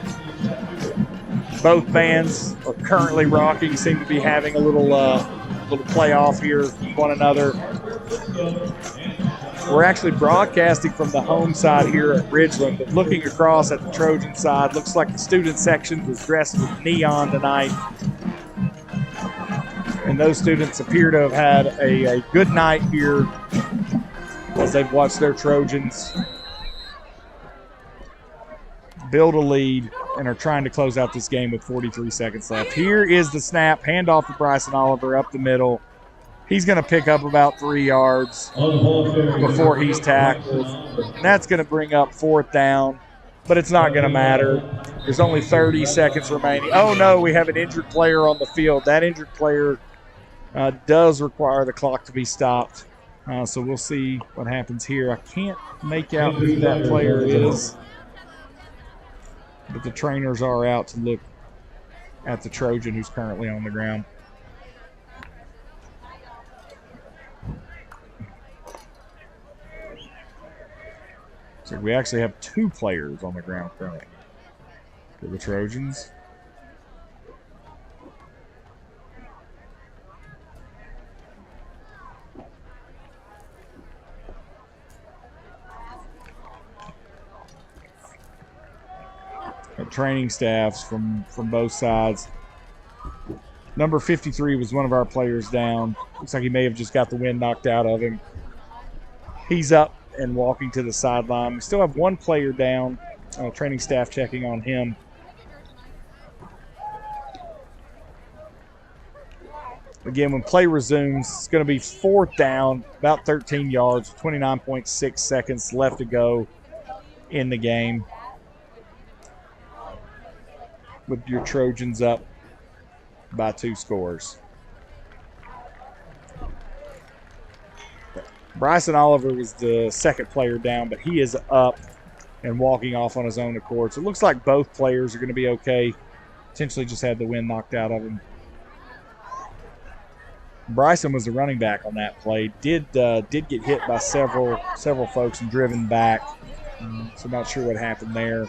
Both bands are currently rocking, seem to be having a little playoff here with one another. We're actually broadcasting from the home side here at Ridgeland, but looking across at the Trojan side, looks like the student section was dressed with neon tonight. And those students appear to have had a good night here as they've watched their Trojans build a lead and are trying to close out this game with 43 seconds left. Here is the snap, handoff to Bryson Oliver up the middle. He's going to pick up about 3 yards before he's tackled. And that's going to bring up 4th down, but it's not going to matter. There's only 30 seconds remaining. Oh, no, we have an injured player on the field. That injured player does require the clock to be stopped. So we'll see what happens here. I can't make out who that player is, but the trainers are out to look at the Trojan who's currently on the ground. So we actually have 2 players on the ground currently for the Trojans. Training staffs from both sides. Number 53 was one of our players down. Looks like he may have just got the wind knocked out of him. He's up and walking to the sideline. We still have 1 player down. Training staff checking on him. Again, when play resumes, it's going to be 4th down, about 13 yards, 29.6 seconds left to go in the game, with your Trojans up by 2 scores. Bryson Oliver was the 2nd player down, but he is up and walking off on his own accord. So it looks like both players are going to be okay. Potentially just had the wind knocked out of him. Bryson was the running back on that play. Did get hit by several folks and driven back. So not sure what happened there.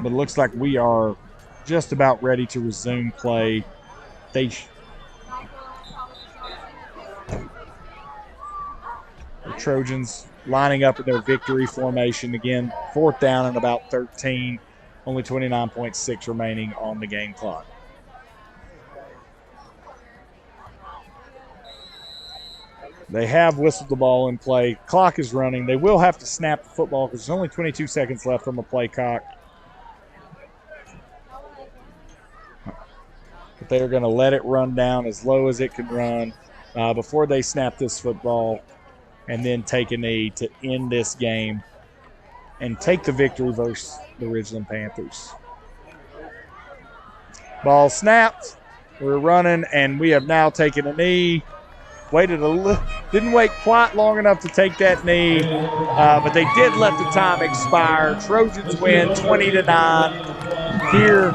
But it looks like we are just about ready to resume play. The Trojans lining up in their victory formation again. 4th down and about 13. Only 29.6 remaining on the game clock. They have whistled the ball in play. Clock is running. They will have to snap the football because there's only 22 seconds left on the play clock. But they are going to let it run down as low as it can run before they snap this football and then take a knee to end this game and take the victory versus the Ridgeland Panthers. Ball snapped. We're running, and we have now taken a knee. Didn't wait quite long enough to take that knee, but they did let the time expire. Trojans win 20-9 here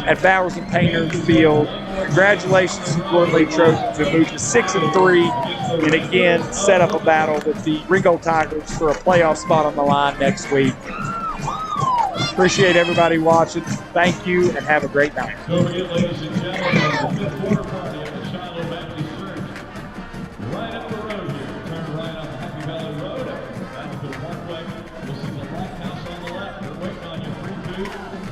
at Bowers and Painter Field. Congratulations to Fort Lee Trojans who moved to 6-3 and again set up a battle with the Ringgold Tigers for a playoff spot on the line next week. Appreciate everybody watching. Thank you and have a great night.
Don't forget, ladies and gentlemen,